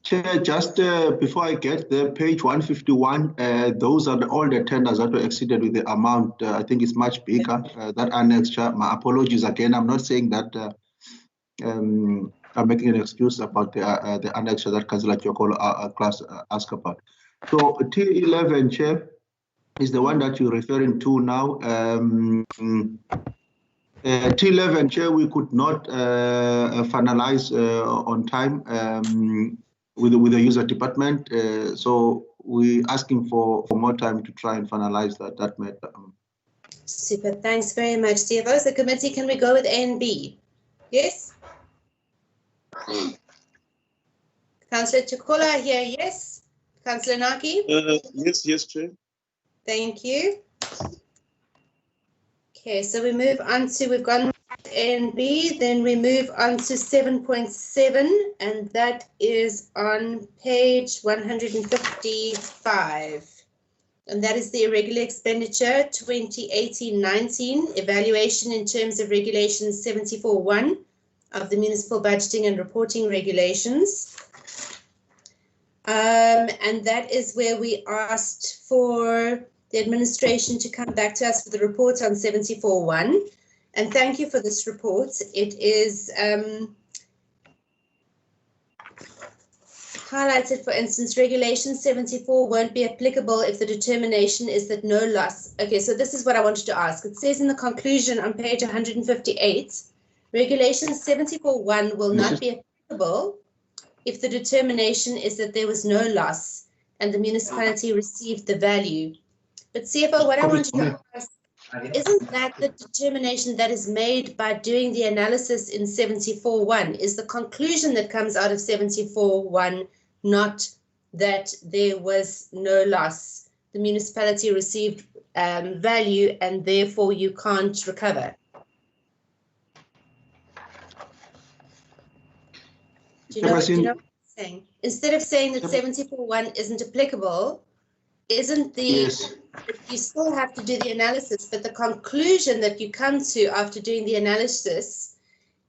Chair, just before I get there, page 151, those are all the tenders that were exceeded with the amount. I think it's much bigger. That annex, my apologies again. I'm not saying that I'm making an excuse about the annex that Councillor Kyokolo asked about. So T11, Chair, is the one that you're referring to now. T11, Chair, we could not finalize on time with the user department. So we're asking for more time to try and finalize that matter.
Super, thanks very much. CFOs, the committee, can we go with A and B? Yes? Councillor Chikola, I hear yes. Councillor Naki?
Yes, Chair.
Thank you. Okay, so we move on to, we've gone A and B, then we move on to 7.7, and that is on page 155. And that is the irregular expenditure 2018-19 evaluation in terms of Regulation 74.1 of the Municipal Budgeting and Reporting Regulations. And that is where we asked for the administration to come back to us with a report on 74.1. And thank you for this report. It is highlighted, for instance, Regulation 74 won't be applicable if the determination is that no loss. Okay, so this is what I wanted to ask. It says in the conclusion on page 158, Regulation 74.1 will not be applicable if the determination is that there was no loss and the municipality received the value. But CFO, what I wanted to ask, isn't that the determination that is made by doing the analysis in 74.1? Is the conclusion that comes out of 74.1 not that there was no loss? The municipality received value and therefore you can't recover. Do you know what I'm saying? Instead of saying that 74.1 isn't applicable, isn't the, yes, you still have to do the analysis, but the conclusion that you come to after doing the analysis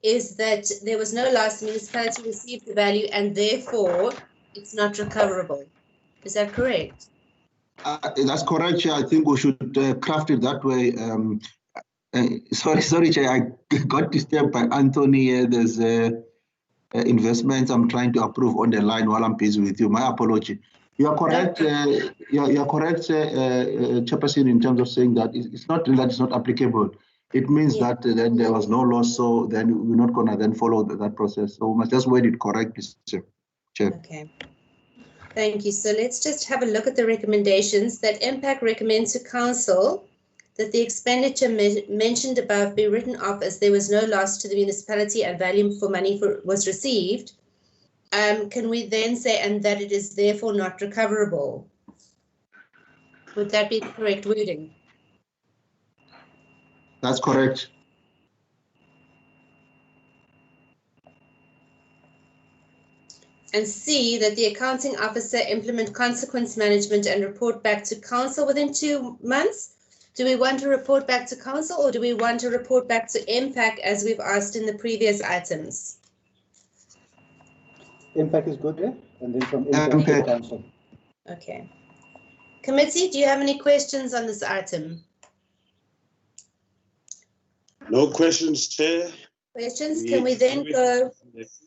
is that there was no loss, the municipality received the value, and therefore it's not recoverable. Is that correct?
That's correct, Chair. I think we should craft it that way. Sorry, Chair, I got disturbed by Anthony. There's investments I'm trying to approve on the line while I'm busy with you. My apology. You are correct. You are correct, Chairperson, in terms of saying that it's not that it's not applicable. It means that then there was no loss, so then we're not going to then follow that process. So we must just word it correctly, Chair.
Okay. Thank you. So let's just have a look at the recommendations. That MPAC recommends to Council that the expenditure mentioned above be written off as there was no loss to the municipality and value for money was received. Can we then say, and that it is therefore not recoverable? Would that be the correct wording?
That's correct.
And C, that the accounting officer implement consequence management and report back to Council within 2 months. Do we want to report back to Council or do we want to report back to MPAC as we've asked in the previous items?
MPAC is good, yeah? And then from MPAC to Council.
Okay. Committee, do you have any questions on this item?
No questions, Chair.
Questions? Can we then go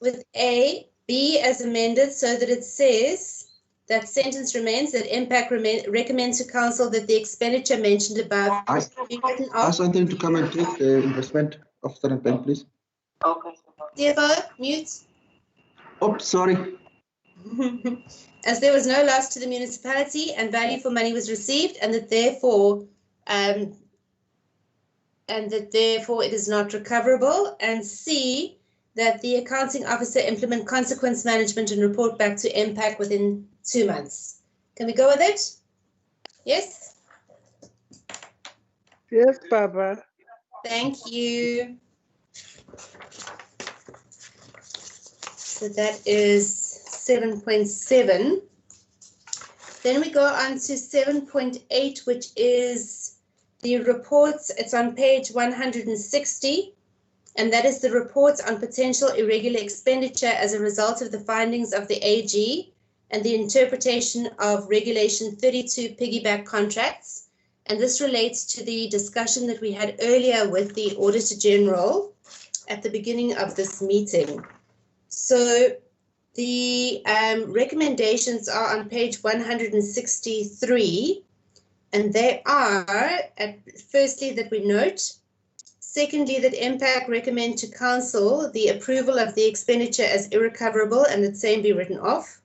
with A, B as amended so that it says that sentence remains that MPAC recommends to Council that the expenditure mentioned above be written off.
Ask something to come and take the investment of the bank, please.
Okay. CFO, mute.
Oh, sorry.
As there was no loss to the municipality and value for money was received, and that therefore it is not recoverable. And C, that the accounting officer implement consequence management and report back to MPAC within 2 months. Can we go with it? Yes?
Yes, Baba.
Thank you. So that is 7.7. Then we go on to 7.8, which is the reports. It's on page 160. And that is the report on potential irregular expenditure as a result of the findings of the AG and the interpretation of Regulation 32 piggyback contracts. And this relates to the discussion that we had earlier with the Auditor General at the beginning of this meeting. So the recommendations are on page 163, and they are, firstly, that we note, secondly, that MPAC recommend to Council the approval of the expenditure as irrecoverable and that same be written off.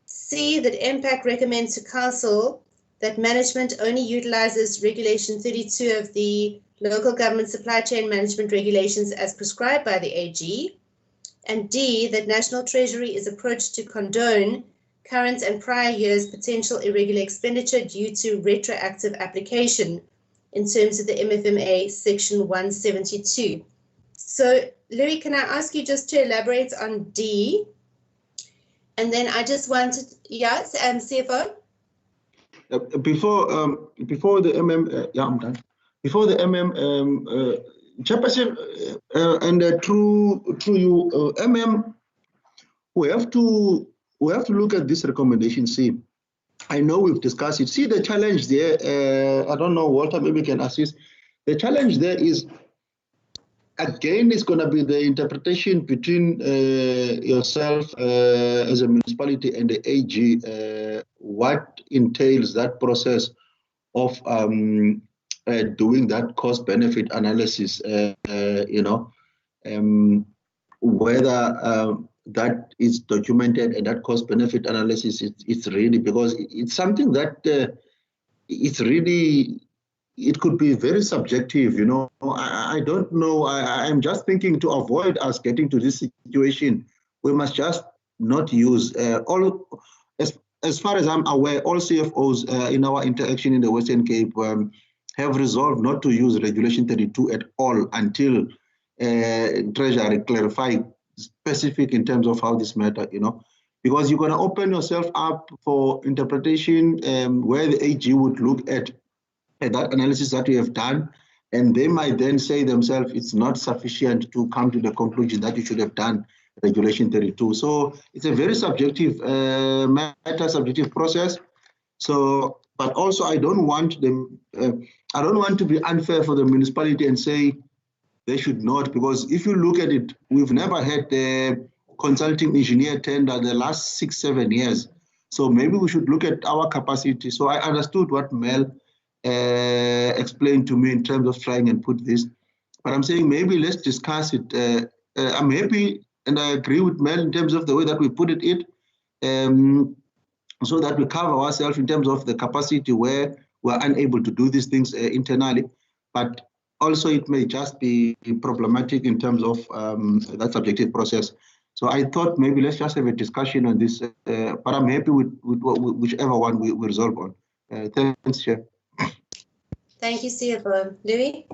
C, that MPAC recommends to Council that management only utilizes Regulation 32 of the Local Government Supply Chain Management Regulations as prescribed by the AG. And D, that National Treasury is approached to condone current and prior years' potential irregular expenditure due to retroactive application in terms of the MFMA Section 172. So, Louis, can I ask you just to elaborate on D? And then I just wanted, yes, CFO?
Before the yeah, I'm done. Before the Chairperson, and through you, we have to look at this recommendation. See, I know we've discussed it. See the challenge there. I don't know, Walter, maybe can assist. The challenge there is, again, it's going to be the interpretation between yourself as a municipality and the AG. What entails that process of doing that cost-benefit analysis, whether that is documented, and that cost-benefit analysis, it's really, because it's something that it's really, it could be very subjective, I don't know. I'm just thinking, to avoid us getting to this situation, we must just not use as far as I'm aware, all CFOs in our interaction in the Western Cape have resolved not to use Regulation 32 at all until Treasury clarify specific in terms of how this matter, because you're going to open yourself up for interpretation where the AG would look at that analysis that we have done, and they might then say themselves it's not sufficient to come to the conclusion that you should have done Regulation 32. So it's a very subjective matter, subjective process. So, but also I don't want them, I don't want to be unfair for the municipality and say they should not, because if you look at it, we've never had the consulting engineer tender the last 6-7 years. So maybe we should look at our capacity. So I understood what Mel explained to me in terms of trying and put this, but I'm saying maybe let's discuss it. I'm happy and I agree with Mel in terms of the way that we put it so that we cover ourselves in terms of the capacity where we're unable to do these things internally, but also it may just be problematic in terms of that subjective process. So I thought maybe let's just have a discussion on this, but I'm happy with whichever one we resolve on. Thanks, Chair.
Thank you, CFO. Louis?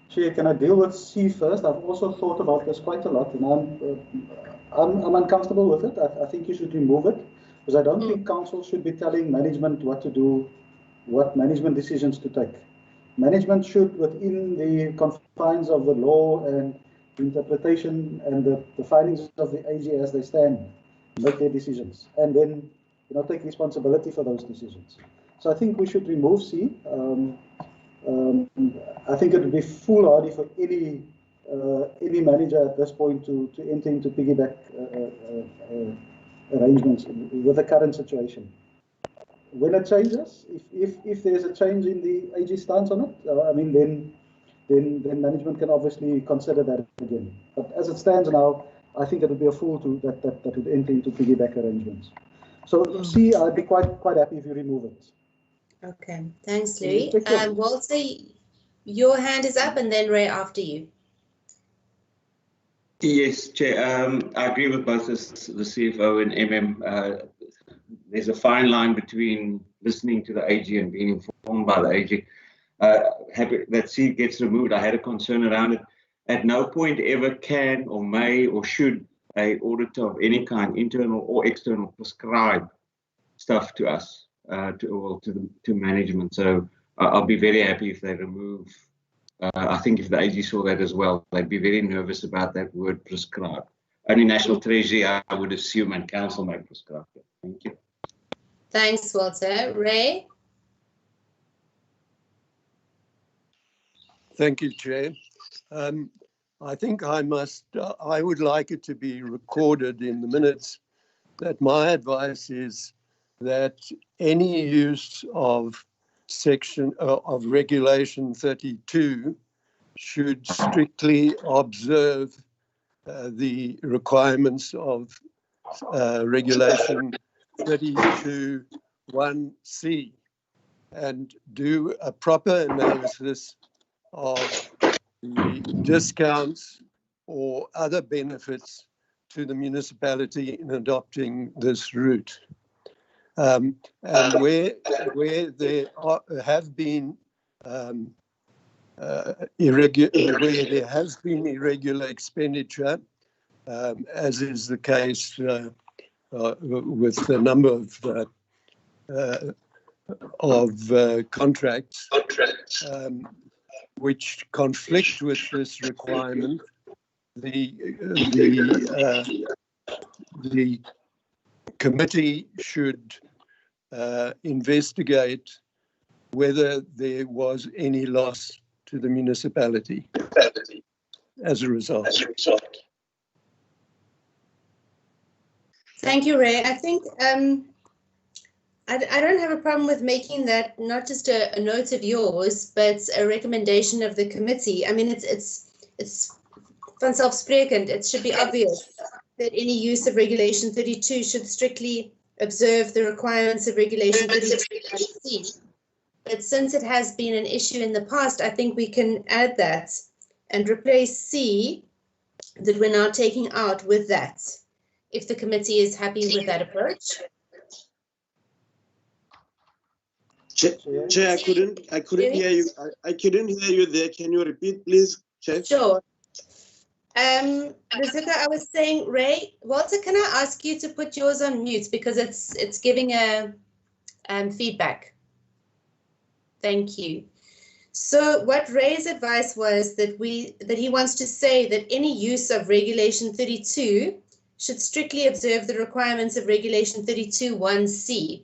Chair, can I deal with C first? I've also thought about this quite a lot, and I'm uncomfortable with it. I think you should remove it, because I don't think council should be telling management what to do, what management decisions to take. Management should, within the confines of the law and the interpretation and the findings of the AG as they stand, make their decisions, and then take responsibility for those decisions. So I think we should remove C. I think it would be foolhardy for any manager at this point to enter into piggyback arrangements with the current situation. When it changes, if there's a change in the AG stance on it, then management can obviously consider that again. But as it stands now, I think it would be a fool that would enter into piggyback arrangements. So C, I'd be quite happy if you remove it.
Okay, thanks, Louis. Walter, your hand is up, and then Ray after you.
Yes, Chair. I agree with both the CFO and MM. There's a fine line between listening to the AG and being informed by the AG. That C gets removed. I had a concern around it. At no point ever can or may or should an auditor of any kind, internal or external, prescribe stuff to us, to management. So I'll be very happy if they remove. I think if the AG saw that as well, they'd be very nervous about that word prescribe. Only National Treasury, I would assume, and Council may prescribe it. Thank you.
Thanks, Walter. Ray?
Thank you, Chair. I think I would like it to be recorded in the minutes that my advice is that any use of Regulation 32 should strictly observe the requirements of Regulation 32(1)(c) and do a proper analysis of the discounts or other benefits to the municipality in adopting this route. And where there have been irregular expenditure, as is the case with a number of contracts which conflict with this requirement, the committee should investigate whether there was any loss to the municipality as a result.
Thank you, Ray. I think I don't have a problem with making that not just a note of yours, but a recommendation of the committee. I mean, it's vanzelfsprekend. It should be obvious that any use of Regulation 32 should strictly observe the requirements of Regulation 32(c). But since it has been an issue in the past, I think we can add that and replace C that we're now taking out with that, if the committee is happy with that approach.
Chair, I couldn't hear you. I couldn't hear you there. Can you repeat, please, Chair?
Sure. Rizika, I was saying, Ray, Walter, can I ask you to put yours on mute because it's giving a feedback. Thank you. So what Ray's advice was that he wants to say that any use of Regulation 32 should strictly observe the requirements of Regulation 32(1)(c).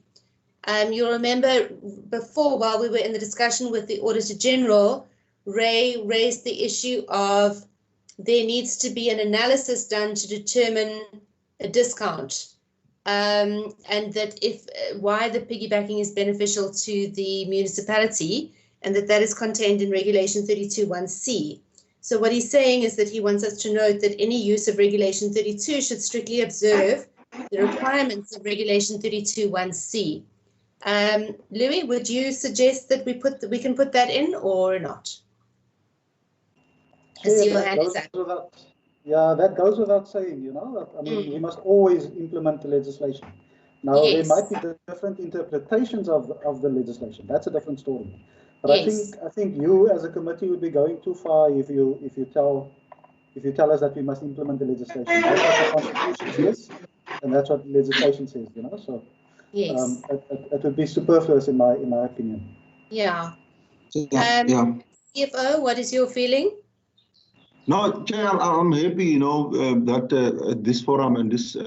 You'll remember before, while we were in the discussion with the Auditor General, Ray raised the issue of there needs to be an analysis done to determine a discount, and that why the piggybacking is beneficial to the municipality, and that is contained in Regulation 32(1)(c). So what he's saying is that he wants us to note that any use of Regulation 32 should strictly observe the requirements of Regulation 32(1)(c). Louis, would you suggest that we can put that in or not?
Yeah, that goes without saying, you know. I mean, we must always implement the legislation. Now, there might be different interpretations of the legislation. That's a different story. But I think you, as a committee, would be going too far if you tell us that we must implement the legislation. That's what the Constitution says, and that's what legislation says, you know. So it would be superfluous in my opinion.
Yeah.
Yeah.
CFO, what is your feeling?
No, Chair, I'm happy, you know, that this forum and this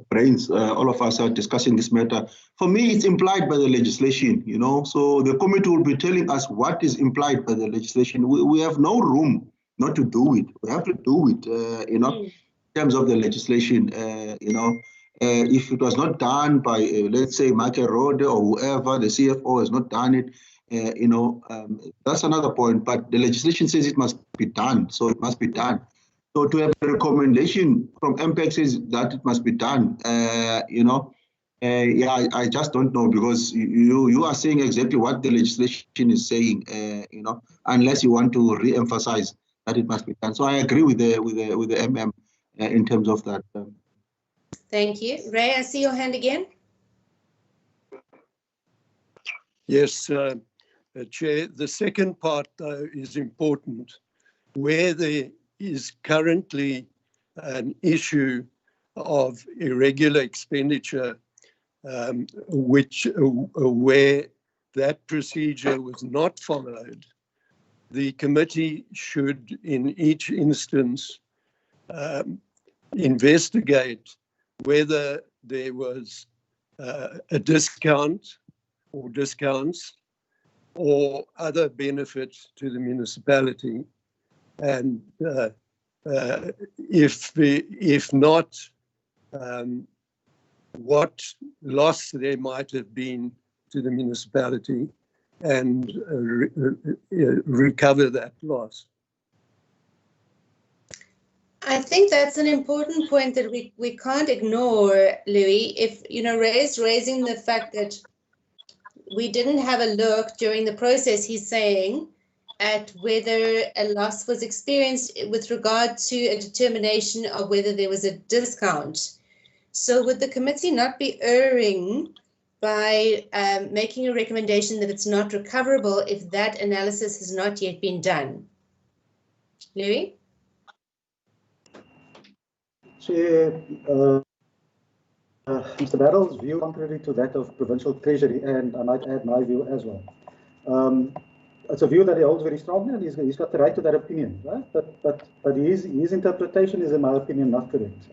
brains, all of us are discussing this matter. For me, it's implied by the legislation, you know, so the committee will be telling us what is implied by the legislation. We have no room not to do it. We have to do it, you know, in terms of the legislation, you know. If it was not done by, let's say, Michael Rode or whoever, the CFO has not done it, you know, that's another point. But the legislation says it must be done, so it must be done. So to have a recommendation from MPEC says that it must be done, you know, yeah, I just don't know, because you are saying exactly what the legislation is saying, you know, unless you want to re-emphasize that it must be done. So I agree with the MM in terms of that.
Thank you. Ray, I see your hand again.
Yes, Chair. The second part, though, is important. Where there is currently an issue of irregular expenditure, where that procedure was not followed, the committee should, in each instance, investigate whether there was a discount or discounts or other benefits to the municipality, And if not, what loss there might have been to the municipality, and recover that loss.
I think that's an important point that we can't ignore, Louis. If, you know, Ray's raising the fact that we didn't have a look during the process, he's saying, at whether a loss was experienced with regard to a determination of whether there was a discount. So would the committee not be erring by making a recommendation that it's not recoverable if that analysis has not yet been done? Louis?
Chair, Mr. Barrell's view contrary to that of Provincial Treasury, and I might add my view as well. It's a view that he holds very strongly, and he's got the right to that opinion, right? But his interpretation is, in my opinion, not correct.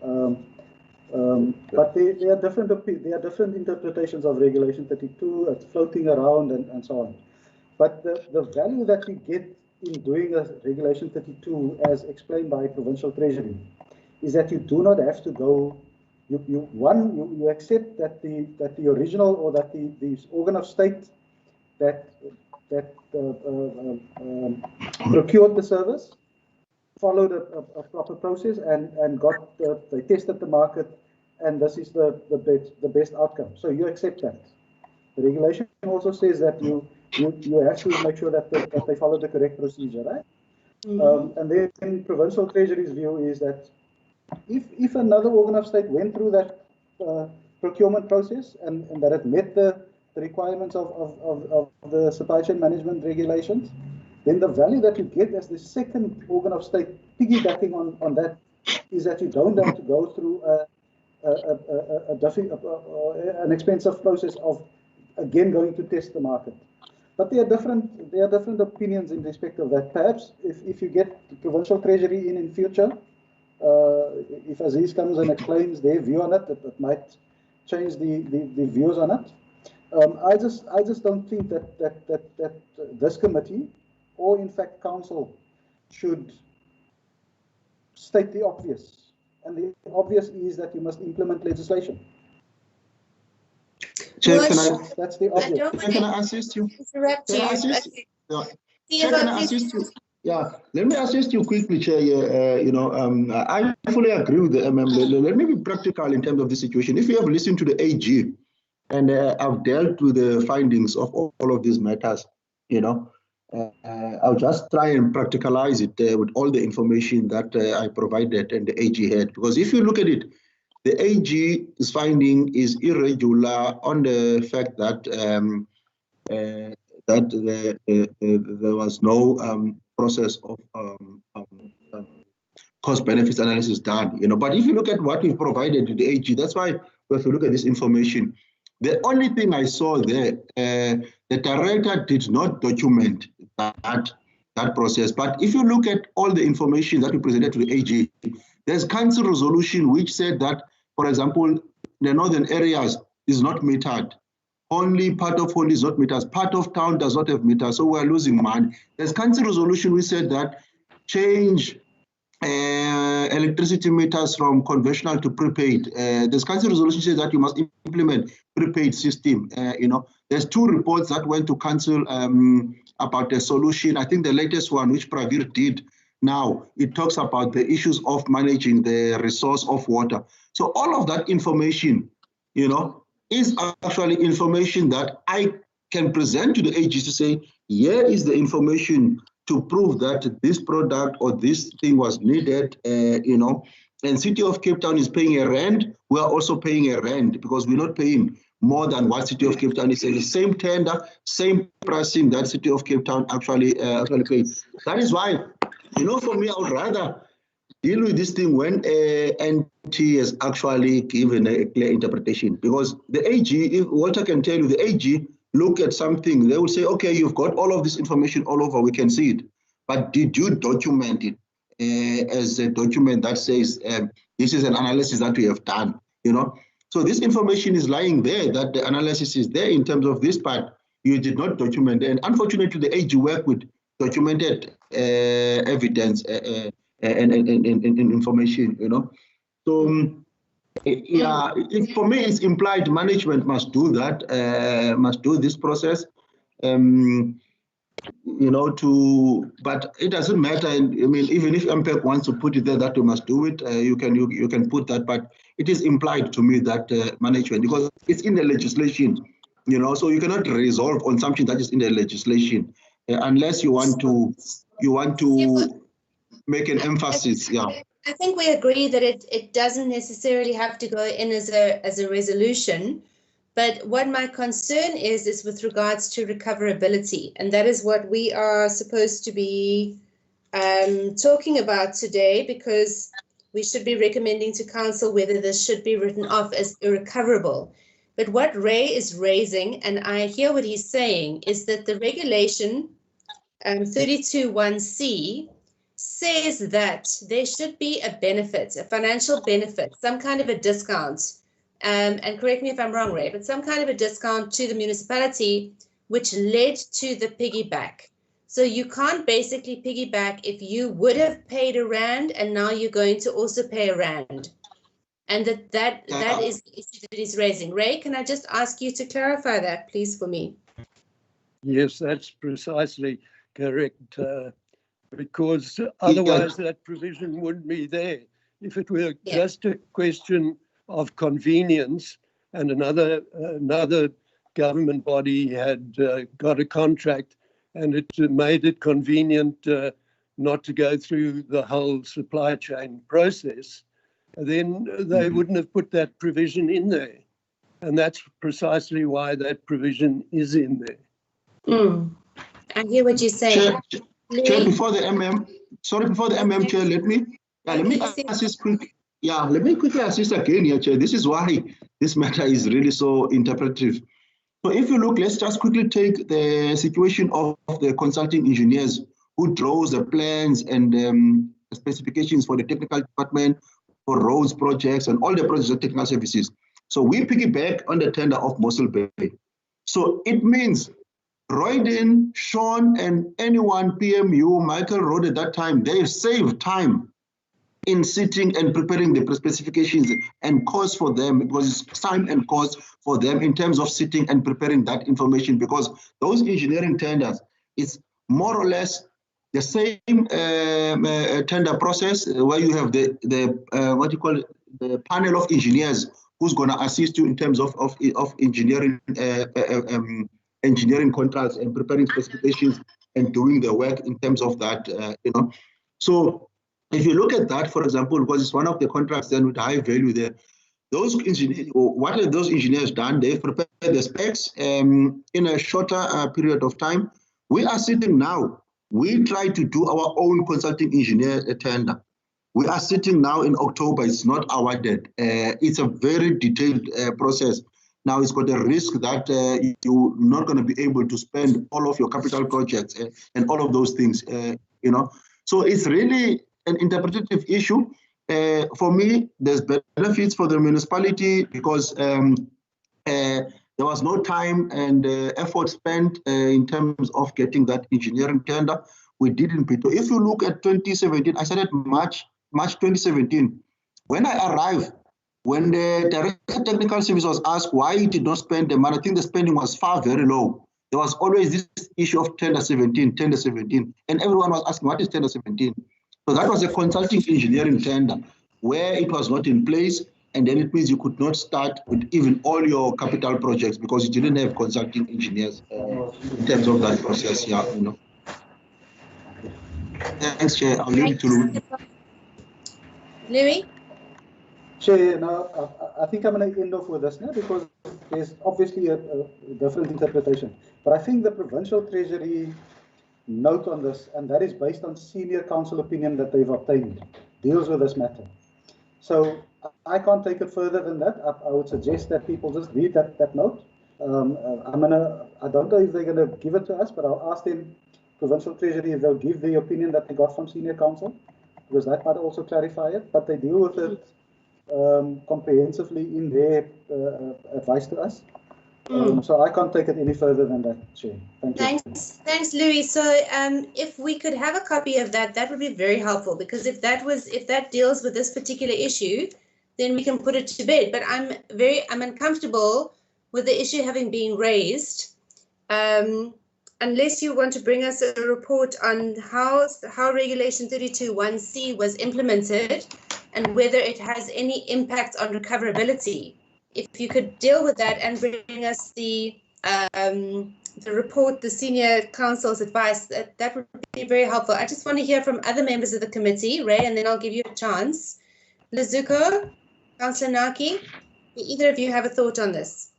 But there are different interpretations of Regulation 32. It's floating around and so on. But the value that we get in doing a Regulation 32, as explained by Provincial Treasury, is that you do not have to go. You accept that the original, or that the organ of state that procured the service followed a proper process and got they tested the market, and this is the best outcome. So you accept that. The regulation also says that you have to make sure that they follow the correct procedure, right? Mm-hmm. And then Provincial Treasury's view is that if another organ of state went through that procurement process and that it met the requirements of the supply chain management regulations, then the value that you get as the second organ of state piggybacking on that is that you don't have to go through an expensive process of again going to test the market. But there are different opinions in respect of that. Perhaps if you get the Provincial Treasury in future, if Aziz comes and explains their view on it, it might change the views on it. I just don't think that this committee, or in fact council, should state the obvious. And the obvious is that you must implement legislation.
Chair,
that's the obvious.
Can I assist you?
Interrupt you.
Chair, can I assist you? Yeah, let me assist you quickly, Chair. I fully agree with the MM. Let me be practical in terms of the situation. If you have listened to the AG, and I've dealt with the findings of all of these matters, I'll just try and practicalize it with all the information that I provided and the AG had. Because if you look at it, the AG's finding is irregular on the fact that there was no process of cost benefits analysis done. But if you look at what we've provided to the AG, that's why we have to look at this information. The only thing I saw there, the director did not document that process. But if you look at all the information that we presented to the AG, there's council resolution which said that, for example, the northern areas is not metered. Only part of Hondi is not metered. Part of town does not have meters, so we're losing money. There's council resolution which said that change electricity meters from conventional to prepaid. This council resolution says that you must implement prepaid system. There's two reports that went to council about the solution. I think the latest one, which Pravir did now, it talks about the issues of managing the resource of water. So all of that information, is actually information that I can present to the AG to say, here is the information to prove that this product or this thing was needed, and City of Cape Town is paying a rand. We are also paying a rand because we're not paying more than what City of Cape Town is saying. The same tender, same pricing that City of Cape Town actually pays. That is why, for me, I would rather deal with this thing when NT has actually given a clear interpretation. Because the AG, if Walter can tell you, the AG look at something, they will say, okay, you've got all of this information all over, we can see it. But did you document it as a document that says this is an analysis that we have done, So this information is lying there, that the analysis is there in terms of this part. You did not document. And unfortunately, the AG work with documented evidence and information, you know. So yeah, for me, it's implied management must do that, must do this process, you know, but it doesn't matter. I mean, even if MPEC wants to put it there that we must do it, you can put that, but it is implied to me that management, because it's in the legislation, you know, so you cannot resolve on something that is in the legislation unless you want to make an emphasis. Yeah.
I think we agree that it doesn't necessarily have to go in as a resolution, but what my concern is with regards to recoverability, and that is what we are supposed to be talking about today, because we should be recommending to council whether this should be written off as irrecoverable. But what Ray is raising, and I hear what he's saying, is that the regulation 32(1)(c) says that there should be a benefit, a financial benefit, some kind of a discount, and correct me if I'm wrong, Ray, but some kind of a discount to the municipality, which led to the piggyback. So you can't basically piggyback if you would have paid R1 and now you're going to also pay R1. And that is the issue that he's raising. Ray, can I just ask you to clarify that, please, for me?
Yes, that's precisely correct, because otherwise that provision wouldn't be there. If it were just a question of convenience and another government body had got a contract and it made it convenient not to go through the whole supply chain process, then they wouldn't have put that provision in there. And that's precisely why that provision is in there.
I hear what you're saying.
Chair, before the MM, Chair, let me assist quickly. Yeah, let me quickly assist again here, Chair. This is why this matter is really so interpretive. So if you look, let's just quickly take the situation of the consulting engineers who draws the plans and specifications for the technical department, for roads projects and all the projects of technical services. So we piggyback on the tender of Mossel Bay. So it means Royden, Sean, and anyone, PMU, Michael Road at that time, they saved time in sitting and preparing the specifications and cost for them, because it's time and cost for them in terms of sitting and preparing that information, because those engineering tenders is more or less the same tender process where you have the what you call it, the panel of engineers who's going to assist you in terms of engineering engineering contracts and preparing specifications and doing the work in terms of that, you know. So if you look at that, for example, because it's one of the contracts then with high value there, those engineers, what have those engineers done? They've prepared the specs in a shorter period of time. We are sitting now, we try to do our own consulting engineer tender. We are sitting now in October, it's not our debt. It's a very detailed process. Now it's got a risk that you're not going to be able to spend all of your capital projects and all of those things, you know. So it's really an interpretative issue. For me, there's benefits for the municipality because there was no time and effort spent in terms of getting that engineering tender. We did in Pito. If you look at 2017, I started March 2017. When I arrived, when the Director of Technical Service was asked why he did not spend the money, I think the spending was far very low. There was always this issue of tender 17, and everyone was asking, what is tender 17? So that was a consulting engineering tender where it was not in place, and then it means you could not start with even all your capital projects because you didn't have consulting engineers in terms of that process. Yeah, you know. Thanks, Chair. I'll leave it to Louis.
Louis?
Chair, now I think I'm going to end off with this now because there's obviously a different interpretation. But I think the Provincial Treasury note on this, and that is based on senior council opinion that they've obtained, deals with this matter. So I can't take it further than that. I would suggest that people just read that note. I don't know if they're going to give it to us, but I'll ask them, Provincial Treasury, if they'll give the opinion that they got from senior council, because that might also clarify it. But they deal with it comprehensively in their advice to us. So I can't take it any further than that, Chair. Thank you.
Thanks, Louis. So if we could have a copy of that, that would be very helpful, because if that deals with this particular issue, then we can put it to bed. But I'm uncomfortable with the issue having been raised. Unless you want to bring us a report on how Regulation 32(1)(c) was implemented and whether it has any impact on recoverability. If you could deal with that and bring us the report, the senior counsel's advice, that would be very helpful. I just want to hear from other members of the committee, Ray, and then I'll give you a chance. Lizuko, Councillor Naki, do either of you have a thought on this?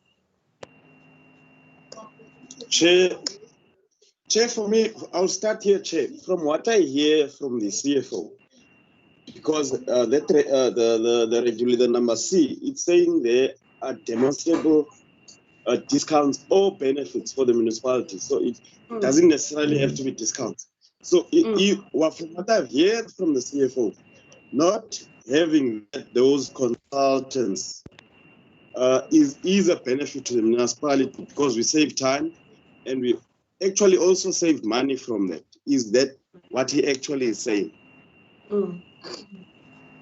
Chair, for me, I'll start here, Chair. From what I hear from the CFO, because the regulator number C, it's saying there are demonstrable discounts or benefits for the municipality. So it doesn't necessarily have to be discounts. So from what I've heard from the CFO, not having those consultants is a benefit to the municipality, because we save time and we actually also save money from that. Is that what he actually is saying?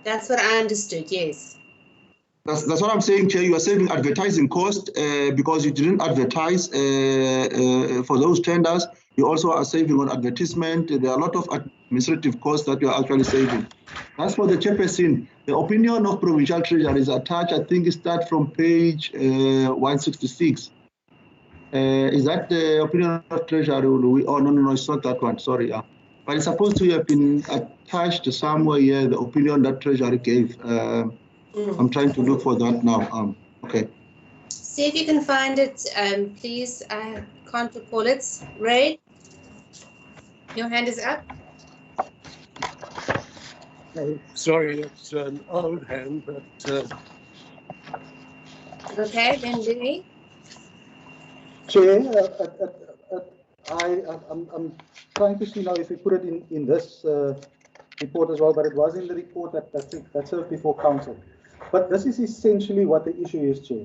That's what I understood, yes.
That's what I'm saying, Chair. You are saving advertising cost because you didn't advertise for those tenders. You also are saving on advertisement. There are a lot of administrative costs that you are actually saving. As for the chairperson, the opinion of Provincial Treasury is attached. I think it starts from page 166. Is that the opinion of Treasury? Oh, no, it's not that one. Sorry. But it's supposed to have been attached to somewhere here, the opinion that Treasury gave. I'm trying to look for that now. Okay.
See if you can find it, please. I can't recall it. Ray, your hand is up.
Sorry, it's an old hand, but...
Okay, then Louis.
Chair, I'm trying to see now if we put it in this report as well, but it was in the report that served before council. But this is essentially what the issue is, Chair.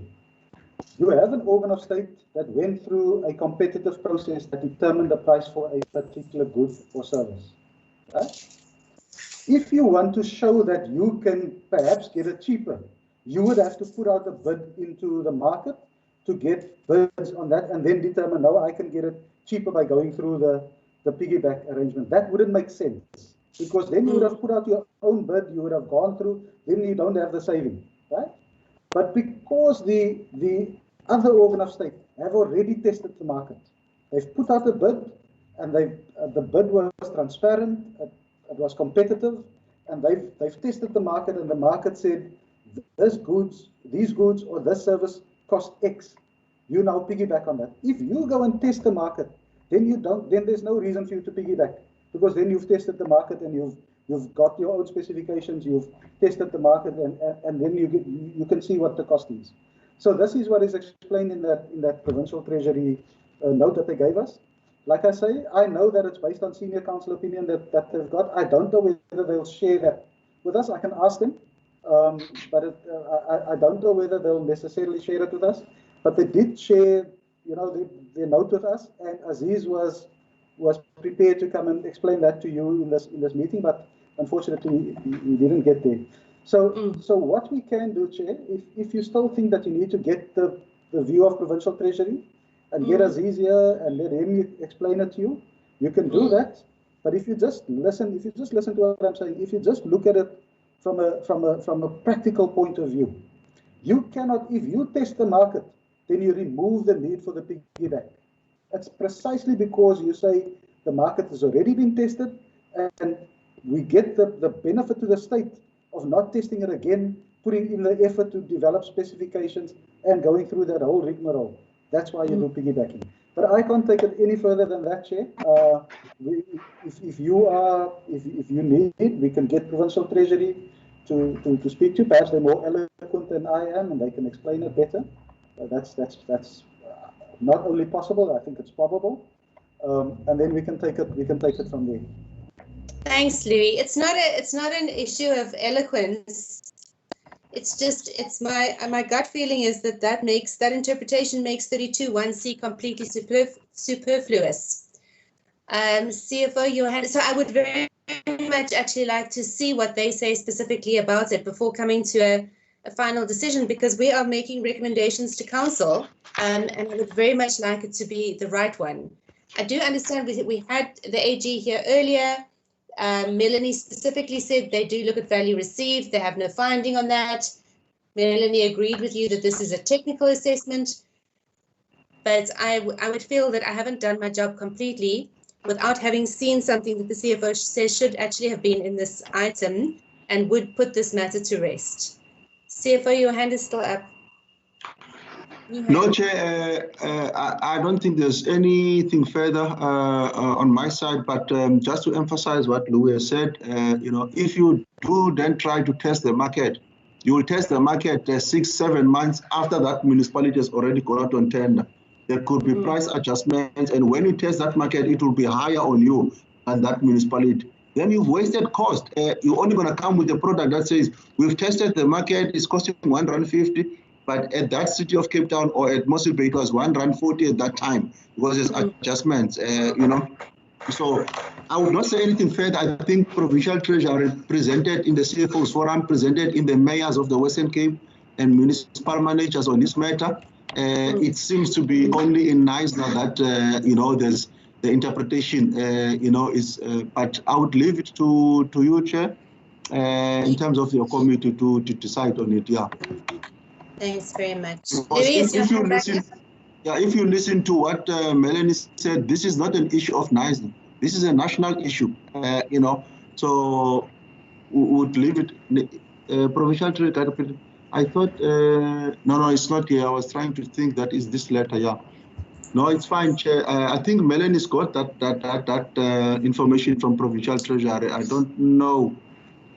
You have an organ of state that went through a competitive process that determined the price for a particular good or service. Right? If you want to show that you can perhaps get it cheaper, you would have to put out a bid into the market to get bids on that and then determine, no, I can get it cheaper by going through the piggyback arrangement. That wouldn't make sense, because then you would have put out your own bid, you would have gone through, then you don't have the saving, right? But because the other organ of state have already tested the market, they've put out a bid, and the bid was transparent, it was competitive, and they've tested the market, and the market said these goods or this service cost X. You now piggyback on that. If you go and test the market, then there's no reason for you to piggyback, because then you've tested the market and you've got your own specifications, you've tested the market, and then you can see what the cost is. So this is what is explained in that Provincial Treasury note that they gave us. Like I say, I know that it's based on senior council opinion that they've got. I don't know whether they'll share that with us. I can ask them, but I don't know whether they'll necessarily share it with us. But they did share, their note with us, and Aziz was prepared to come and explain that to you in this meeting, but unfortunately he didn't get there. So what we can do, Chair, if you still think that you need to get the view of Provincial Treasury and get Aziz here and let him explain it to you, you can do that. But if you just listen to what I'm saying, if you just look at it from a practical point of view, you cannot, if you test the market, then you remove the need for the piggyback. It's precisely because you say the market has already been tested, and we get the benefit to the state of not testing it again, putting in the effort to develop specifications and going through that whole rigmarole. That's why you do piggybacking. But I can't take it any further than that, Chair. If you need, we can get Provincial Treasury to speak to. Perhaps they're more eloquent than I am, and they can explain it better. That's not only possible, I think it's probable. And then we can take it from there.
Thanks, Louis. It's not an issue of eloquence. It's just, it's my gut feeling is that interpretation makes 32(1)(c) completely superfluous. CFO, your hand. So I would very much actually like to see what they say specifically about it before coming to a final decision, because we are making recommendations to council, and I would very much like it to be the right one. I do understand we had the AG here earlier. Melanie specifically said they do look at value received. They have no finding on that. Melanie agreed with you that this is a technical assessment, but I would feel that I haven't done my job completely without having seen something that the CFO says should actually have been in this item and would put this matter to rest. CFO, your hand is still up.
No, Chair, I don't think there's anything further on my side, but just to emphasize what Louis has said, if you do then try to test the market, you will test the market 6-7 months after that municipality has already gone out on tender. There could be price adjustments, and when you test that market, it will be higher on you than that municipality. Then you've wasted cost. You're only going to come with a product that says, we've tested the market, it's costing R1.50, but at that city of Cape Town or at Municipal, it was R1.40 at that time because there's adjustments, So I would not say anything further. I think Provincial Treasury presented in the CFO's forum, presented in the mayors of the Western Cape and municipal managers on this matter. It seems to be only in Knysna that, there's the interpretation, is, but I would leave it to you, Chair, in terms of your committee to decide on it, yeah.
Thanks very much.
If you listen to what Melanie said, this is not an issue of Knysna. This is a national issue, so we would leave it. Provincial Treasury, I thought, no, it's not here. I was trying to think that is this letter, yeah. No, it's fine, Chair. I think Melanie's got that information from Provincial Treasury. I don't know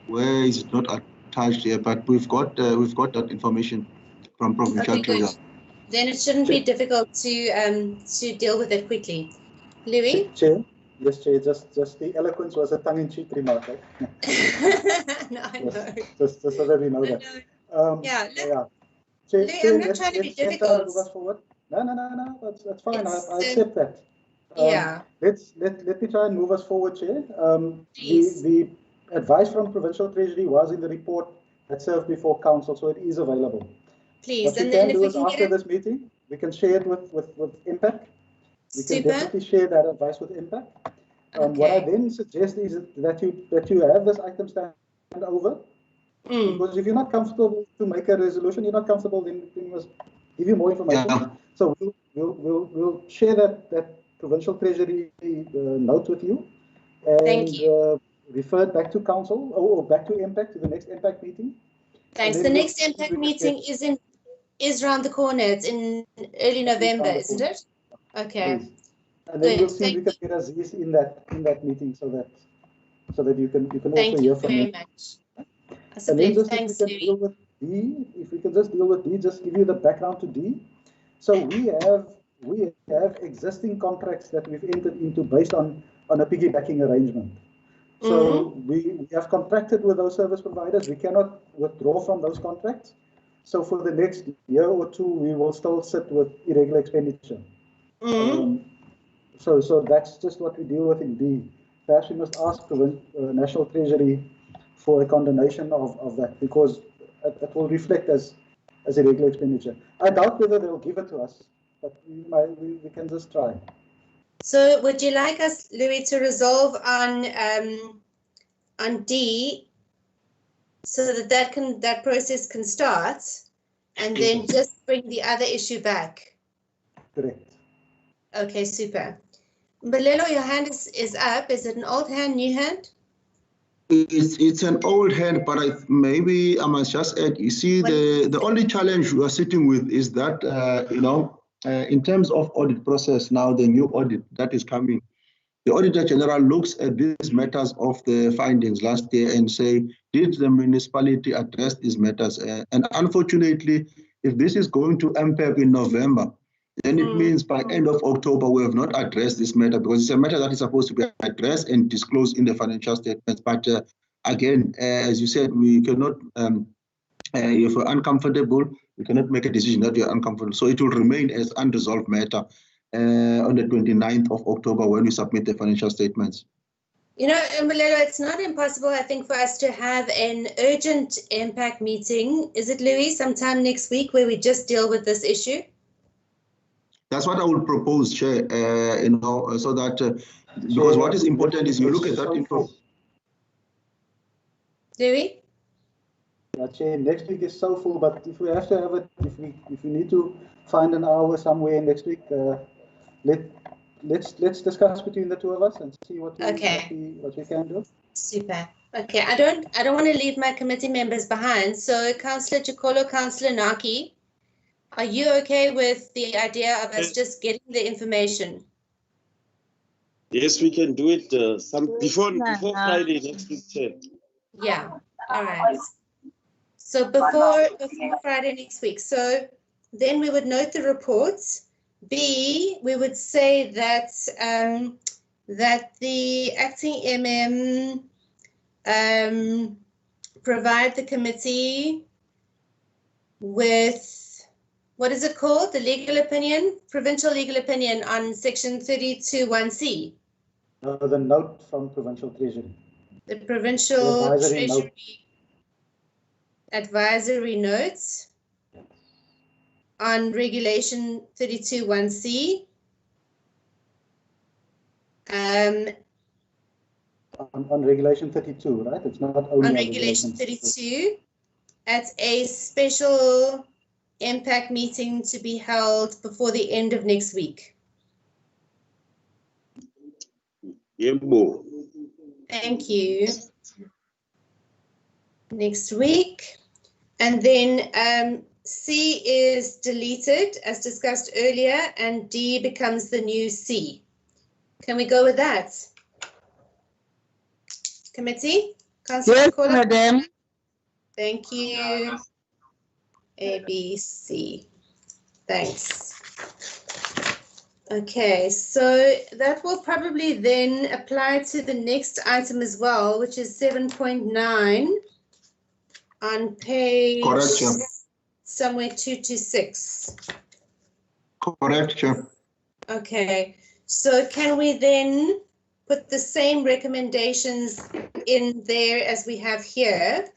where is it not attached here, but we've got that information from Provincial Treasury.
Then it shouldn't be difficult to deal with it quickly. Louis?
Chair? Yes, Chair. Just the eloquence was a tongue-in-cheek remark.
No, I know.
Just so that we know that.
Yeah.
Chair,
Louis, I'm not trying to be difficult.
Move us forward. No. That's fine. I accept that. Let me try and move us forward, Chair. The advice from Provincial Treasury was in the report that served before Council, so it is available.
Please,
what we can do is after this meeting, we can share it with Impact. We can definitely share that advice with Impact. What I then suggest is that you have this item stand over. Because if you're not comfortable to make a resolution, you're not comfortable, then we must give you more information. Yeah. So we'll share that Provincial Treasury note with you, and refer it back to Council or back to Impact, to the next Impact meeting.
Thanks. The next Impact meeting is around the corner. It's in early November, isn't it? Okay.
Please. And then we'll see if we can get Aziz in that meeting so that you can also hear from me.
Thank you very much.
And then just if we can deal with D, if we can just deal with D, just give you the background to D. So we have existing contracts that we've entered into based on a piggybacking arrangement. So we have contracted with those service providers. We cannot withdraw from those contracts. So for the next year or two, we will still sit with irregular expenditure. So that's just what we deal with in D. Perhaps we must ask the National Treasury for a condemnation of that, because it will reflect as irregular expenditure. I doubt whether they'll give it to us, but we can just try.
So would you like us, Louis, to resolve on D so that process can start, and then just bring the other issue back?
Correct.
Okay, super. Balelo, your hand is up. Is it an old hand, new hand?
It's an old hand, but maybe I must just add, you see, the only challenge we are sitting with is that, in terms of audit process now, the new audit that is coming, the Auditor General looks at these matters of the findings last year and say, did the municipality address these matters? And unfortunately, if this is going to MPEP in November, then it means by end of October, we have not addressed this matter, because it's a matter that is supposed to be addressed and disclosed in the financial statements. But again, as you said, we cannot if you're uncomfortable, you cannot make a decision that you're uncomfortable. So it will remain as unresolved matter on the 29th of October when we submit the financial statements.
You know, Mbolelo, it's not impossible, I think, for us to have an urgent impact meeting. Is it, Louis, sometime next week where we just deal with this issue?
That's what I would propose, Chair, so that, because what is important is you look at that info.
Louis?
Yeah, Chair, next week is so full, but if we have to have it, if we need to find an hour somewhere next week, let's discuss between the two of us and see what we can do.
Super. Okay, I don't want to leave my committee members behind. So Councillor Chikolo, Councillor Naki, are you okay with the idea of us just getting the information?
Yes, we can do it before Friday next week, Chair.
Yeah. All right. So before Friday next week. So then we would note the reports. B, we would say that that the acting MM provide the committee with, what is it called? The legal opinion, provincial legal opinion on section 32(1)(c).
The note from Provincial Treasury.
The Provincial Treasury advisory notes on regulation 32(1)(c).
On regulation 32, right? It's not only
on regulation 32 at a special impact meeting to be held before the end of next week. Thank you. Next week. And then C is deleted as discussed earlier, and D becomes the new C. Can we go with that? Committee? Councillor
Yes,
Chikolo?
Madam.
Thank you. A, B, C. Thanks. Okay, so that will probably then apply to the next item as well, which is 7.9 on page somewhere 226.
Correct, Chair.
Okay, so can we then put the same recommendations in there as we have here?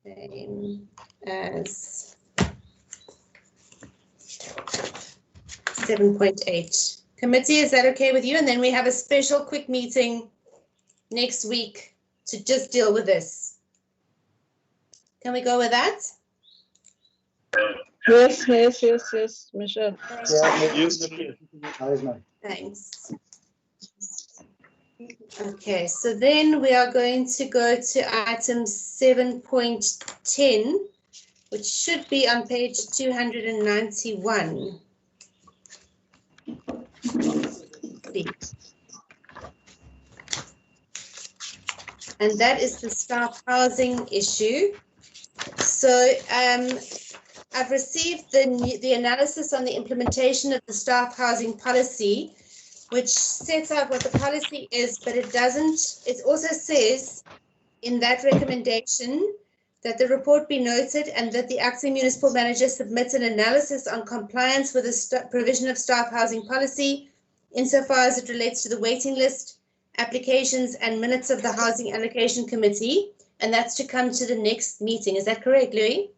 Same as 7.8. Committee, is that okay with you? And then we have a special quick meeting next week to just deal with this. Can we go with that?
Yes, Michelle.
Thanks. Okay, so then we are going to go to item 7.10, which should be on page 291. And that is the staff housing issue. So I've received the analysis on the implementation of the staff housing policy, which sets out what the policy is, but it doesn't. It also says in that recommendation that the report be noted and that the acting municipal manager submits an analysis on compliance with the provision of staff housing policy insofar as it relates to the waiting list, applications and minutes of the Housing Allocation Committee, and that's to come to the next meeting. Is that correct, Louis?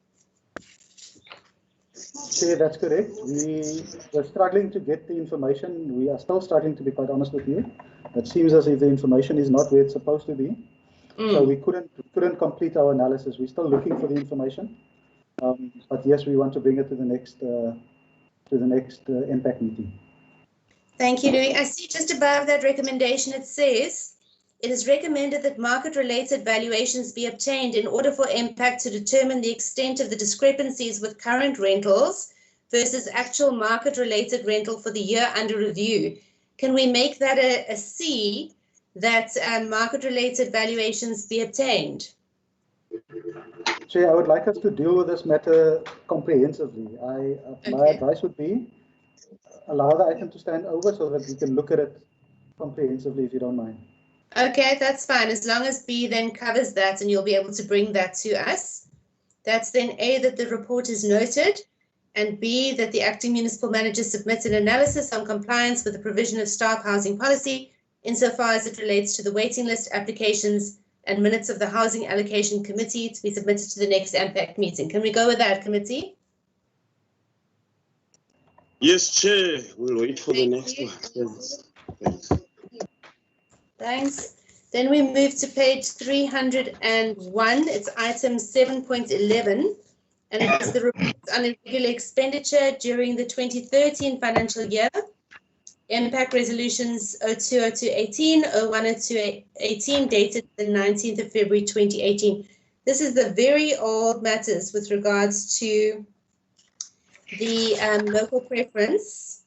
Okay, that's correct. We were struggling to get the information. We are still struggling, to be quite honest with you. It seems as if the information is not where it's supposed to be. So we couldn't complete our analysis. We're still looking for the information. But yes, we want to bring it to the next impact meeting.
Thank you, Louis. I see just above that recommendation, it says, it is recommended that market-related valuations be obtained in order for impact to determine the extent of the discrepancies with current rentals versus actual market-related rental for the year under review. Can we make that a C, that market-related valuations be obtained?
Chair, I would like us to deal with this matter comprehensively. My advice would be allow the item to stand over so that we can look at it comprehensively, if you don't mind.
Okay, that's fine, as long as B then covers that and you'll be able to bring that to us. That's then A, that the report is noted, and B, that the acting municipal manager submits an analysis on compliance with the provision of staff housing policy insofar as it relates to the waiting list applications and minutes of the housing allocation committee to be submitted to the next AMPAC meeting. Can we go with that, committee?
Yes, Chair. We'll wait for the next one. Thanks.
Thanks. Then we move to page 301. It's item 7.11, and it's the report on irregular expenditure during the 2013 financial year. MPAC resolutions 020218, 010218, dated the 19th of February 2018. This is the very old matters with regards to the local preference,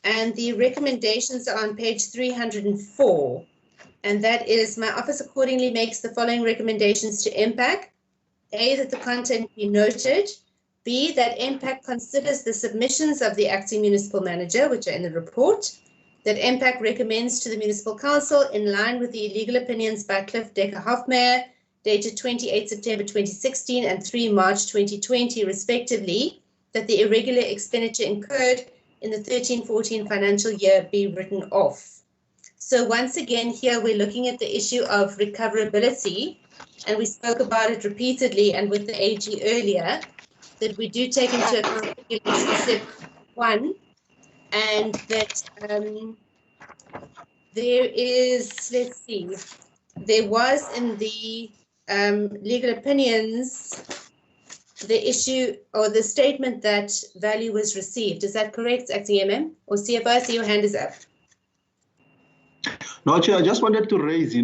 and the recommendations are on page 304. And that is, my office accordingly makes the following recommendations to MPAC. A, that the content be noted. B, that MPAC considers the submissions of the acting municipal manager, which are in the report. That MPAC recommends to the municipal council, in line with the illegal opinions by Cliff Decker-Hofmeyr, dated 28 September 2016 and 3 March 2020, respectively, that the irregular expenditure incurred in the 13-14 financial year be written off. So once again, here we're looking at the issue of recoverability, and we spoke about it repeatedly and with the AG earlier, that we do take into account Regulation 7.1, and that there is, let's see, there was in the legal opinions the issue or the statement that value was received. Is that correct, Acting MM? Or CFO, I see your hand is up.
No, Chair, I just wanted to raise,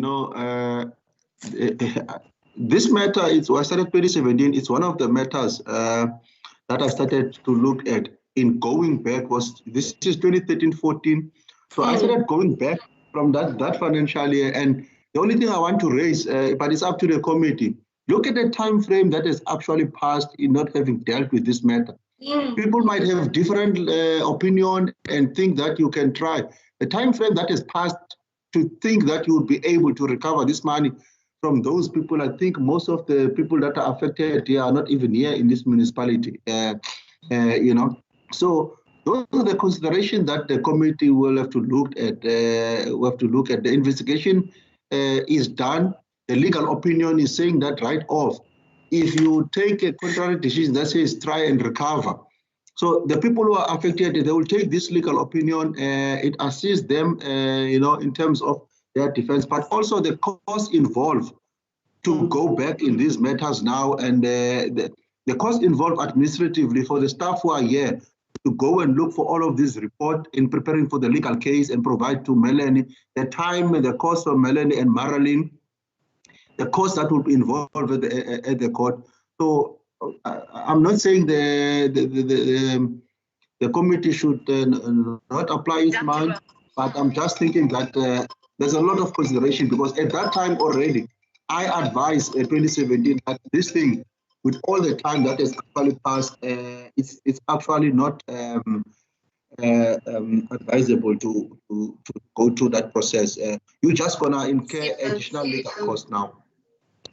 this matter was started 2017. It's one of the matters that I started to look at in going back. This is 2013-14. So I started going back from that financial year. And the only thing I want to raise, but it's up to the committee, look at the time frame that has actually passed in not having dealt with this matter. People might have different opinion and think that you can try. The time frame that has passed to think that you would be able to recover this money from those people, I think most of the people that are affected here are not even here in this municipality. So those are the considerations that the committee will have to look at. The investigation is done. The legal opinion is saying that right off. If you take a contrary decision that says try and recover, so the people who are affected, they will take this legal opinion. It assists them, in terms of their defense, but also the cost involved to go back in these matters now, and the cost involved administratively for the staff who are here to go and look for all of this report in preparing for the legal case and provide to Melanie the time and the cost for Melanie and Marilyn, the cost that would be involved at the court. So I'm not saying the committee should not apply its mind, but I'm just thinking that there's a lot of consideration, because at that time already, I advised in 2017 that this thing, with all the time that has actually passed, it's actually not advisable to go through that process. You're just gonna incur additional legal costs now.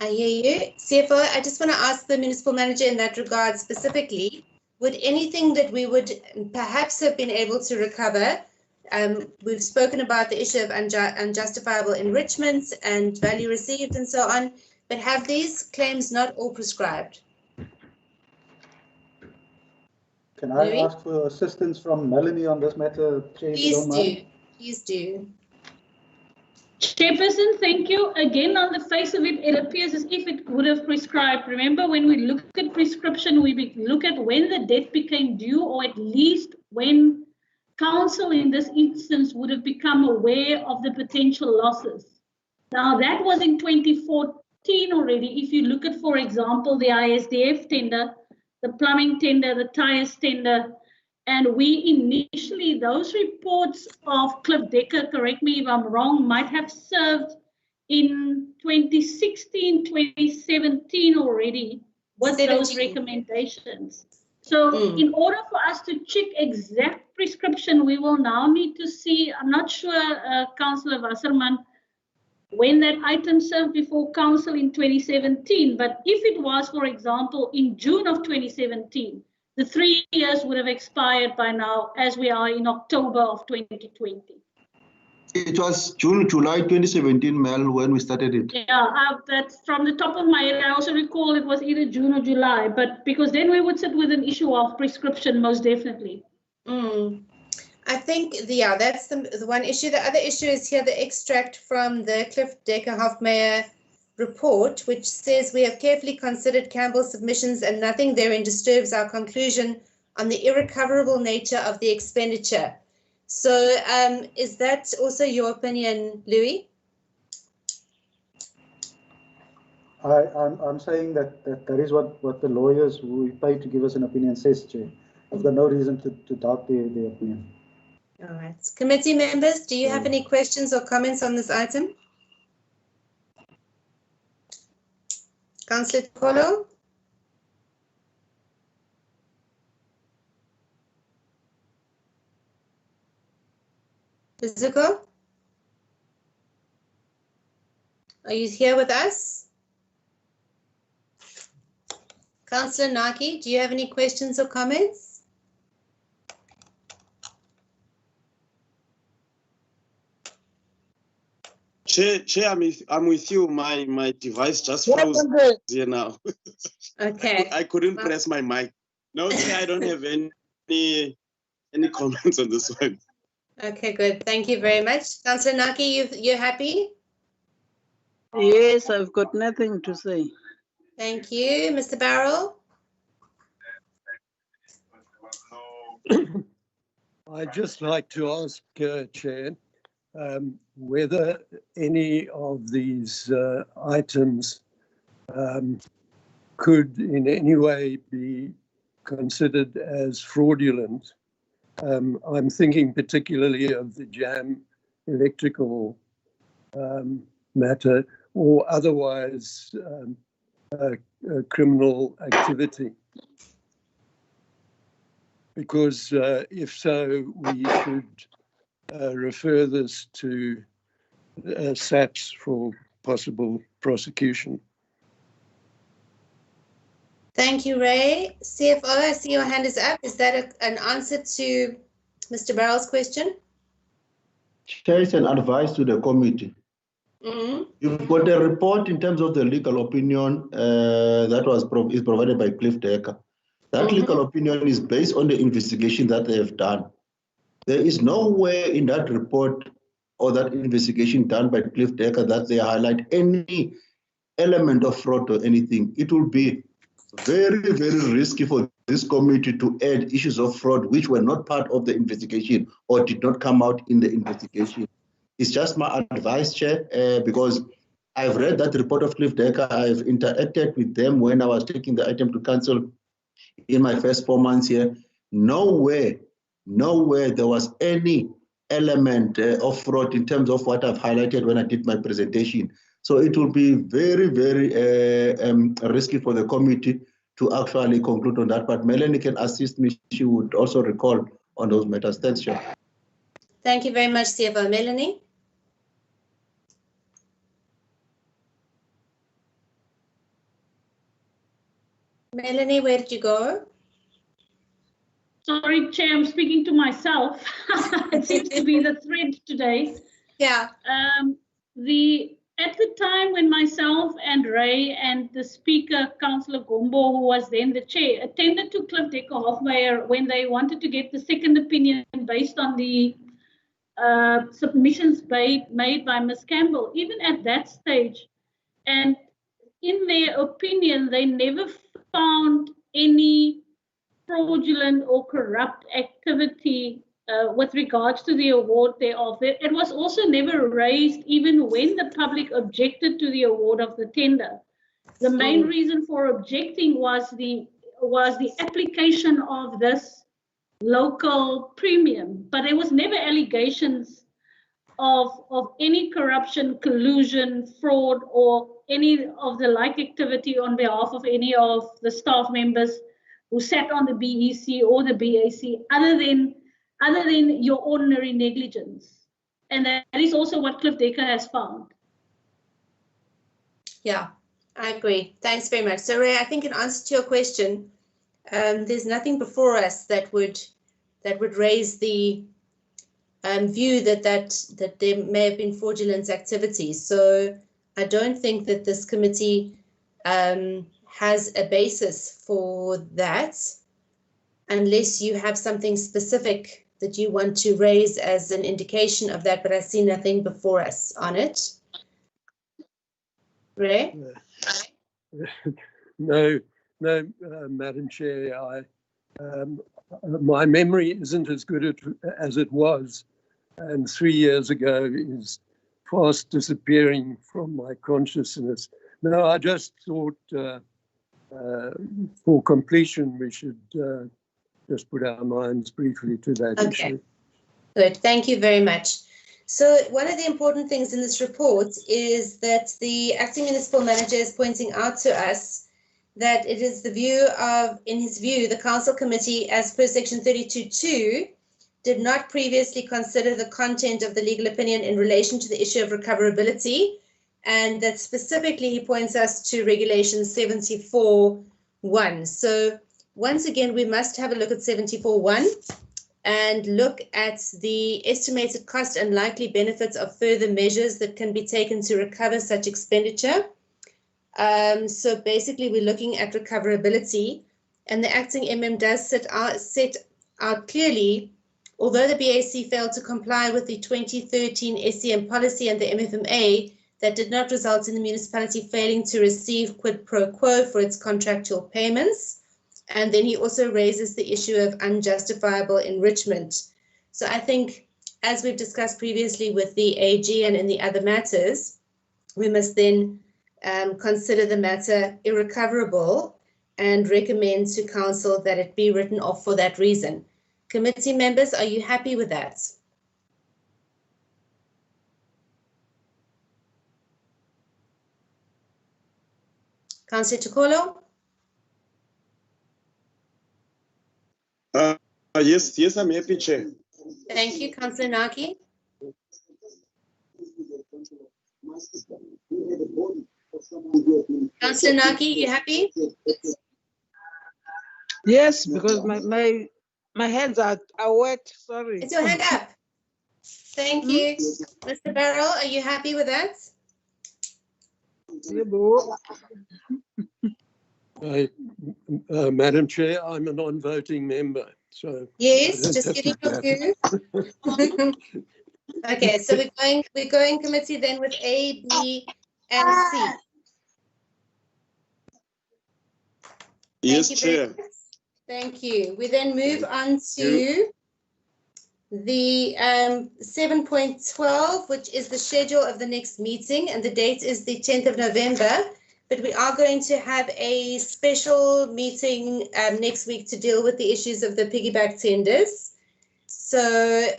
I hear you. CFO, I just want to ask the municipal manager in that regard specifically, would anything that we would perhaps have been able to recover, we've spoken about the issue of unjustifiable enrichments and value received and so on, but have these claims not all prescribed?
Can I ask for assistance from Melanie on this matter, Chair?
Please do. Please do.
Chairperson, thank you. Again, on the face of it, it appears as if it would have prescribed. Remember, when we look at prescription, we look at when the debt became due, or at least when council in this instance would have become aware of the potential losses. Now, that was in 2014 already. If you look at, for example, the ISDF tender, the plumbing tender, the tires tender, and we initially, those reports of Cliff Decker, correct me if I'm wrong, might have served in 2016, 2017 already with those recommendations. So in order for us to check exact prescription, we will now need to see, I'm not sure, Councillor Wasserman, when that item served before council in 2017. But if it was, for example, in June of 2017, the 3 years would have expired by now, as we are in October of 2020.
It was June, July 2017, Mel, when we started it.
Yeah, that's from the top of my head. I also recall it was either June or July, but because then we would sit with an issue of prescription, most definitely.
I think, yeah, that's the one issue. The other issue is here, the extract from the Cliff Decker Hofmeyer report, which says we have carefully considered Campbell's submissions and nothing therein disturbs our conclusion on the irrecoverable nature of the expenditure. So is that also your opinion, Louis?
I'm saying that is what the lawyers who we pay to give us an opinion says, Chair. I've got no reason to doubt their opinion.
All right. Committee members, do you have any questions or comments on this item? Councillor Kolo? Zuko? Are you here with us? Councillor Naki, do you have any questions or comments?
Chair, I'm with you. My device just froze here now.
Okay.
I couldn't press my mic. No, Chair, I don't have any comments on this one.
Okay, good. Thank you very much. Councillor Naki, you're happy?
Yes, I've got nothing to say.
Thank you. Mr. Barrell?
I'd just like to ask, Chair, whether any of these items could in any way be considered as fraudulent. I'm thinking particularly of the JAM electrical matter or otherwise criminal activity. Because if so, we should refer this to SAPS for possible prosecution.
Thank you, Ray. CFO, I see your hand is up. Is that an answer to Mr. Barrell's question?
Chair, it's an advice to the committee. You've got a report in terms of the legal opinion that is provided by Cliff Decker. That legal opinion is based on the investigation that they have done. There is nowhere in that report or that investigation done by Cliff Decker that they highlight any element of fraud or anything. It will be very, very risky for this committee to add issues of fraud which were not part of the investigation or did not come out in the investigation. It's just my advice, Chair, because I've read that report of Cliff Decker. I've interacted with them when I was taking the item to council in my first 4 months here. Nowhere there was any element of fraud in terms of what I've highlighted when I did my presentation. So it will be very, very risky for the committee to actually conclude on that. But Melanie can assist me. She would also recall on those matters. Thanks, Chair.
Thank you very much, CFO. Melanie? Melanie, where did you go?
Sorry, Chair, I'm speaking to myself. It seems to be the thread today.
Yeah.
At the time when myself and Ray and the speaker, Councillor Gombo, who was then the chair, attended to Cliff Decker Hofmeyer when they wanted to get the second opinion based on the submissions made by Ms. Campbell, even at that stage, and in their opinion, they never found any fraudulent or corrupt activity with regards to the award thereof. It was also never raised even when the public objected to the award of the tender. The main reason for objecting was the application of this local premium, but there was never allegations of any corruption, collusion, fraud, or any of the like activity on behalf of any of the staff members who sat on the BEC or the BAC, other than your ordinary negligence. And that is also what Cliff Decker has found.
Yeah, I agree. Thanks very much. So Ray, I think in answer to your question, there's nothing before us that would raise the view that there may have been fraudulent activities. So I don't think that this committee has a basis for that, unless you have something specific that you want to raise as an indication of that, but I see nothing before us on it. Ray?
No, Madam Chair, my memory isn't as good as it was, and 3 years ago is fast disappearing from my consciousness. No, I just thought for completion we should just put our minds briefly to that issue.
Good, thank you very much. So one of the important things in this report is that the acting municipal manager is pointing out to us that it is the view of, in his view, the council committee, as per section 32(2), did not previously consider the content of the legal opinion in relation to the issue of recoverability, and that specifically he points us to regulation 74(1). So once again, we must have a look at 74(1). and look at the estimated cost and likely benefits of further measures that can be taken to recover such expenditure. So basically, we're looking at recoverability, and the acting MM does set out clearly, although the BAC failed to comply with the 2013 SCM policy and the MFMA, that did not result in the municipality failing to receive quid pro quo for its contractual payments. And then he also raises the issue of unjustifiable enrichment. So I think, as we've discussed previously with the AG and in the other matters, we must then consider the matter irrecoverable and recommend to council that it be written off for that reason. Committee members, are you happy with that? Councillor Chikolo?
Yes, I'm happy, Chair.
Thank you, Councillor Naki. Councillor Naki, you happy?
Yes, because my hands are wet. Sorry.
It's your hand up. Thank you. Mr. Barrell, are you happy with that?
Madam Chair, I'm a non-voting member, so
yes, just getting your view. Okay, so we're going committee then with A, B, and C.
Yes, Chair.
Thank you. We then move on to the 7.12, which is the schedule of the next meeting, and the date is the 10th of November. But we are going to have a special meeting next week to deal with the issues of the piggyback tenders. So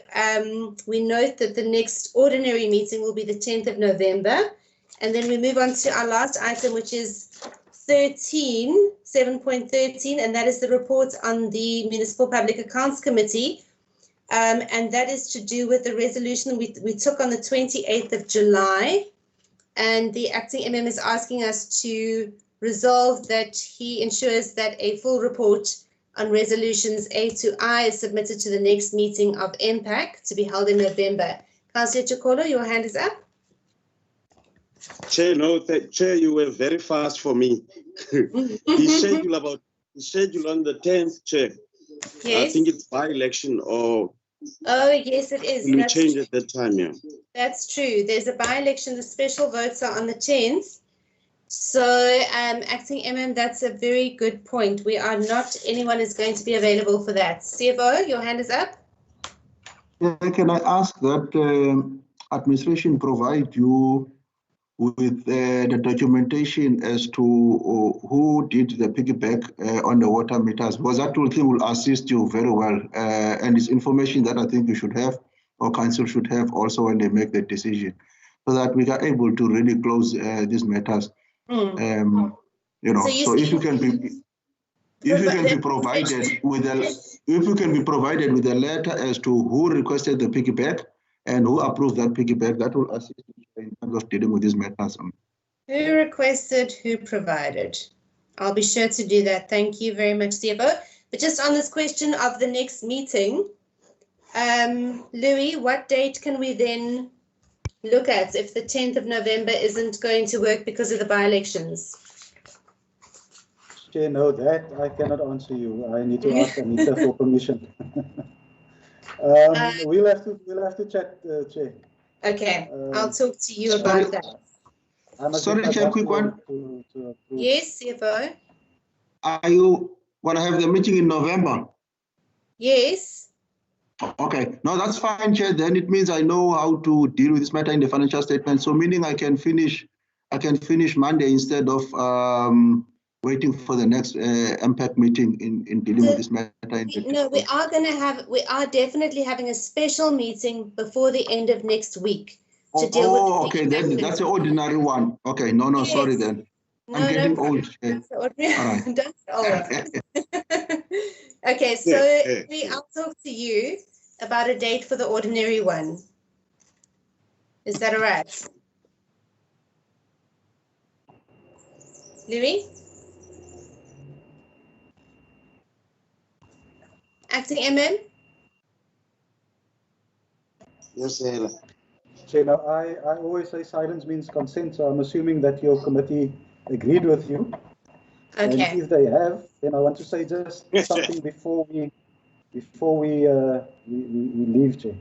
we note that the next ordinary meeting will be the 10th of November. And then we move on to our last item, which is 7.13, and that is the report on the Municipal Public Accounts Committee. And that is to do with the resolution we took on the 28th of July. And the acting MM is asking us to resolve that he ensures that a full report on resolutions A to I is submitted to the next meeting of MPAC to be held in November. Councillor Chikolo, your hand is up.
Chair, Chair, you were very fast for me. The schedule on the 10th, Chair.
Yes.
I think it's by-election or...
Oh, yes, it is.
We change at that time, yeah.
That's true. There's a by-election. The special votes are on the 10th. So, acting MM, that's a very good point. We are not, anyone is going to be available for that. CFO, your hand is up.
Can I ask that administration provide you with the documentation as to who did the piggyback on the water meters? Because that thing will assist you very well, and it's information that I think you should have, or council should have also when they make the decision, so that we are able to really close these matters. You know, so if you can be provided with a letter as to who requested the piggyback and who approved that piggyback, that will assist you in terms of dealing with these matters.
Who requested, who provided? I'll be sure to do that. Thank you very much, CFO. But just on this question of the next meeting, Louis, what date can we then look at if the 10th of November isn't going to work because of the by-elections?
Chair, no, that I cannot answer you. I need to ask Anita for permission. We'll have to chat, Chair.
Okay, I'll talk to you about that.
Sorry, Chair, quick one.
Yes, CFO.
Are you want to have the meeting in November?
Yes.
Okay, no, that's fine, Chair. Then it means I know how to deal with this matter in the financial statement. So meaning I can finish Monday instead of waiting for the next impact meeting in dealing with this matter.
No, we are definitely having a special meeting before the end of next week to deal with.
Oh, okay, then that's the ordinary one. Okay, no, yes. Sorry then.
No,
I'm getting old.
That's the ordinary.
All right.
Don't get old. Okay, so I'll talk to you about a date for the ordinary one. Is that all right? Louis? Acting MM?
Yes, Hela.
Chair, now I always say silence means consent, so I'm assuming that your committee agreed with you.
Okay.
And if they have, then I want to say just something before we leave, Chair.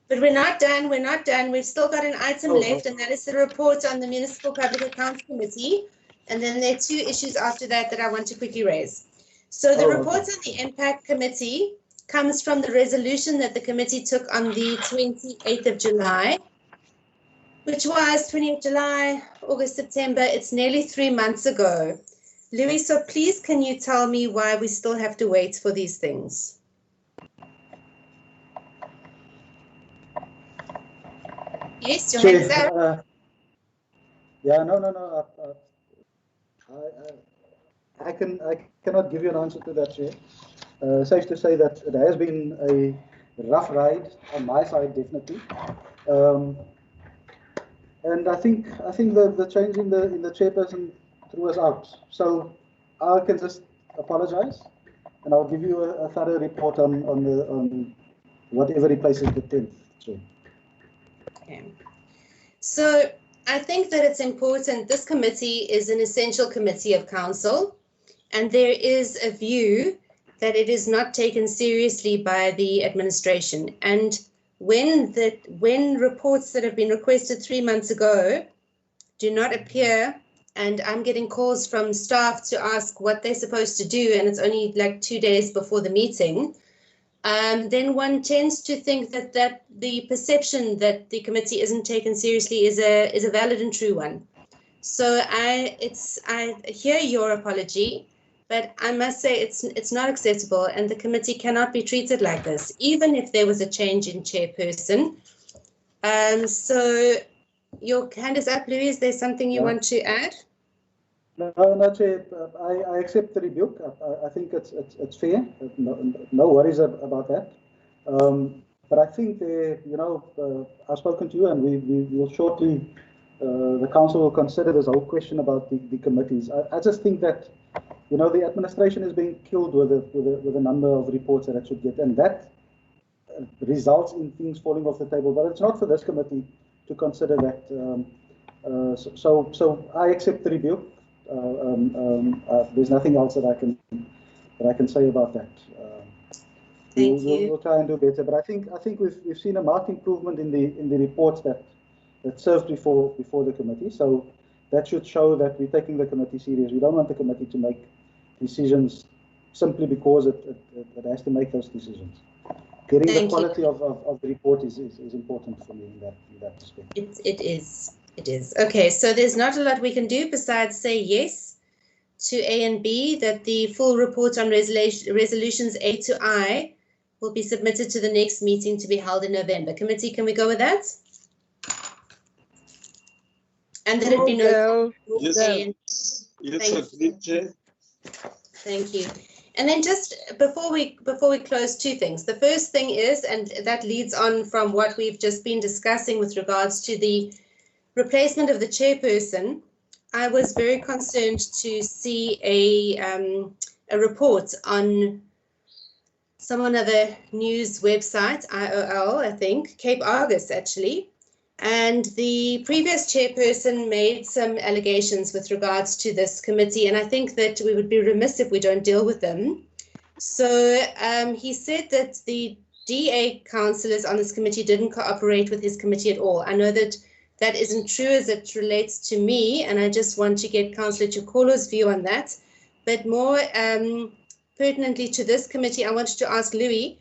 But we're not done. We're not done. We've still got an item left, and that is the report on the Municipal Public Accounts Committee. And then there are two issues after that that I want to quickly raise. So the report on the Impact Committee comes from the resolution that the committee took on the 28th of July, which was 28th July, August, September. It's nearly 3 months ago. Louis, so please can you tell me why we still have to wait for these things? Yes, your hand is up.
Yeah, no. I cannot give you an answer to that, Chair. Safe to say that it has been a rough ride on my side, definitely. And I think the change in the chairperson threw us out. So I can just apologize, and I'll give you a thorough report on whatever replaces the 10th. Chair.
Okay. So I think that it's important. This committee is an essential committee of council, and there is a view that it is not taken seriously by the administration. And when reports that have been requested 3 months ago do not appear, and I'm getting calls from staff to ask what they're supposed to do, and it's only like 2 days before the meeting, then one tends to think that the perception that the committee isn't taken seriously is a valid and true one. So I hear your apology, but I must say it's not acceptable, and the committee cannot be treated like this, even if there was a change in chairperson. So your hand is up, Louis. Is there something you want to add?
No, Chair. I accept the rebuke. I think it's fair. No worries about that. But I think I've spoken to you, and we will shortly. The council will consider this whole question about the committees. I just think that the administration is being killed with a number of reports that it should get, and that results in things falling off the table. But it's not for this committee to consider that. So I accept the rebuke. There's nothing else that I can say about that. We'll try and do better. But I think we've seen a marked improvement in the reports that served before the committee. So that should show that we're taking the committee serious. We don't want the committee to make decisions simply because it has to make those decisions. Getting the quality of the report is important for me in that respect.
It is. It is. Okay, so there's not a lot we can do besides say yes to A and B, that the full report on resolutions A to I will be submitted to the next meeting to be held in November. Committee, can we go with that? And that it be noted.
Yes, agreed, Chair.
Thank you. And then just before we close, two things. The first thing is, and that leads on from what we've just been discussing with regards to the replacement of the chairperson, I was very concerned to see a report on some other news website, IOL, I think, Cape Argus actually. And the previous chairperson made some allegations with regards to this committee, and I think that we would be remiss if we don't deal with them. So he said that the DA councillors on this committee didn't cooperate with his committee at all. I know that that isn't true as it relates to me, and I just want to get Councillor Chikolo's view on that. But more pertinently to this committee, I wanted to ask Louis.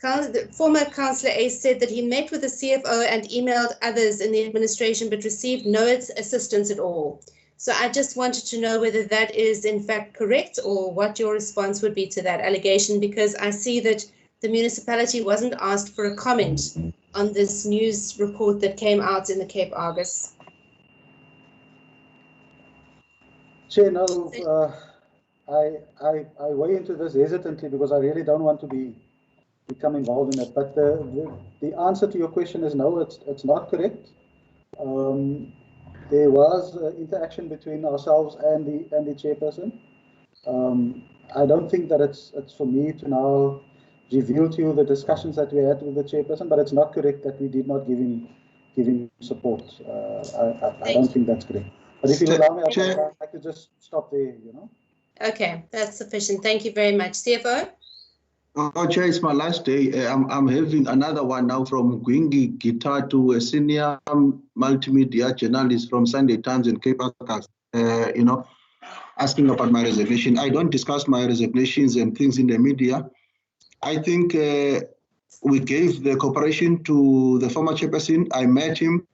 The former Councillor Ace said that he met with the CFO and emailed others in the administration but received no assistance at all. So I just wanted to know whether that is in fact correct or what your response would be to that allegation, because I see that the municipality wasn't asked for a comment on this news report that came out in the Cape Argus.
Chair, no, I weigh into this hesitantly because I really don't want to become involved in it. But the answer to your question is no, it's not correct. There was interaction between ourselves and the chairperson. I don't think that it's for me to now reveal to you the discussions that we had with the chairperson, but it's not correct that we did not give him support. I don't think that's correct. But if you allow me, I'd like to just stop there, you know.
Okay, that's sufficient. Thank you very much. CFO?
Oh, Chair, it's my last day. I'm having another one now from Gwingi Guitar to a senior multimedia journalist from Sunday Times and Cape Argus, you know, asking about my resignation. I don't discuss my resignations and things in the media. I think we gave the cooperation to the former chairperson. I met him.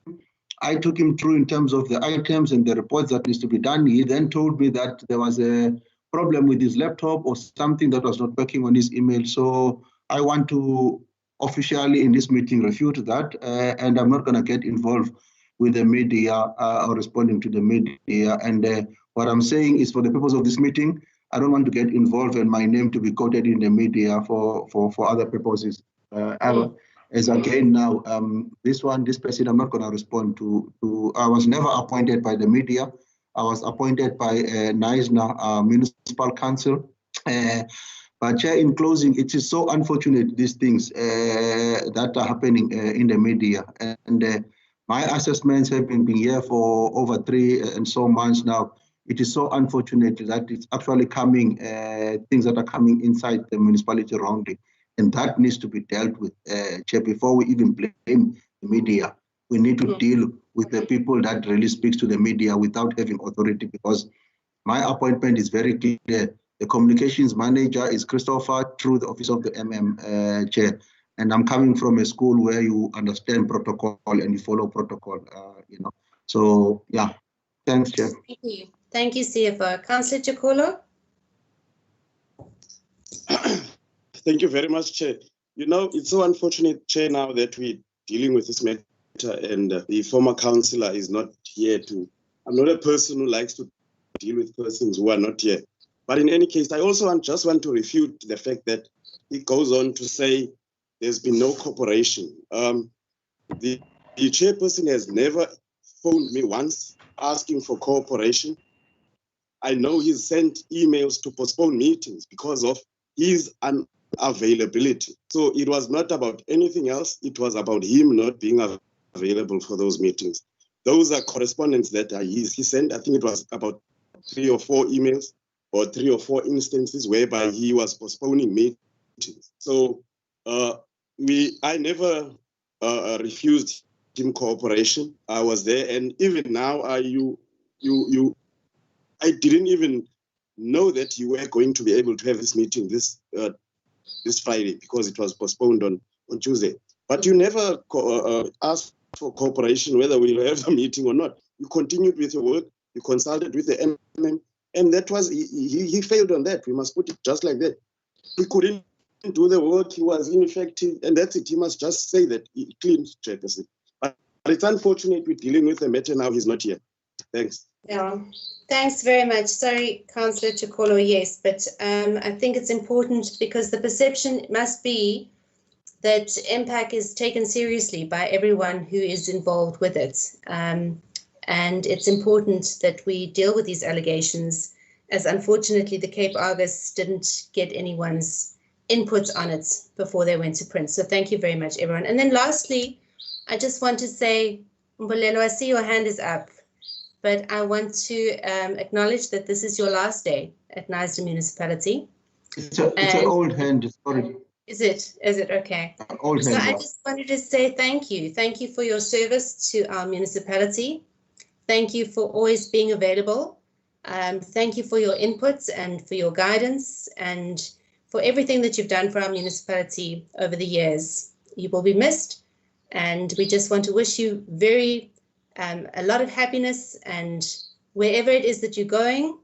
I took him through in terms of the items and the reports that needs to be done. He then told me that there was a problem with his laptop or something that was not working on his email. So I want to officially in this meeting refute that, and I'm not going to get involved with the media or responding to the media. And what I'm saying is, for the purpose of this meeting, I don't want to get involved and my name to be quoted in the media for other purposes. As again now, this person, I'm not going to respond to. I was never appointed by the media. I was appointed by NISNA Municipal Council. But Chair, in closing, it is so unfortunate, these things that are happening in the media. And my assessments have been here for over 3 and so months now. It is so unfortunate that it's actually coming, things that are coming inside the municipality wrongly. And that needs to be dealt with, Chair, before we even blame the media. We need to deal with the people that really speaks to the media without having authority, because my appointment is very clear. The communications manager is Christopher through the office of the Chair. And I'm coming from a school where you understand protocol and you follow protocol, you know. So, yeah, thanks, Chair.
Thank you. Thank you, CFO. Councillor Chikolo?
Thank you very much, Chair. You know, it's so unfortunate, Chair, now that we're dealing with this matter and the former councillor is not here to. I'm not a person who likes to deal with persons who are not here. But in any case, I also just want to refute the fact that he goes on to say there's been no cooperation. The chairperson has never phoned me once asking for cooperation. I know he's sent emails to postpone meetings because of his unavailability. So it was not about anything else. It was about him not being available for those meetings. Those are correspondence that he sent. I think it was about 3 or 4 emails or 3 or 4 instances whereby he was postponing meetings. So I never refused him cooperation. I was there, and even now, I didn't even know that you were going to be able to have this meeting this Friday because it was postponed on Tuesday. But you never asked for cooperation whether we'll have the meeting or not. You continued with your work. You consulted with the MM, and that was he failed on that. We must put it just like that. He couldn't do the work. He was ineffective, and that's it. He must just say that he cleaned chairperson. But it's unfortunate we're dealing with the matter now. He's not here. Thanks.
Yeah, thanks very much. Sorry, Councillor Chikolo, yes, but I think it's important because the perception must be that MPAC is taken seriously by everyone who is involved with it. And And it's important that we deal with these allegations, as unfortunately the Cape Argus didn't get anyone's input on it before they went to print. So thank you very much, everyone. And then lastly, I just want to say, Mbolelo, I see your hand is up, but I want to acknowledge that this is your last day at Knysna Municipality.
It's an old hand, sorry.
Is it? Is it? Okay.
Old
So
hand,
I
yeah.
just wanted to say thank you. Thank you for your service to our municipality. Thank you for always being available. Thank you for your inputs and for your guidance and for everything that you've done for our municipality over the years. You will be missed, and we just want to wish you a lot of happiness, and wherever it is that you're going,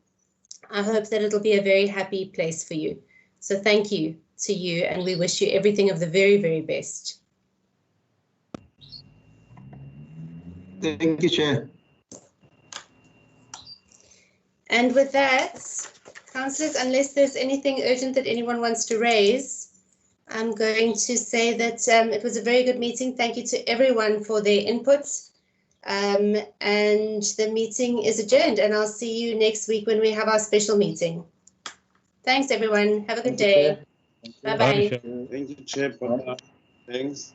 I hope that it'll be a very happy place for you. So thank you to you, and we wish you everything of the very, very best.
Thank you, Chair.
And with that, councillors, unless there's anything urgent that anyone wants to raise, I'm going to say that it was a very good meeting. Thank you to everyone for their input. And the meeting is adjourned, and I'll see you next week when we have our special meeting. Thanks, everyone. Have a good day. Bye-bye.
Thank you, Chair. Bye. Thanks.